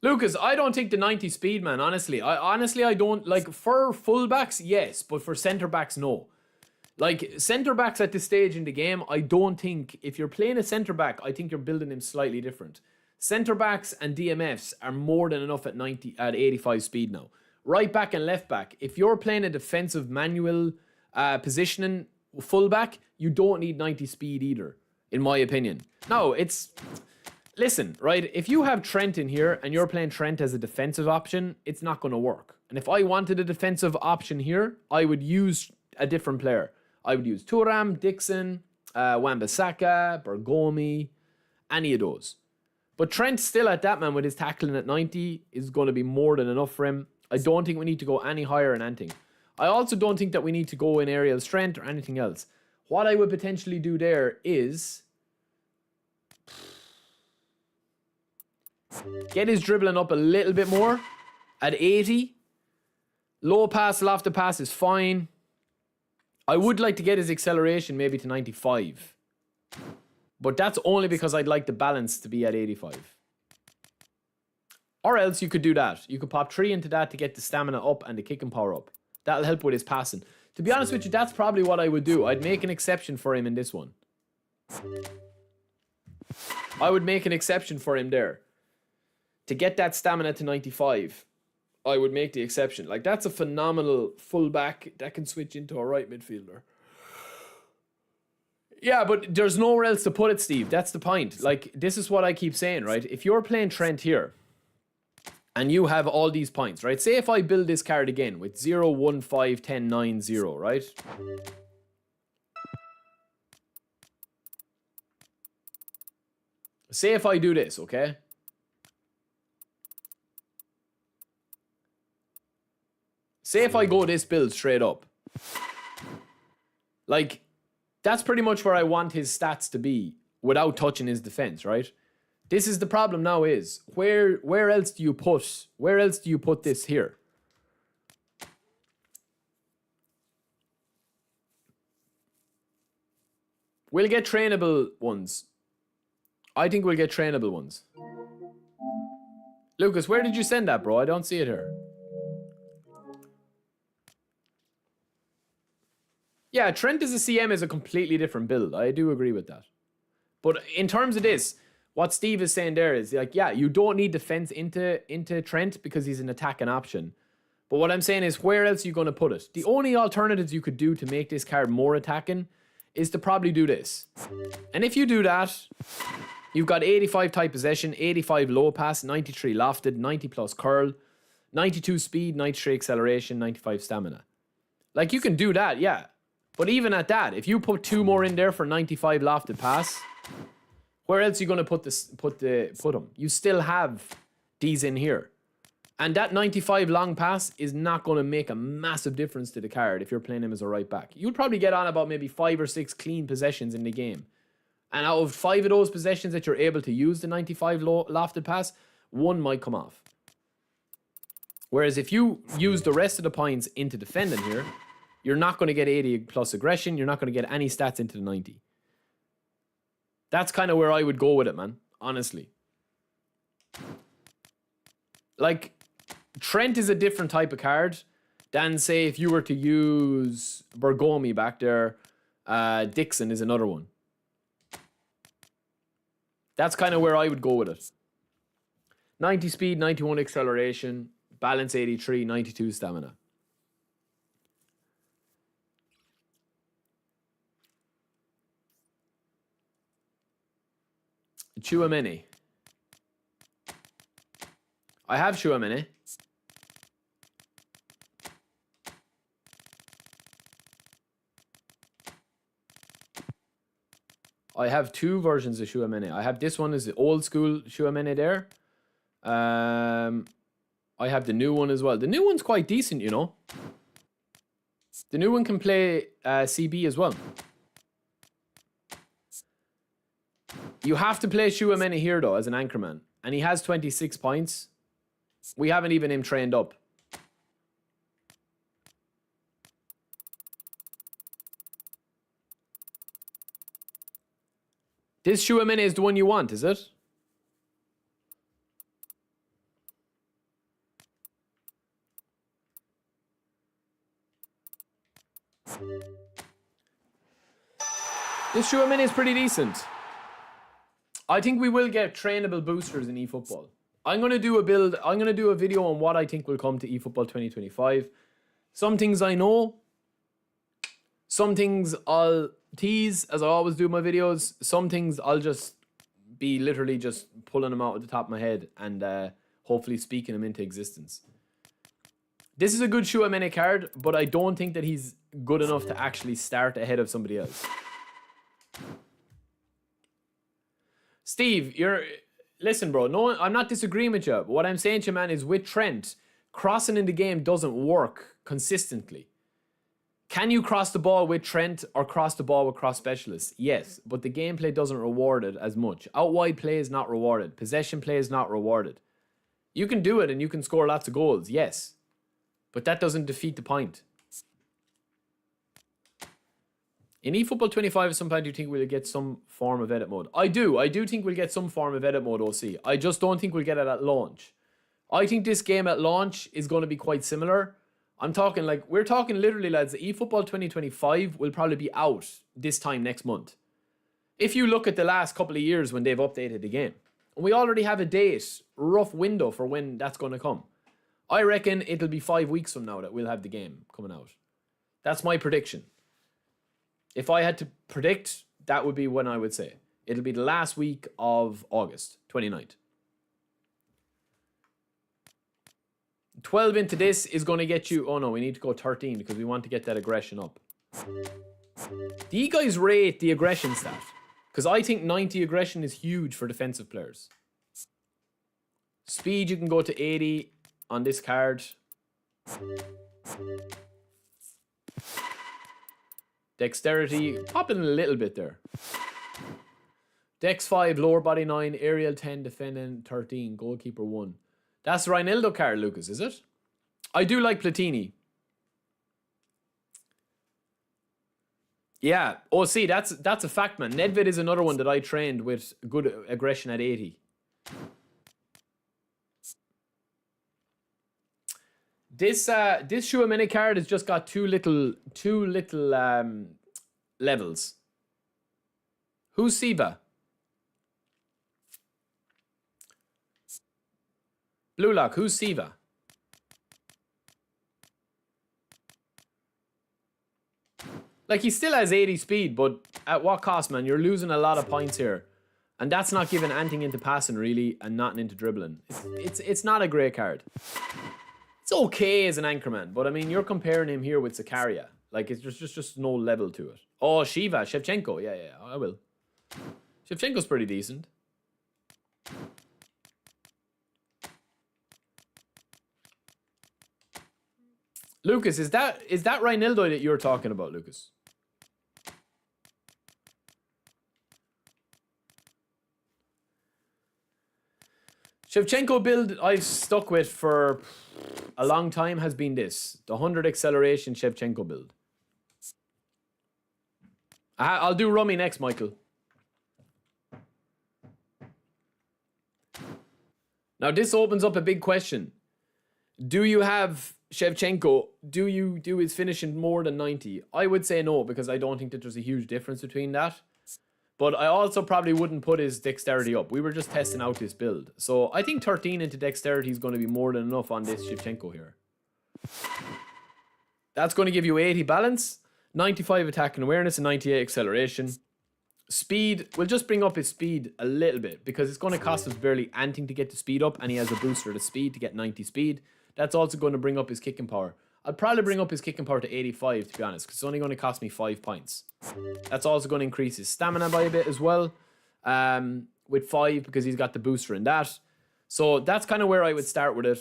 Lucas, I don't think the 90 speed, man, honestly. I don't, like, for fullbacks, yes, but for centre-backs, no. Like, centre-backs at this stage in the game, I don't think, if you're playing a centre-back, I think you're building him slightly different. Centre-backs and DMFs are more than enough at 85 speed now. Right back and left back, if you're playing a defensive manual positioning fullback, you don't need 90 speed either, in my opinion. No, it's... Listen, right, if you have Trent in here and you're playing Trent as a defensive option, it's not going to work. And if I wanted a defensive option here, I would use a different player. I would use Thuram, Dixon, Wan-Bissaka, Bergomi, any of those. But Trent still at that, man, with his tackling at 90 is going to be more than enough for him. I don't think we need to go any higher in anything. I also don't think that we need to go in aerial strength or anything else. What I would potentially do there is... get his dribbling up a little bit more at 80. Low pass, lofted pass is fine. I would like to get his acceleration maybe to 95. But that's only because I'd like the balance to be at 85. Or else you could do that. You could pop 3 into that to get the stamina up and the kicking power up. That'll help with his passing. To be honest with you, that's probably what I would do. I'd make an exception for him in this one. I would make an exception for him there. To get that stamina to 95, I would make the exception. Like, that's a phenomenal fullback that can switch into a right midfielder. Yeah, but there's nowhere else to put it, Steve. That's the point. Like, this is what I keep saying, right? If you're playing Trent here, and you have all these points, right? Say if I build this card again with 0, 1, 5, 10, 9, 0, right? Say if I do this, okay? Say if I go this build straight up. Like, that's pretty much where I want his stats to be without touching his defense, right? This is the problem now is, where else do you put this here? We'll get trainable ones. I think we'll get trainable ones. Lucas, where did you send that, bro? I don't see it here. Yeah, Trent as a CM is a completely different build. I do agree with that. But in terms of this, what Steve is saying there is, like, yeah, you don't need defense into Trent because he's an attacking option. But what I'm saying is, where else are you going to put it? The only alternatives you could do to make this card more attacking is to probably do this. And if you do that, you've got 85 tight possession, 85 low pass, 93 lofted, 90 plus curl, 92 speed, 93 acceleration, 95 stamina. Like, you can do that, yeah. But even at that, if you put 2 more in there for 95 lofted pass, where else are you going to put them? You still have these in here. And that 95 long pass is not going to make a massive difference to the card if you're playing him as a right back. You'll probably get on about maybe 5 or 6 clean possessions in the game. And out of 5 of those possessions that you're able to use the 95 lofted pass, 1 might come off. Whereas if you use the rest of the points into defending here, you're not going to get 80 plus aggression. You're not going to get any stats into the 90. That's kind of where I would go with it, man. Honestly. Like, Trent is a different type of card than, say, if you were to use Bergomi back there. Dixon is another one. That's kind of where I would go with it. 90 speed, 91 acceleration, balance 83, 92 stamina. Chouameni. I have Chouameni. I have 2 versions of Chouameni. I have this one as the old school Chouameni there. I have the new one as well. The new one's quite decent, you know. The new one can play CB as well. You have to play Chouameni here, though, as an anchorman. And he has 26 points. We haven't even him trained up. This Chouameni is the one you want, is it? This Chouameni is pretty decent. I think we will get trainable boosters in eFootball. I'm going to do a build. I'm going to do a video on what I think will come to eFootball 2025. Some things I know. Some things I'll tease, as I always do in my videos. Some things I'll just be literally just pulling them out at the top of my head and hopefully speaking them into existence. This is a good Chouameni card, but I don't think that he's good enough to actually start ahead of somebody else. Steve, listen, bro. No, I'm not disagreeing with you. But what I'm saying to you, man, is with Trent, crossing in the game doesn't work consistently. Can you cross the ball with Trent or cross the ball with cross specialists? Yes, but the gameplay doesn't reward it as much. Out wide play is not rewarded. Possession play is not rewarded. You can do it and you can score lots of goals, yes. But that doesn't defeat the point. In eFootball 25, at some point, do you think we'll get some form of edit mode? I do. I do think we'll get some form of edit mode, OC. I just don't think we'll get it at launch. I think this game at launch is going to be quite similar. I'm talking like, we're talking literally, lads, eFootball 2025 will probably be out this time next month. If you look at the last couple of years when they've updated the game, we already have a date, rough window for when that's going to come. I reckon it'll be 5 weeks from now that we'll have the game coming out. That's my prediction. If I had to predict, that would be when I would say. It'll be the last week of August, 29th. 12 into this is going to get you... Oh no, we need to go 13 because we want to get that aggression up. Do you guys rate the aggression stat? Because I think 90 aggression is huge for defensive players. Speed, you can go to 80 on this card. Dexterity, pop it in a little bit there. Dex 5, lower body 9, aerial 10, defending 13, goalkeeper 1. That's the Reinildo card, Lucas, is it? I do like Platini. Yeah. Oh, see, that's a fact, man. Nedved is another one that I trained with good aggression at 80. This Chouameni card has just got two little levels. Who's Siva? Blue Lock, who's Siva? Like, he still has 80 speed, but at what cost, man? You're losing a lot of points here. And that's not giving anything into passing, really, and nothing into dribbling. It's not a great card. It's okay as an anchorman, but I mean, you're comparing him here with Zakaria. Like, it's just no level to it. Oh, Shevchenko. Yeah, I will. Shevchenko's pretty decent. Lucas, is that Reinildo that you're talking about, Lucas? Shevchenko build I've stuck with for a long time has been this. The 100 acceleration Shevchenko build. I'll do Rummy next, Michael. Now this opens up a big question. Do you have Shevchenko, do you do his finishing more than 90? I would say no, because I don't think that there's a huge difference between that. But I also probably wouldn't put his dexterity up. We were just testing out this build. So I think 13 into dexterity is going to be more than enough on this Shevchenko here. That's going to give you 80 balance, 95 attack and awareness, and 98 acceleration. Speed, we'll just bring up his speed a little bit, because it's going to cost us barely anything to get the speed up, and he has a booster to speed to get 90 speed. That's also going to bring up his kicking power. I'd probably bring up his kicking power to 85, to be honest, because it's only going to cost me 5 points. That's also going to increase his stamina by a bit as well, with 5, because he's got the booster in that. So that's kind of where I would start with it.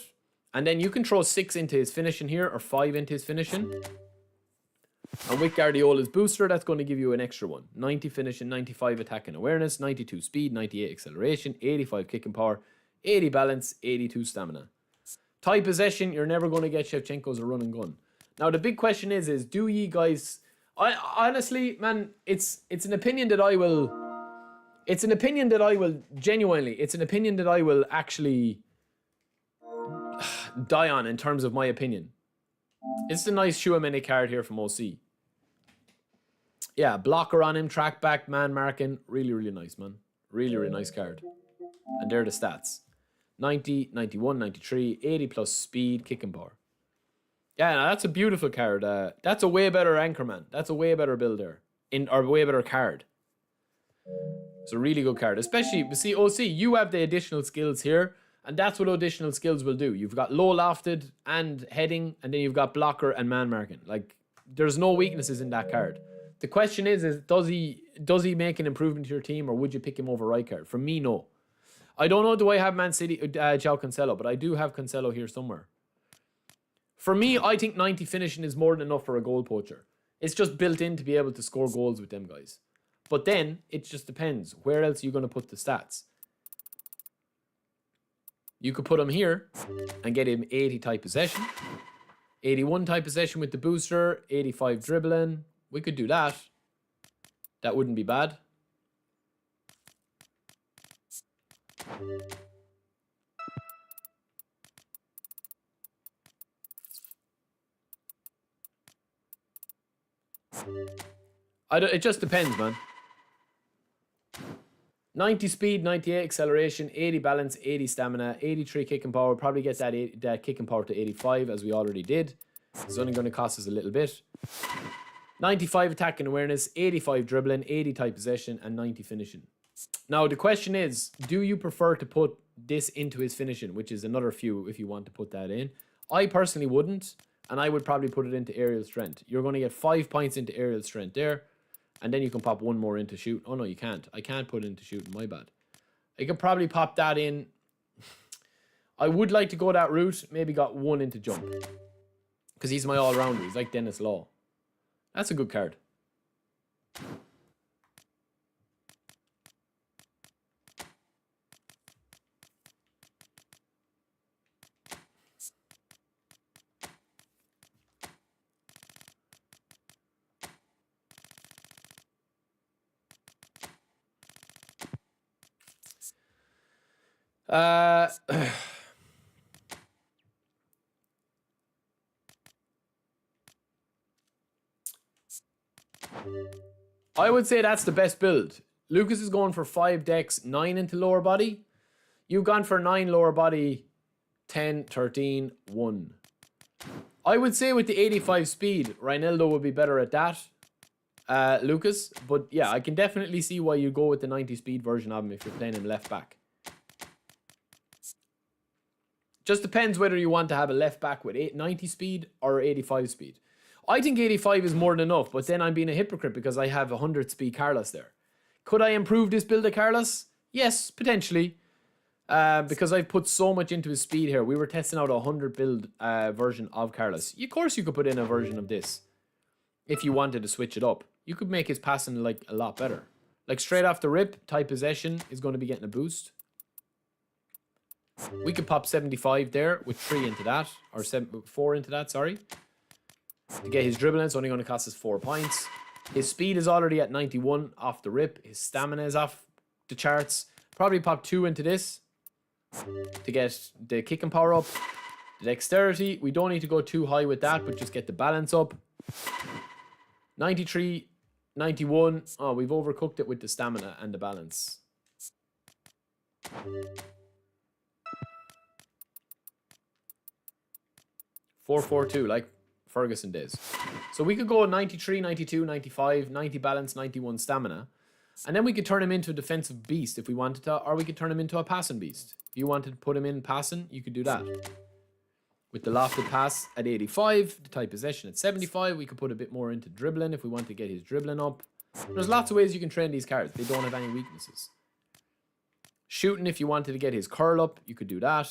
And then you can throw 6 into his finishing here, or 5 into his finishing. And with Guardiola's booster, that's going to give you an extra one. 90 finishing, 95 attack and awareness, 92 speed, 98 acceleration, 85 kicking power, 80 balance, 82 stamina. Tie possession, you're never going to get Shevchenko's a run and gun. Now the big question is do ye guys... I honestly, man, it's an opinion that I will... It's an opinion that I will genuinely... It's an opinion that I will actually die on in terms of my opinion. It's a nice Chouameni card here from OC. Yeah, blocker on him, track back, man marking. Really, really nice, man. Really, really nice card. And there are the stats. 90, 91, 93, 80 plus speed, kicking power. Yeah, no, that's a beautiful card. That's a way better Anchorman. That's a way better builder. Or way better card. It's a really good card. Especially, see, OC, you have the additional skills here. And that's what additional skills will do. You've got low lofted and heading. And then you've got blocker and man marking. Like, there's no weaknesses in that card. The question is does he make an improvement to your team, or would you pick him over Rijkaard? For me, no. I don't know, do I have Man City, João Cancelo, but I do have Cancelo here somewhere. For me, I think 90 finishing is more than enough for a goal poacher. It's just built in to be able to score goals with them guys. But then, it just depends. Where else are you going to put the stats? You could put him here and get him 80 type possession. 81 type possession with the booster. 85 dribbling. We could do that. That wouldn't be bad. It just depends, man. 90 speed, 98 acceleration, 80 balance, 80 stamina, 83 kicking power. Probably get that kicking power to 85, as we already did. It's only going to cost us a little bit. 95 attack and awareness, 85 dribbling, 80 type possession, and 90 finishing. Now, the question is, do you prefer to put this into his finishing, which is another few if you want to put that in? I personally wouldn't, and I would probably put it into aerial strength. You're going to get 5 points into aerial strength there, and then you can pop 1 more into shoot. Oh, no, you can't. I can't put it into shooting, my bad. I could probably pop that in. I would like to go that route, maybe got 1 into jump. Because he's my all-rounder. He's like Dennis Law. That's a good card. I would say that's the best build. Lucas is going for 5 decks, 9 into lower body. You've gone for 9 lower body, 10, 13, 1. I would say with the 85 speed, Reinildo would be better at that, Lucas. But yeah, I can definitely see why you go with the 90 speed version of him if you're playing him left back. Just depends whether you want to have a left back with 90 speed or 85 speed. I think 85 is more than enough, but then I'm being a hypocrite because I have 100 speed Carlos there. Could I improve this build of Carlos? Yes, potentially. Because I've put so much into his speed here. We were testing out a 100 build version of Carlos. Of course you could put in a version of this. If you wanted to switch it up. You could make his passing like a lot better. Like straight off the rip, type possession is going to be getting a boost. We could pop 75 there with 3 into that. Or 4 into that, sorry. To get his dribbling, it's only going to cost us 4 points. His speed is already at 91 off the rip. His stamina is off the charts. Probably pop 2 into this to get the kicking power up. The dexterity, we don't need to go too high with that, but just get the balance up. 93, 91. Oh, we've overcooked it with the stamina and the balance. $4-4-2, like Ferguson days. So we could go 93, 92, 95, 90 balance, 91 stamina. And then we could turn him into a defensive beast if we wanted to, or we could turn him into a passing beast. If you wanted to put him in passing, you could do that. With the lofted pass at 85, the type possession at 75, we could put a bit more into dribbling if we want to get his dribbling up. There's lots of ways you can train these cards. They don't have any weaknesses. Shooting, if you wanted to get his curl up, you could do that.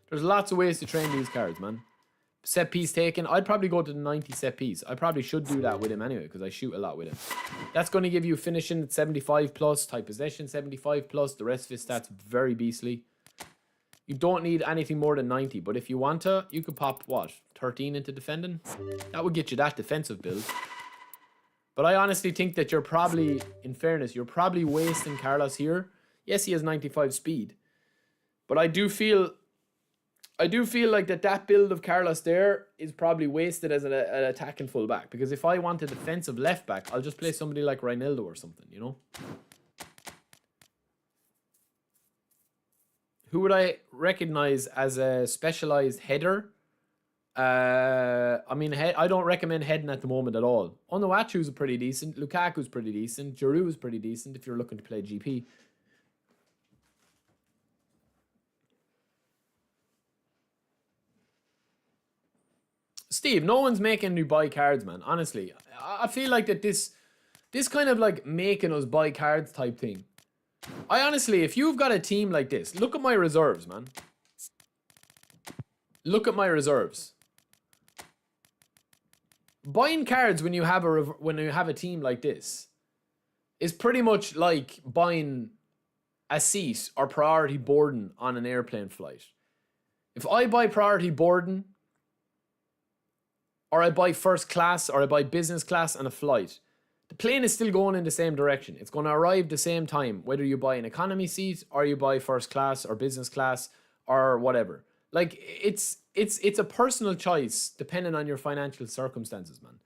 There's lots of ways to train these cards, man. Set piece taken. I'd probably go to the 90 set piece. I probably should do that with him anyway because I shoot a lot with him. That's going to give you finishing at 75 plus, type possession 75 plus. The rest of his stats very beastly. You don't need anything more than 90, but if you want to, you could pop, what, 13 into defending? That would get you that defensive build. But I honestly think that you're probably, in fairness, you're probably wasting Carlos here. Yes, he has 95 speed. But I do feel like that build of Carlos there is probably wasted as an attacking fullback. Because if I want a defensive left back, I'll just play somebody like Reinildo or something, you know? Who would I recognize as a specialized header? I mean, I don't recommend heading at the moment at all. Onuachu's pretty decent. Lukaku's pretty decent. Giroud's pretty decent if you're looking to play GP. Steve, no one's making you buy cards, man. Honestly, I feel like that this kind of like making us buy cards type thing. I honestly, if you've got a team like this, look at my reserves, man. Look at my reserves. Buying cards when you have a team like this is pretty much like buying a seat or priority boarding on an airplane flight. If I buy priority boarding, or I buy first class, or I buy business class and a flight, the plane is still going in the same direction. It's going to arrive the same time, whether you buy an economy seat or you buy first class or business class or whatever. Like, it's a personal choice depending on your financial circumstances, man.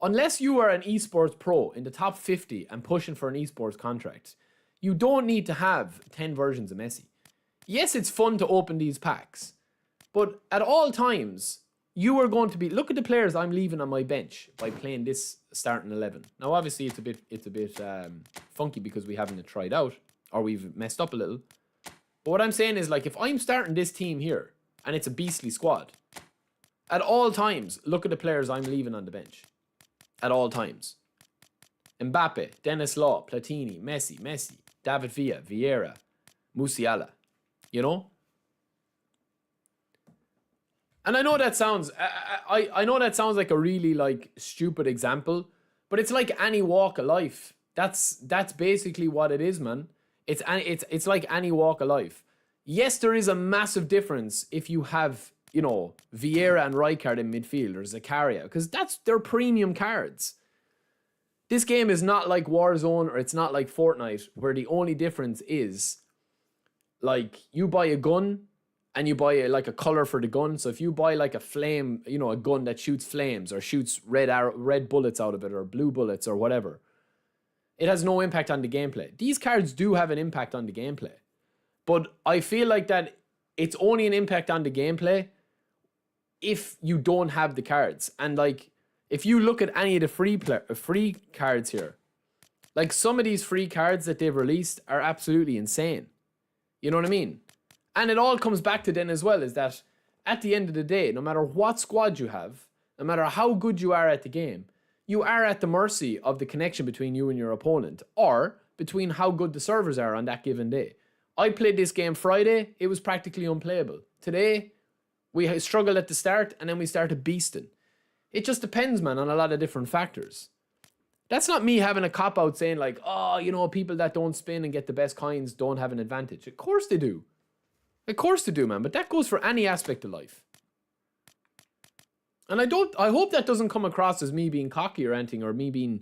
Unless you are an esports pro in the top 50 and pushing for an esports contract, you don't need to have 10 versions of Messi. Yes, it's fun to open these packs, but at all times, you are going to be... Look at the players I'm leaving on my bench by playing this starting 11. Now, obviously, it's a bit funky because we haven't tried out, or we've messed up a little. But what I'm saying is, like, if I'm starting this team here, and it's a beastly squad, at all times, look at the players I'm leaving on the bench. At all times. Mbappe, Dennis Law, Platini, Messi, David Villa, Vieira, Musiala. You know? And I know that sounds, I know that sounds like a really like stupid example, but it's like any walk of life. That's basically what it is, man. It's like any walk of life. Yes, there is a massive difference if you have, you know, Vieira and Rijkaard in midfield or Zakaria, because they're premium cards. This game is not like Warzone or it's not like Fortnite, where the only difference is like you buy a gun and you buy like a color for the gun. So if you buy like a flame, you know, a gun that shoots flames or shoots red bullets out of it or blue bullets or whatever, it has no impact on the gameplay. These cards do have an impact on the gameplay, but I feel like that it's only an impact on the gameplay if you don't have the cards. And like, if you look at any of the free cards here, like some of these free cards that they've released are absolutely insane. You know what I mean? And it all comes back to then as well, is that at the end of the day, no matter what squad you have, no matter how good you are at the game, you are at the mercy of the connection between you and your opponent, or between how good the servers are on that given day. I played this game Friday, it was practically unplayable. Today, we struggled at the start, and then we started beasting. It just depends, man, on a lot of different factors. That's not me having a cop-out saying like, oh, you know, people that don't spin and get the best coins don't have an advantage. Of course they do. Of course they do, man. But that goes for any aspect of life. And I hope that doesn't come across as me being cocky or anything, or me being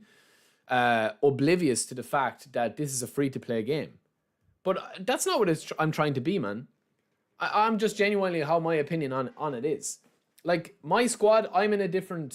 oblivious to the fact that this is a free-to-play game. But that's not what I'm trying to be, man. I'm just genuinely how my opinion on it is. Like, my squad, I have a different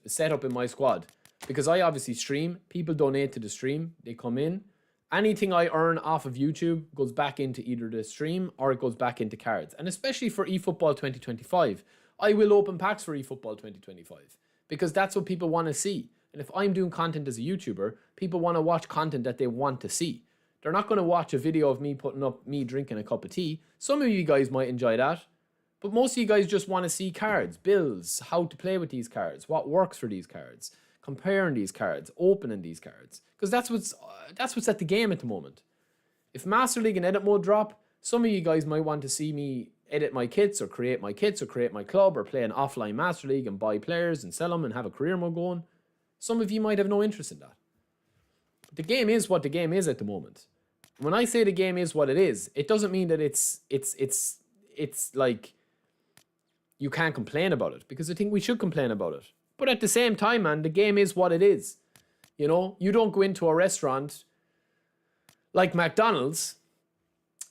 setup in my squad. Because I obviously stream. People donate to the stream. They come in. Anything I earn off of YouTube goes back into either the stream or it goes back into cards. And especially for eFootball 2025, I will open packs for eFootball 2025 because that's what people want to see. And if I'm doing content as a YouTuber, people want to watch content that they want to see. They're not going to watch a video of me putting up me drinking a cup of tea. Some of you guys might enjoy that, but most of you guys just want to see cards, builds, how to play with these cards, what works for these cards, comparing these cards, opening these cards. Because that's what's at the game at the moment. If Master League and Edit Mode drop, Some of you guys might want to see me edit my kits or create my club or play an offline Master League and buy players and sell them and have a career mode going. Some of you might have no interest in that. But the game is what the game is at the moment. When I say the game is what it is, it doesn't mean that it's like you can't complain about it, because I think we should complain about it. But at the same time, man, the game is what it is. You know, you don't go into a restaurant like McDonald's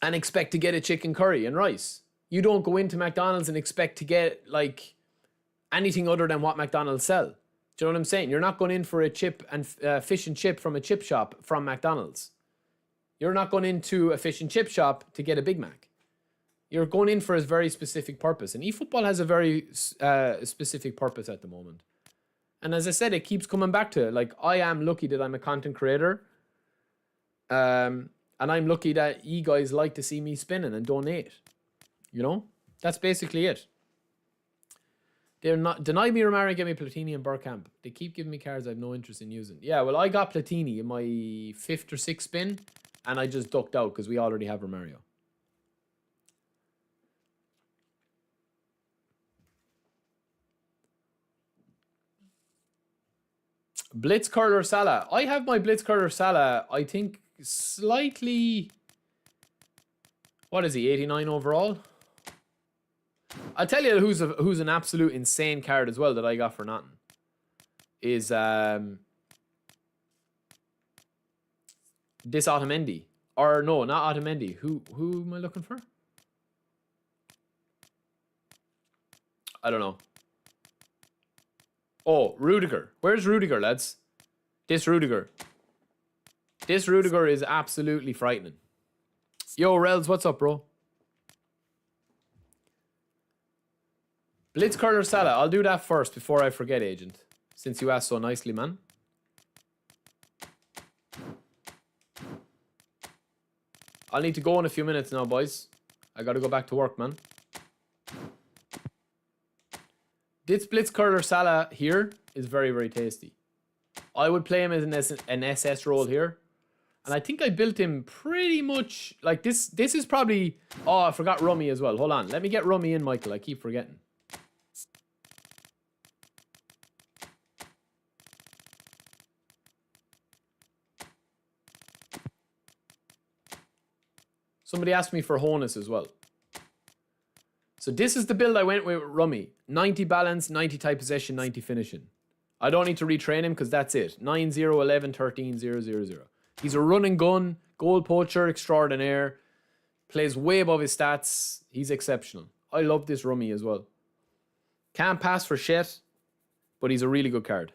and expect to get a chicken curry and rice. You don't go into McDonald's and expect to get like anything other than what McDonald's sell. Do you know what I'm saying? You're not going in for a chip and fish and chip from a chip shop from McDonald's. You're not going into a fish and chip shop to get a Big Mac. You're going in for a very specific purpose. And eFootball has a very specific purpose at the moment. And as I said, it keeps coming back to it. Like, I am lucky that I'm a content creator. And I'm lucky that you guys like to see me spinning and donate. You know? That's basically it. They're not deny me Romario, get me Platini and Bergkamp. They keep giving me cards I have no interest in using. Yeah, well, I got Platini in my 5th or 6th spin, and I just ducked out because we already have Romario. Blitz Curler Salah. I have my Blitz Curler Salah, I think, slightly... What is he, 89 overall? I'll tell you who's an absolute insane card as well that I got for nothing. Is this Otamendi. Or no, not Otamendi. Who am I looking for? I don't know. Oh, Rudiger. Where's Rudiger, lads? This Rudiger. This Rudiger is absolutely frightening. Yo, Rels, what's up, bro? Blitz Curler Salah. I'll do that first before I forget, Agent. Since you asked so nicely, man. I'll need to go in a few minutes now, boys. I gotta go back to work, man. This Blitz Curler Salah here is very, very tasty. I would play him as an SS role here. And I think I built him pretty much... Like, this is probably... Oh, I forgot Rummy as well. Hold on. Let me get Rummy in, Michael. I keep forgetting. Somebody asked me for Honus as well. So this is the build I went with Rummy. 90 balance, 90 tight possession, 90 finishing. I don't need to retrain him because that's it. 9, 0, 11, 13, 0, 0, 0. He's a run and gun, goal poacher extraordinaire. Plays way above his stats. He's exceptional. I love this Rummy as well. Can't pass for shit, but he's a really good card.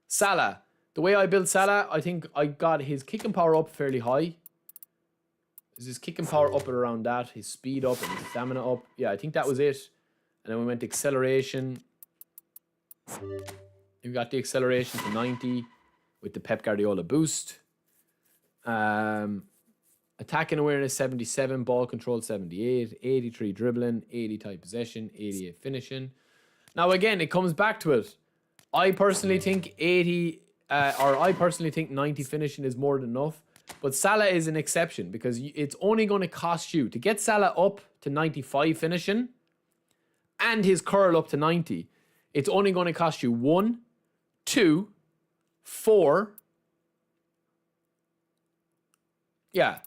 Salah. The way I built Salah, I think I got his kicking power up fairly high. Is his kicking power up at around that? His speed up and his stamina up? Yeah, I think that was it. And then we went to acceleration. We got the acceleration to 90 with the Pep Guardiola boost. Attacking awareness 77, ball control 78, 83 dribbling, 80 tight possession, 88 finishing. Now again, it comes back to it. I personally think 90 finishing is more than enough. But Salah is an exception because it's only going to cost you to get Salah up to 95 finishing and his curl up to 90. It's only going to cost you 1, 2, 4. Yeah.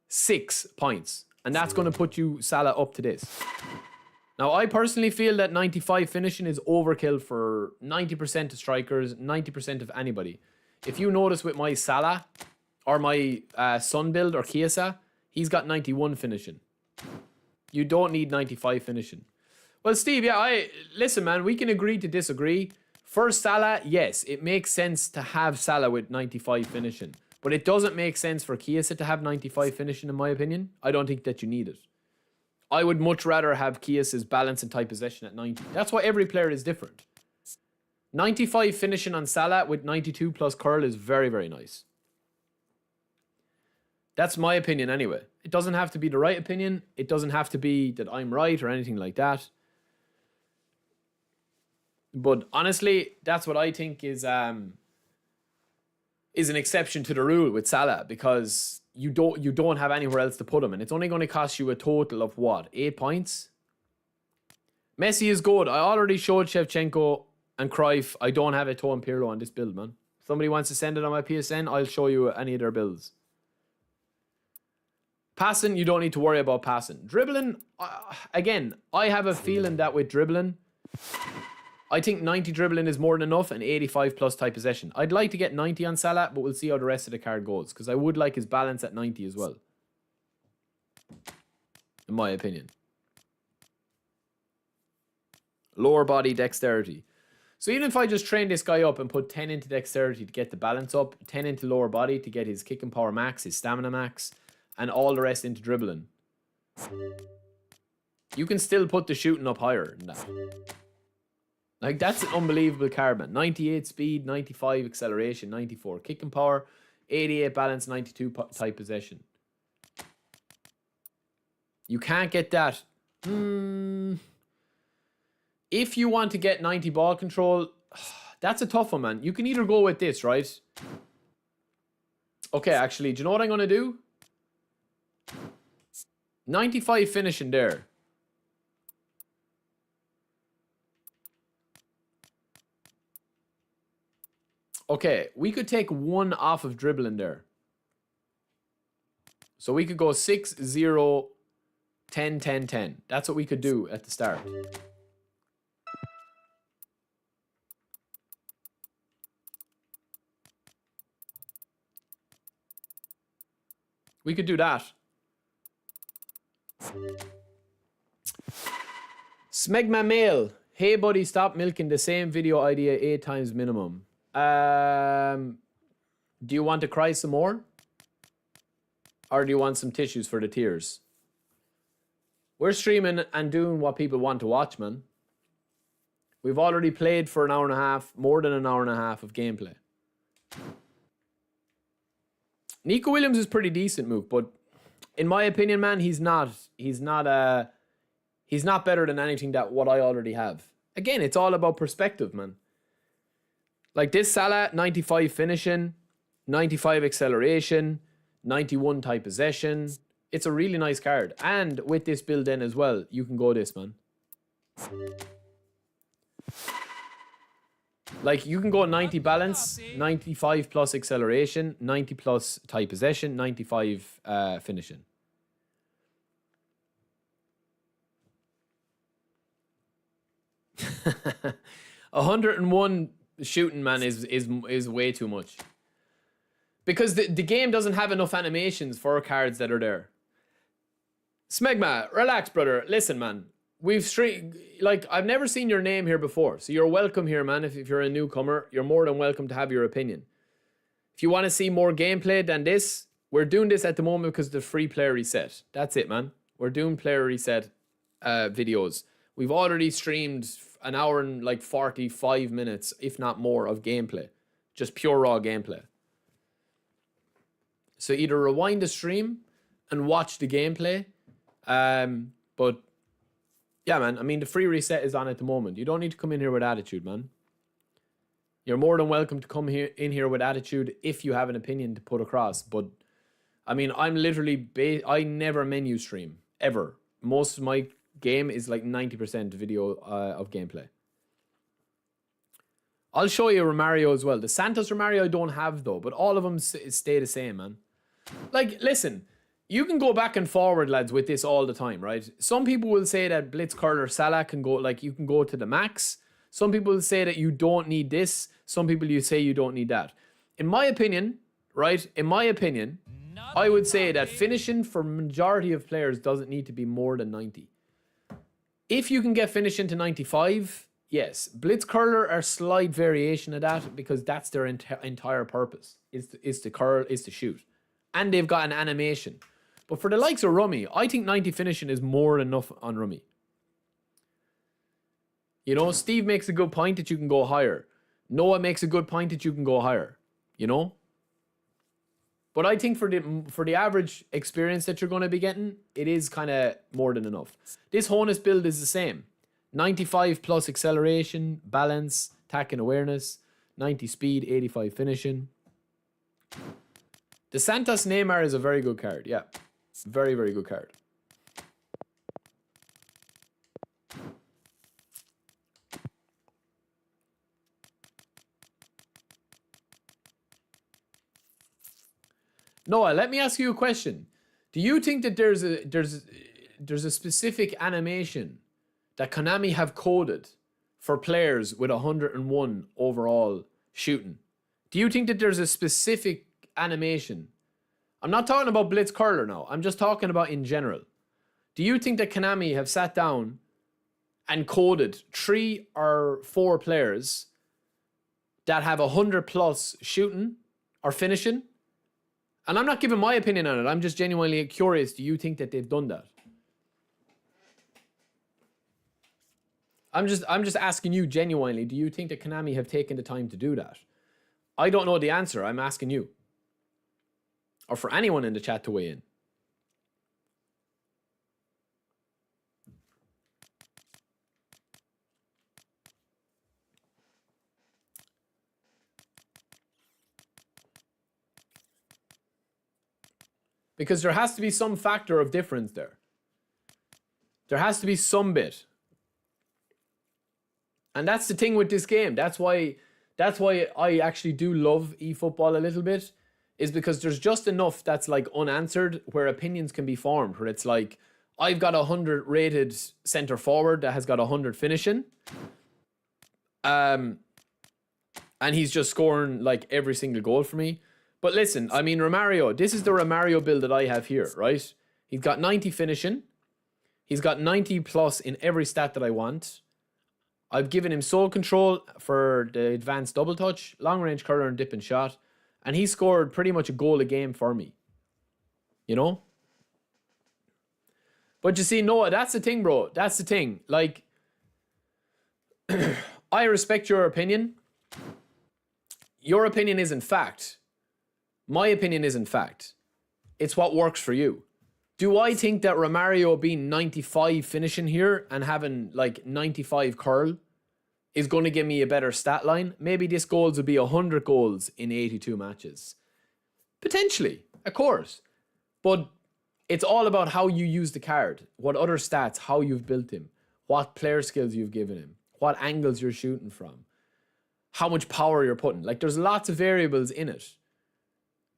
6 points. And that's going to put you Salah up to this. Now, I personally feel that 95 finishing is overkill for 90% of strikers, 90% of anybody. If you notice with my Salah or my Sun build or Chiesa, he's got 91 finishing. You don't need 95 finishing. Well, Steve, yeah, listen, man, we can agree to disagree. For Salah, yes, it makes sense to have Salah with 95 finishing. But it doesn't make sense for Chiesa to have 95 finishing, in my opinion. I don't think that you need it. I would much rather have Chiesa's balance and tight possession at 90. That's why every player is different. 95 finishing on Salah with 92 plus curl is very, very nice. That's my opinion anyway. It doesn't have to be the right opinion. It doesn't have to be that I'm right or anything like that. But honestly, that's what I think is is an exception to the rule with Salah because you don't have anywhere else to put him, and it's only going to cost you a total of what, 8 points. Messi is good. I already showed Shevchenko and Cruyff. I don't have Eto'o and Pirlo on this build, man. If somebody wants to send it on my PSN, I'll show you any of their builds. Passing, you don't need to worry about passing. Dribbling, again, I have a feeling that with dribbling, I think 90 dribbling is more than enough and 85 plus tight possession. I'd like to get 90 on Salah, but we'll see how the rest of the card goes because I would like his balance at 90 as well. In my opinion. Lower body dexterity. So even if I just train this guy up and put 10 into dexterity to get the balance up, 10 into lower body to get his kicking power max, his stamina max, and all the rest into dribbling, you can still put the shooting up higher than that. Like, that's an unbelievable card, man. 98 speed, 95 acceleration, 94 kicking power, 88 balance, 92 tight possession. You can't get that. If you want to get 90 ball control, that's a tough one, man. You can either go with this, right? Okay, actually, do you know what I'm going to do? 95 finishing there. Okay, we could take 1 off of dribbling there. So we could go 6, 0, 10, 10, 10. That's what we could do at the start. We could do that. Smegma Mail. Hey buddy, stop milking the same video idea 8 times minimum. Do you want to cry some more? Or do you want some tissues for the tears? We're streaming and doing what people want to watch, man. We've already played for an hour and a half, more than an hour and a half of gameplay. Nico Williams is pretty decent, Mook, but in my opinion, man, he's not better than anything that what I already have. Again, it's all about perspective, man. Like this Salah, 95 finishing, 95 acceleration, 91 tight possession. It's a really nice card. And with this build in as well, you can go this, man. Like, you can go 90 balance, 95 plus acceleration, 90 plus tight possession, 95 finishing. A 101 shooting, man, is way too much. Because the game doesn't have enough animations for cards that are there. Smegma, relax, brother. Listen, man. I've never seen your name here before, so you're welcome here, man. If you're a newcomer, you're more than welcome to have your opinion. If you want to see more gameplay than this, we're doing this at the moment because the free player reset. That's it, man. We're doing player reset videos. We've already streamed an hour and like 45 minutes, if not more, of gameplay. Just pure raw gameplay. So either rewind the stream and watch the gameplay. But yeah, man, I mean, the free reset is on at the moment. You don't need to come in here with attitude, man. You're more than welcome to come in here with attitude if you have an opinion to put across. But, I mean, I'm literally... I never menu stream, ever. Most of my game is like 90% video of gameplay. I'll show you Romario as well. The Santos Romario I don't have, though. But all of them stay the same, man. Like, listen... You can go back and forward, lads, with this all the time, right? Some people will say that Blitz Curler Salah can go, like, you can go to the max. Some people will say that you don't need this. Some people you say you don't need that. In my opinion, right? In my opinion, I would say that finishing for majority of players doesn't need to be more than 90. If you can get finishing to 95, yes. Blitz Curler are slight variation of that because that's their entire purpose. Is to curl, is to shoot. And they've got an animation. But for the likes of Rummy, I think 90 finishing is more than enough on Rummy. You know, Steve makes a good point that you can go higher. Noah makes a good point that you can go higher. You know? But I think for the average experience that you're going to be getting, it is kind of more than enough. This Honus build is the same. 95 plus acceleration, balance, attack and awareness, 90 speed, 85 finishing. The Santos Neymar is a very good card. Yeah. Very, very good card. Noah, let me ask you a question. Do you think that there's a specific animation that Konami have coded for players with 101 overall shooting? Do you think that there's a specific animation? I'm not talking about Blitz Curler now. I'm just talking about in general. Do you think that Konami have sat down and coded 3 or 4 players that have 100 plus shooting or finishing? And I'm not giving my opinion on it. I'm just genuinely curious. Do you think that they've done that? I'm just asking you genuinely. Do you think that Konami have taken the time to do that? I don't know the answer. I'm asking you. Or for anyone in the chat to weigh in. Because there has to be some factor of difference there. There has to be some bit. And that's the thing with this game. That's why I actually do love eFootball a little bit. Is because there's just enough that's like unanswered where opinions can be formed. Where it's like, I've got a 100 rated center forward that has got 100 finishing. And he's just scoring like every single goal for me. But listen, I mean, Romario, this is the Romario build that I have here, right? He's got 90 finishing. He's got 90 plus in every stat that I want. I've given him sole control for the advanced double touch, long range curler and dip and shot. And he scored pretty much a goal a game for me. You know? But you see, Noah, that's the thing, bro. That's the thing. Like, I respect your opinion. Your opinion isn't fact. My opinion isn't fact. It's what works for you. Do I think that Romario being 95 finishing here and having like 95 curl is going to give me a better stat line? Maybe this goals would be 100 goals in 82 matches. Potentially, of course. But it's all about how you use the card. What other stats, how you've built him. What player skills you've given him. What angles you're shooting from. How much power you're putting. Like, there's lots of variables in it.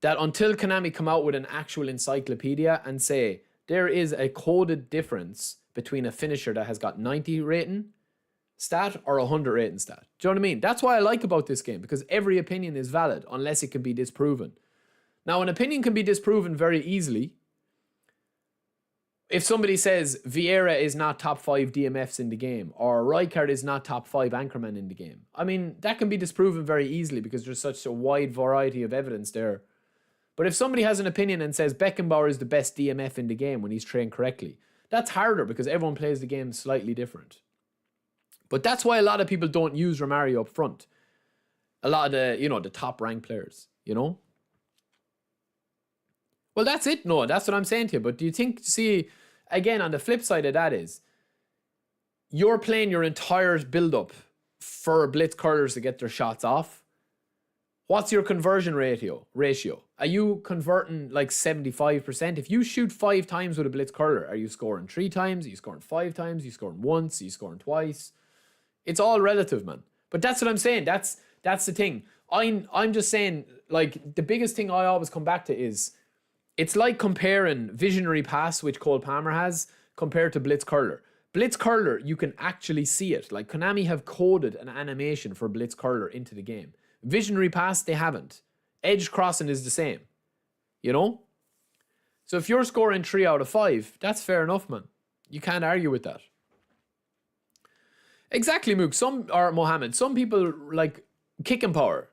That until Konami come out with an actual encyclopedia and say, there is a coded difference between a finisher that has got 90 rating stat or 100 rating stat. Do you know what I mean? That's what I like about this game, because every opinion is valid unless it can be disproven. Now, an opinion can be disproven very easily. If somebody says Vieira is not top 5 DMFs in the game, or Rijkaard is not top 5 anchorman in the game, I mean, that can be disproven very easily because there's such a wide variety of evidence there. But if somebody has an opinion and says Beckenbauer is the best DMF in the game when he's trained correctly, that's harder because everyone plays the game slightly different. But that's why a lot of people don't use Romario up front. A lot of the, you know, the top ranked players, you know? Well, that's it, Noah. That's what I'm saying to you. But do you think, see, again, on the flip side of that is, you're playing your entire build-up for blitz curlers to get their shots off. What's your conversion ratio? Are you converting like 75%? If you shoot 5 times with a blitz curler, are you scoring 3 times? Are you scoring 5 times? Are you scoring once? Are you scoring twice? It's all relative, man. But that's what I'm saying. That's the thing. I'm just saying, like, the biggest thing I always come back to is, it's like comparing Visionary Pass, which Cole Palmer has, compared to Blitz Curler. Blitz Curler, you can actually see it. Like, Konami have coded an animation for Blitz Curler into the game. Visionary Pass, they haven't. Edge crossing is the same. You know? So if you're scoring 3 out of 5, that's fair enough, man. You can't argue with that. Exactly, Mook. Mohammed, some people like kicking power.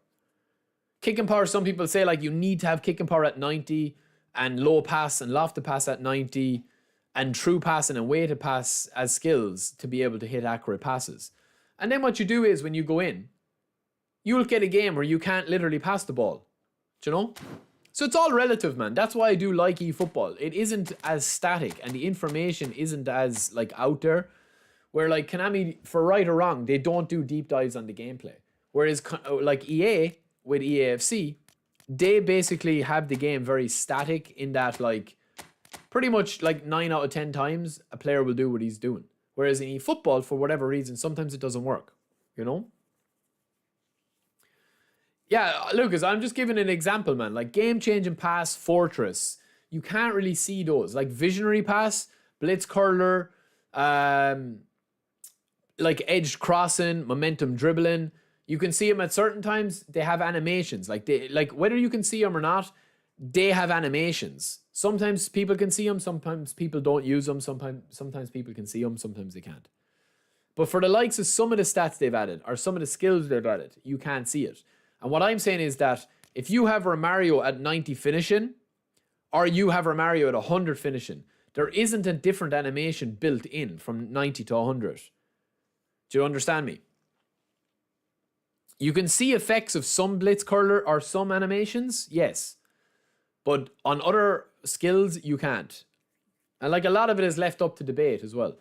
Kicking power, some people say like you need to have kicking power at 90 and low pass and lofted pass at 90 and true passing and weighted pass as skills to be able to hit accurate passes. And then what you do is when you go in, you'll get a game where you can't literally pass the ball. Do you know? So it's all relative, man. That's why I do like eFootball. It isn't as static and the information isn't as like out there. Where like Konami, for right or wrong, they don't do deep dives on the gameplay. Whereas like EA with EAFC, they basically have the game very static in that, like, pretty much like 9 out of 10 times a player will do what he's doing. Whereas in eFootball, for whatever reason, sometimes it doesn't work, you know? Yeah, Lucas, I'm just giving an example, man. Like game-changing pass, Fortress, you can't really see those. Like visionary pass, blitz curler, like edged crossing, momentum dribbling. You can see them at certain times. They have animations. Like whether you can see them or not, they have animations. Sometimes people can see them. Sometimes people don't use them. Sometimes people can see them. Sometimes they can't. But for the likes of some of the stats they've added or some of the skills they've added, you can't see it. And what I'm saying is that if you have Romario at 90 finishing, or you have Romario at 100 finishing, there isn't a different animation built in from 90 to 100. Do you understand me? You can see effects of some blitz curler or some animations, yes. But on other skills, you can't. And like a lot of it is left up to debate as well.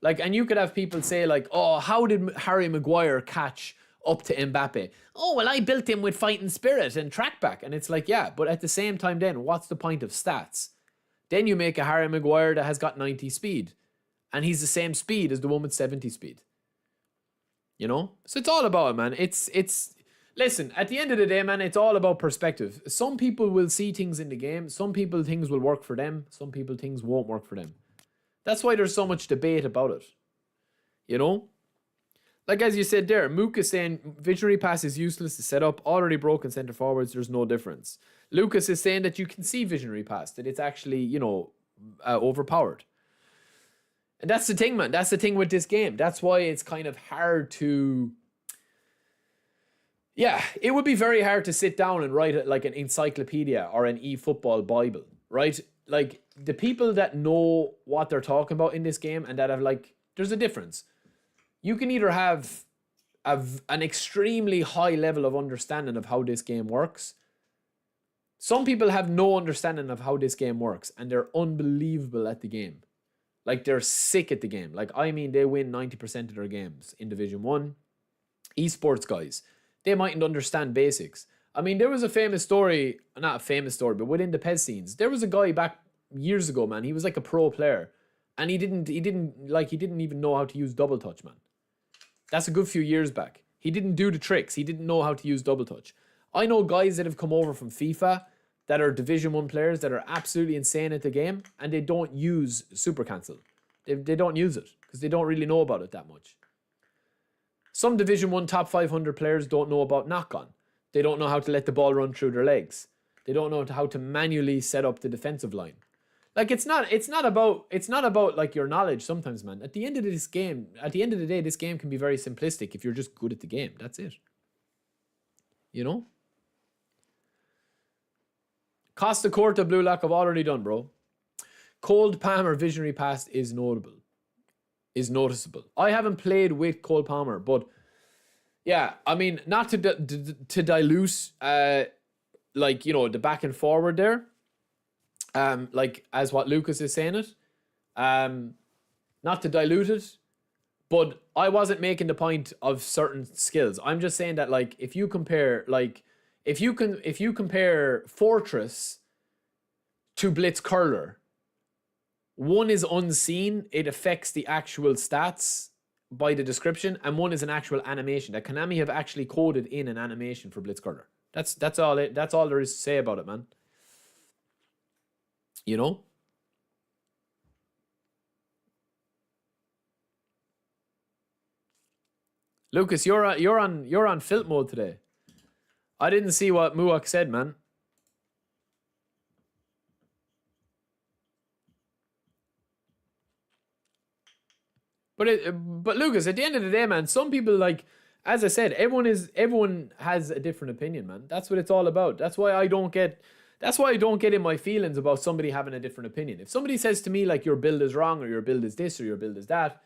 Like, and you could have people say like, oh, how did Harry Maguire catch up to Mbappe? Oh, well, I built him with fighting spirit and track back. And it's like, yeah, but at the same time then, what's the point of stats? Then you make a Harry Maguire that has got 90 speed. And he's the same speed as the one with 70 speed. You know? So it's all about it, man. Listen, at the end of the day, man, it's all about perspective. Some people will see things in the game. Some people, things will work for them. Some people, things won't work for them. That's why there's so much debate about it. You know? Like as you said there, Mook is saying visionary pass is useless to set up. Already broken centre forwards, there's no difference. Lucas is saying that you can see visionary pass, that it's actually, you know, overpowered. And that's the thing, man. That's the thing with this game. That's why it's kind of hard to... Yeah, it would be very hard to sit down and write like an encyclopedia or an eFootball Bible, right? Like, the people that know what they're talking about in this game and that have like... There's a difference. You can either have an extremely high level of understanding of how this game works. Some people have no understanding of how this game works and they're unbelievable at the game. Like, they're sick at the game. Like, I mean, they win 90% of their games in Division 1. Esports guys, they mightn't understand basics. I mean, there was a famous story, not a famous story, but within the PES scenes, there was a guy back years ago, man. He was like a pro player. And he didn't even know how to use double touch, man. That's a good few years back. He didn't do the tricks. He didn't know how to use double touch. I know guys that have come over from FIFA that are Division 1 players that are absolutely insane at the game and they don't use super cancel. They don't use it because they don't really know about it that much. Some Division 1 top 500 players don't know about knock-on. They don't know how to let the ball run through their legs. They don't know how to manually set up the defensive line. Like, it's not about like your knowledge sometimes, man. At the end of the day, this game can be very simplistic if you're just good at the game. That's it. You know? Costa Corta, Blue Lock, I've already done, bro. Cold Palmer Visionary Pass is noticeable. I haven't played with Cole Palmer, but yeah, I mean, not to dilute, like, you know, the back and forward there. Like as what Lucas is saying it, not to dilute it, but I wasn't making the point of certain skills. I'm just saying that, like, if you compare Fortress to Blitz Curler, one is unseen, it affects the actual stats by the description, and one is an actual animation that Konami have actually coded in an animation for Blitz Curler. That's all there is to say about it, man. You know? Lucas, you're on filth mode today. I didn't see what Muak said, man. But Lucas, at the end of the day, man, some people, like, as I said, everyone has a different opinion, man. That's what it's all about. That's why I don't get in my feelings about somebody having a different opinion. If somebody says to me, like, your build is wrong, or your build is this, or your build is that,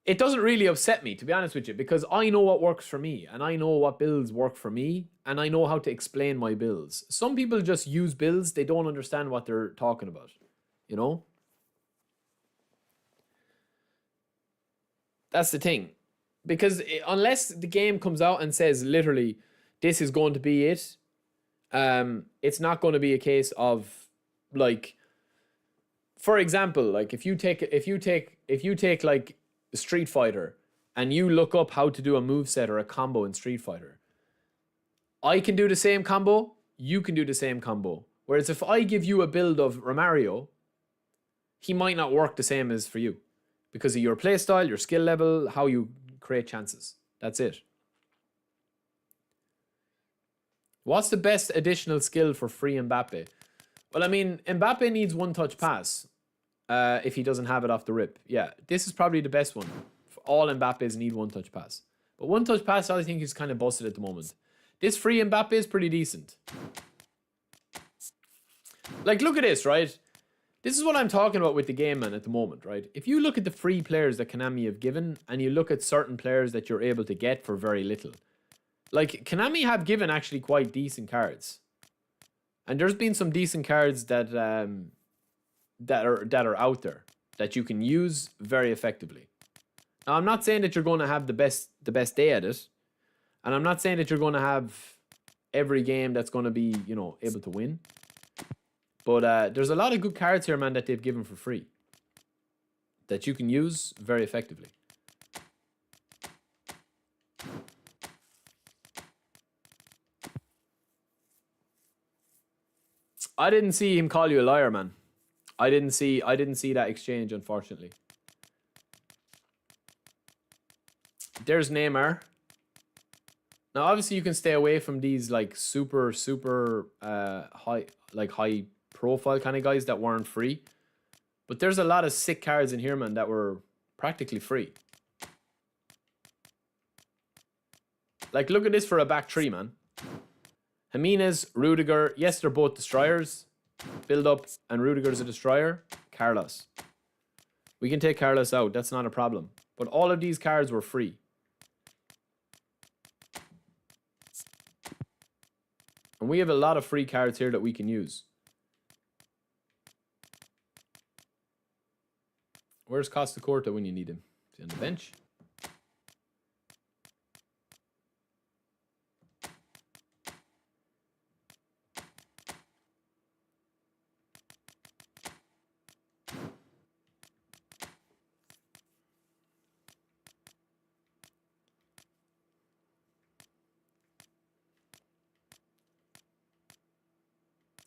it doesn't really upset me, to be honest with you, because I know what works for me, and I know what builds work for me, and I know how to explain my builds. Some people just use builds, they don't understand what they're talking about, you know? That's the thing. Because unless the game comes out and says, literally, this is going to be it, it's not going to be a case of like, for example, like if you take like Street Fighter and you look up how to do a moveset or a combo in Street Fighter, I can do the same combo, you can do the same combo. Whereas if I give you a build of Romario, he might not work the same as for you because of your playstyle, your skill level, how you create chances. That's it. What's the best additional skill for free Mbappe? Well, I mean, Mbappe needs one-touch pass if he doesn't have it off the rip. Yeah, this is probably the best one. All Mbappes need one-touch pass. But one-touch pass, I think, is kind of busted at the moment. This free Mbappe is pretty decent. Like, look at this, right? This is what I'm talking about with the game, man, at the moment, right? If you look at the free players that Konami have given, and you look at certain players that you're able to get for very little, like, Konami have given actually quite decent cards. And there's been some decent cards that that are out there that you can use very effectively. Now, I'm not saying that you're going to have the best day at it, and I'm not saying that you're going to have every game that's going to be, you know, able to win. But there's a lot of good cards here, man, that they've given for free that you can use very effectively. I didn't see him call you a liar, man. I didn't see that exchange, unfortunately. There's Neymar. Now, obviously, you can stay away from these like super high profile kind of guys that weren't free. But there's a lot of sick cards in here, man, that were practically free. Like, look at this for a back three, man. Jimenez, Rudiger, yes, they're both destroyers. Build up, and Rudiger's a destroyer. Carlos. We can take Carlos out, that's not a problem. But all of these cards were free. And we have a lot of free cards here that we can use. Where's Costa Corta when you need him? Is he on the bench?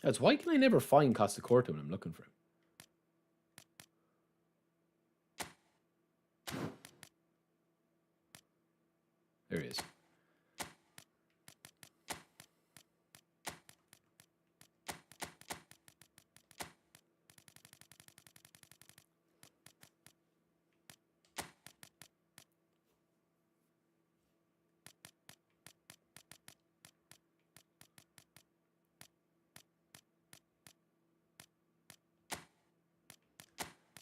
That's why can I never find Costa Corta when I'm looking for him? There he is.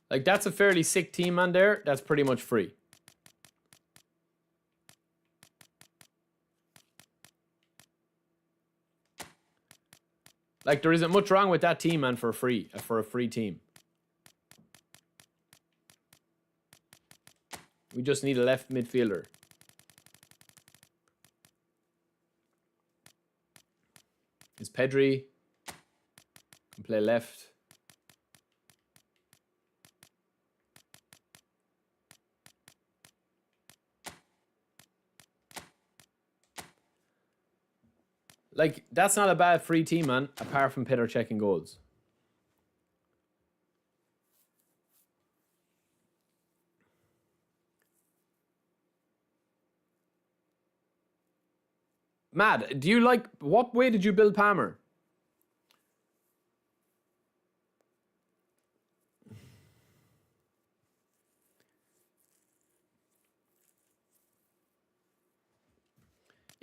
Like, that's a fairly sick team, man, there. That's pretty much free. Like, there isn't much wrong with that team, man, for a free team. We just need a left midfielder. Is Pedri can play left. Like, that's not a bad free team, man, apart from Peter checking goals. Mad, do you like... What way did you build Palmer?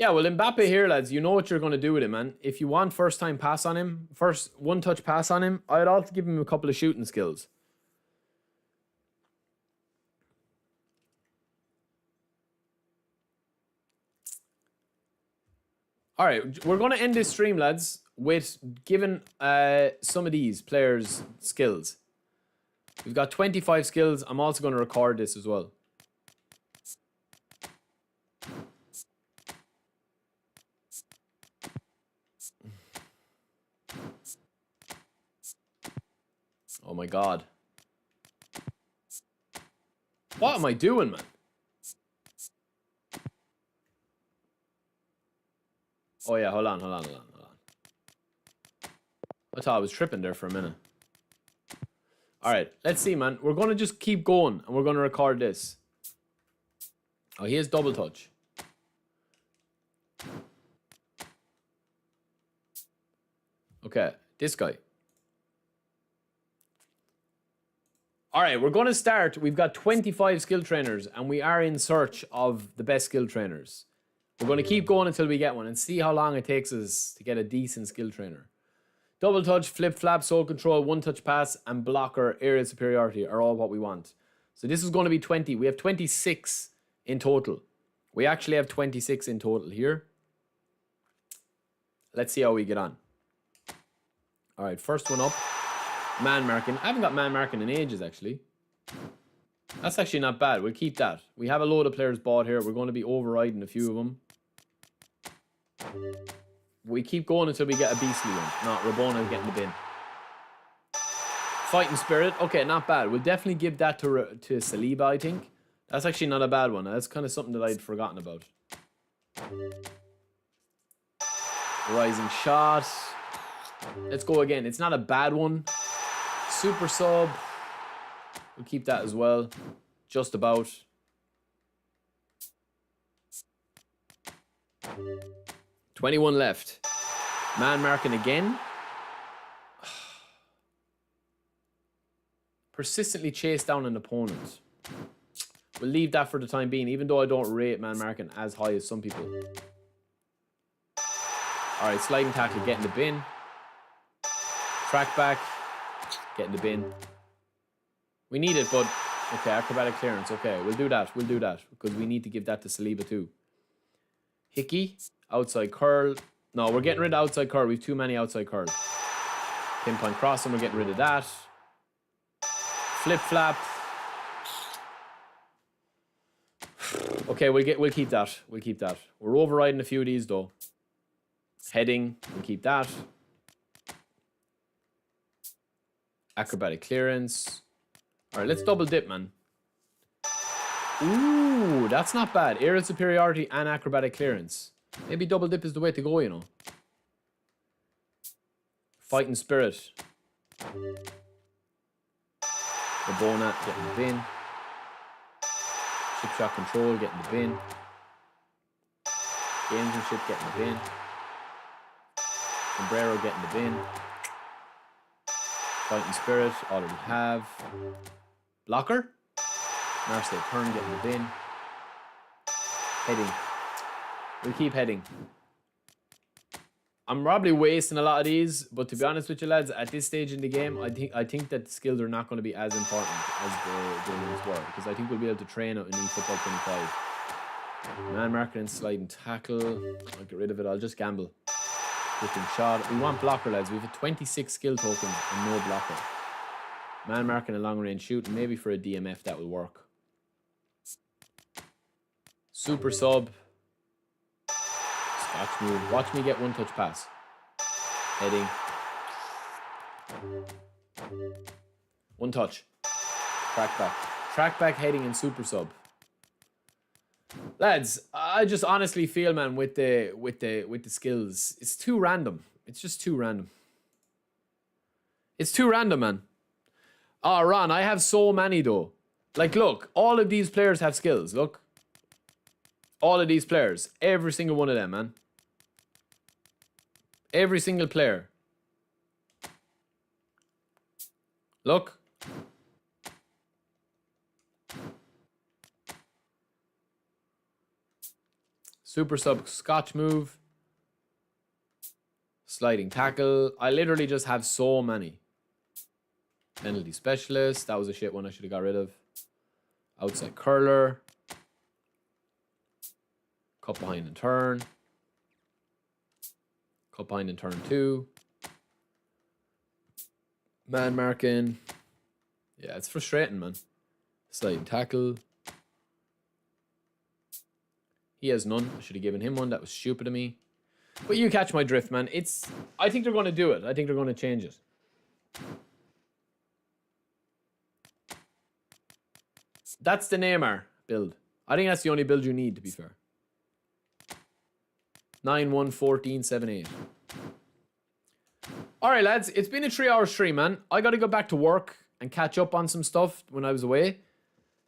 Yeah, well, Mbappe here, lads, you know what you're going to do with him, man. If you want first-time pass on him, first one-touch pass on him, I'd also give him a couple of shooting skills. All right, we're going to end this stream, lads, with giving some of these players skills. We've got 25 skills. I'm also going to record this as well. Oh my god. What am I doing, man? Oh yeah, hold on. I thought I was tripping there for a minute. Alright, let's see, man. We're going to just keep going, and we're going to record this. Oh, he has double touch. Okay, this guy. Alright, we're going to start. We've got 25 skill trainers, and we are in search of the best skill trainers. We're going to keep going until we get one, and see how long it takes us to get a decent skill trainer. Double touch, flip flap, soul control, one touch pass, and blocker, aerial superiority are all what we want. So this is going to be 20. We have 26 in total. We actually have 26 in total here. Let's see how we get on. Alright, first one up. Man marking. I haven't got man marking in ages, actually. That's actually not bad. We'll keep that. We have a load of players bought here. We're going to be overriding a few of them. We keep going until we get a beastly one. No, Rabona getting the bin. Fighting Spirit. Okay, not bad. We'll definitely give that to Saliba, I think. That's actually not a bad one. That's kind of something that I'd forgotten about. Rising Shot. Let's go again. It's not a bad one. Super Sub. We'll keep that as well. Just about. $21 left. Man marking again. Persistently chase down an opponent. We'll leave that for the time being, even though I don't rate man marking as high as some people. Alright, sliding tackle, getting the bin. Track back, getting the bin. We need it, but okay, acrobatic clearance. Okay, we'll do that. We'll do that because we need to give that to Saliba too. Hickey, outside curl. No, we're getting rid of outside curl. We've too many outside curls. Pinpoint crossing, we're getting rid of that. Flip flap. Okay, we'll keep that. We'll keep that. We're overriding a few of these though. Heading, we'll keep that. Acrobatic clearance. Alright, let's double dip, man. Ooh, that's not bad. Aerial superiority and acrobatic clearance. Maybe double dip is the way to go, you know. Fighting Spirit. Rabona getting the bin. Chip shot control getting the bin. Gamesmanship getting the bin. Sombrero getting the bin. Fighting Spirit, already have. Blocker. Marseille turn getting the bin. Heading. We'll keep heading. I'm probably wasting a lot of these, but to be honest with you lads, at this stage in the game, I think that skills are not going to be as important as the ones were, because I think we'll be able to train out in eFootball 25. Man marking and sliding tackle. I'll get rid of it. I'll just gamble. Flipping shot. We want blocker, lads. We have 26 skill tokens and no blocker. Man marking a long range shoot. Maybe for a DMF that will work. Super sub. Scotch move. Watch me get one touch pass. Heading. One touch. Track back. Track back, heading, and super sub. Lads, I just honestly feel, man, with the skills, it's too random. It's just too random. It's too random, man. Oh, Ron, I have so many though. Like, look, all of these players have skills. Look. All of these players. Every single one of them, man. Every single player. Look. Super sub scotch move. Sliding tackle. I literally just have so many. Penalty specialist. That was a shit one I should have got rid of. Outside curler. Cut behind and turn. Cut behind and turn 2. Man marking. Yeah, it's frustrating, man. Sliding tackle. He has none. I should have given him one. That was stupid of me. But you catch my drift, man. I think they're going to do it. I think they're going to change it. That's the Neymar build. I think that's the only build you need, to be fair. 9, 1, 14, 7, 8. Alright, lads. It's been a 3-hour stream, man. I got to go back to work and catch up on some stuff when I was away.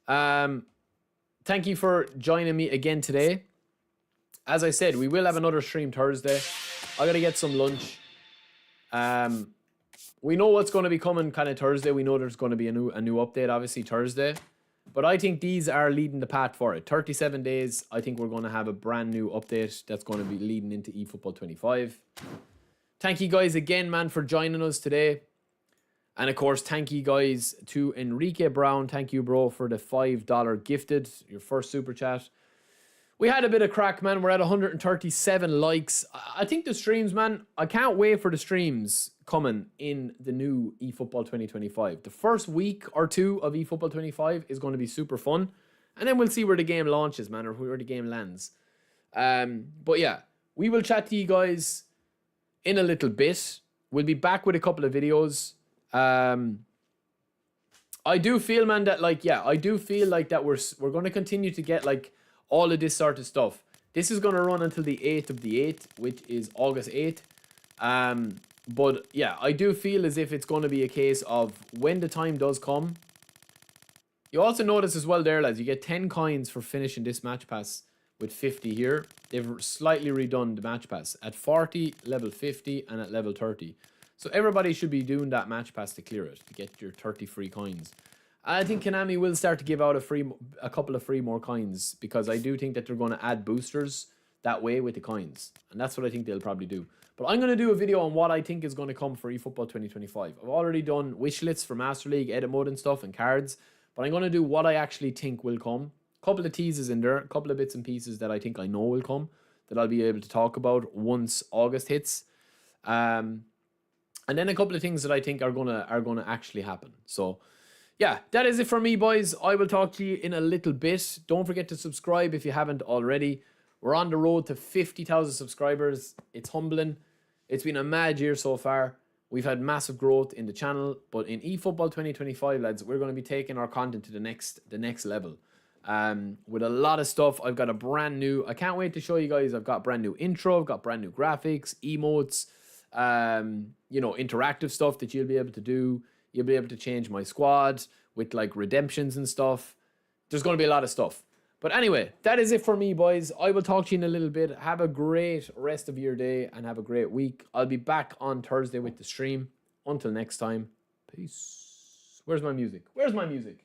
Thank you for joining me again today. As I said, we will have another stream Thursday. I got to get some lunch. We know what's going to be coming kind of Thursday. We know there's going to be a new update, obviously, Thursday. But I think these are leading the path for it. 37 days, I think we're going to have a brand new update that's going to be leading into eFootball 25. Thank you guys again, man, for joining us today. And of course, thank you guys to Enrique Brown. Thank you, bro, for the $5 gifted, your first super chat. We had a bit of crack, man. We're at 137 likes. I think the streams, man, I can't wait for the streams coming in the new eFootball 2025. The first week or two of eFootball 25 is going to be super fun. And then we'll see where the game launches, man, or where the game lands. But yeah, we will chat to you guys in a little bit. We'll be back with a couple of videos. I do feel, man, that I do feel like that we're going to continue to get like all of this sort of stuff. This is going to run until the 8th of the 8th, which is August 8th. But yeah, I do feel as if it's going to be a case of when the time does come. You also notice as well there, lads, you get 10 coins for finishing this match pass with 50 here. They've slightly redone the match pass at 40, level 50, and at level 30. So everybody should be doing that match pass to clear it, to get your 30 free coins. I think Konami will start to give out a couple of free more coins, because I do think that they're going to add boosters that way with the coins. And that's what I think they'll probably do. But I'm going to do a video on what I think is going to come for eFootball 2025. I've already done wish lists for Master League, edit mode and stuff, and cards. But I'm going to do what I actually think will come. A couple of teases in there, a couple of bits and pieces that I think I know will come, that I'll be able to talk about once August hits. And then a couple of things that I think are gonna actually happen. So yeah, that is it for me, boys. I will talk to you in a little bit. Don't forget to subscribe if you haven't already. We're on the road to 50,000 subscribers. It's humbling. It's been a mad year so far. We've had massive growth in the channel, but in eFootball 2025, lads, we're going to be taking our content to the next level. With a lot of stuff. I've got a brand new, I can't wait to show you guys. I've got brand new intro, I've got brand new graphics, emotes, interactive stuff that you'll be able to do. You'll be able to change my squad with like redemptions and stuff. There's going to be a lot of stuff. But anyway, that is it for me, boys. I will talk to you in a little bit. Have a great rest of your day and have a great week. I'll be back on Thursday with the stream. Until next time, peace. Where's my music? Where's my music?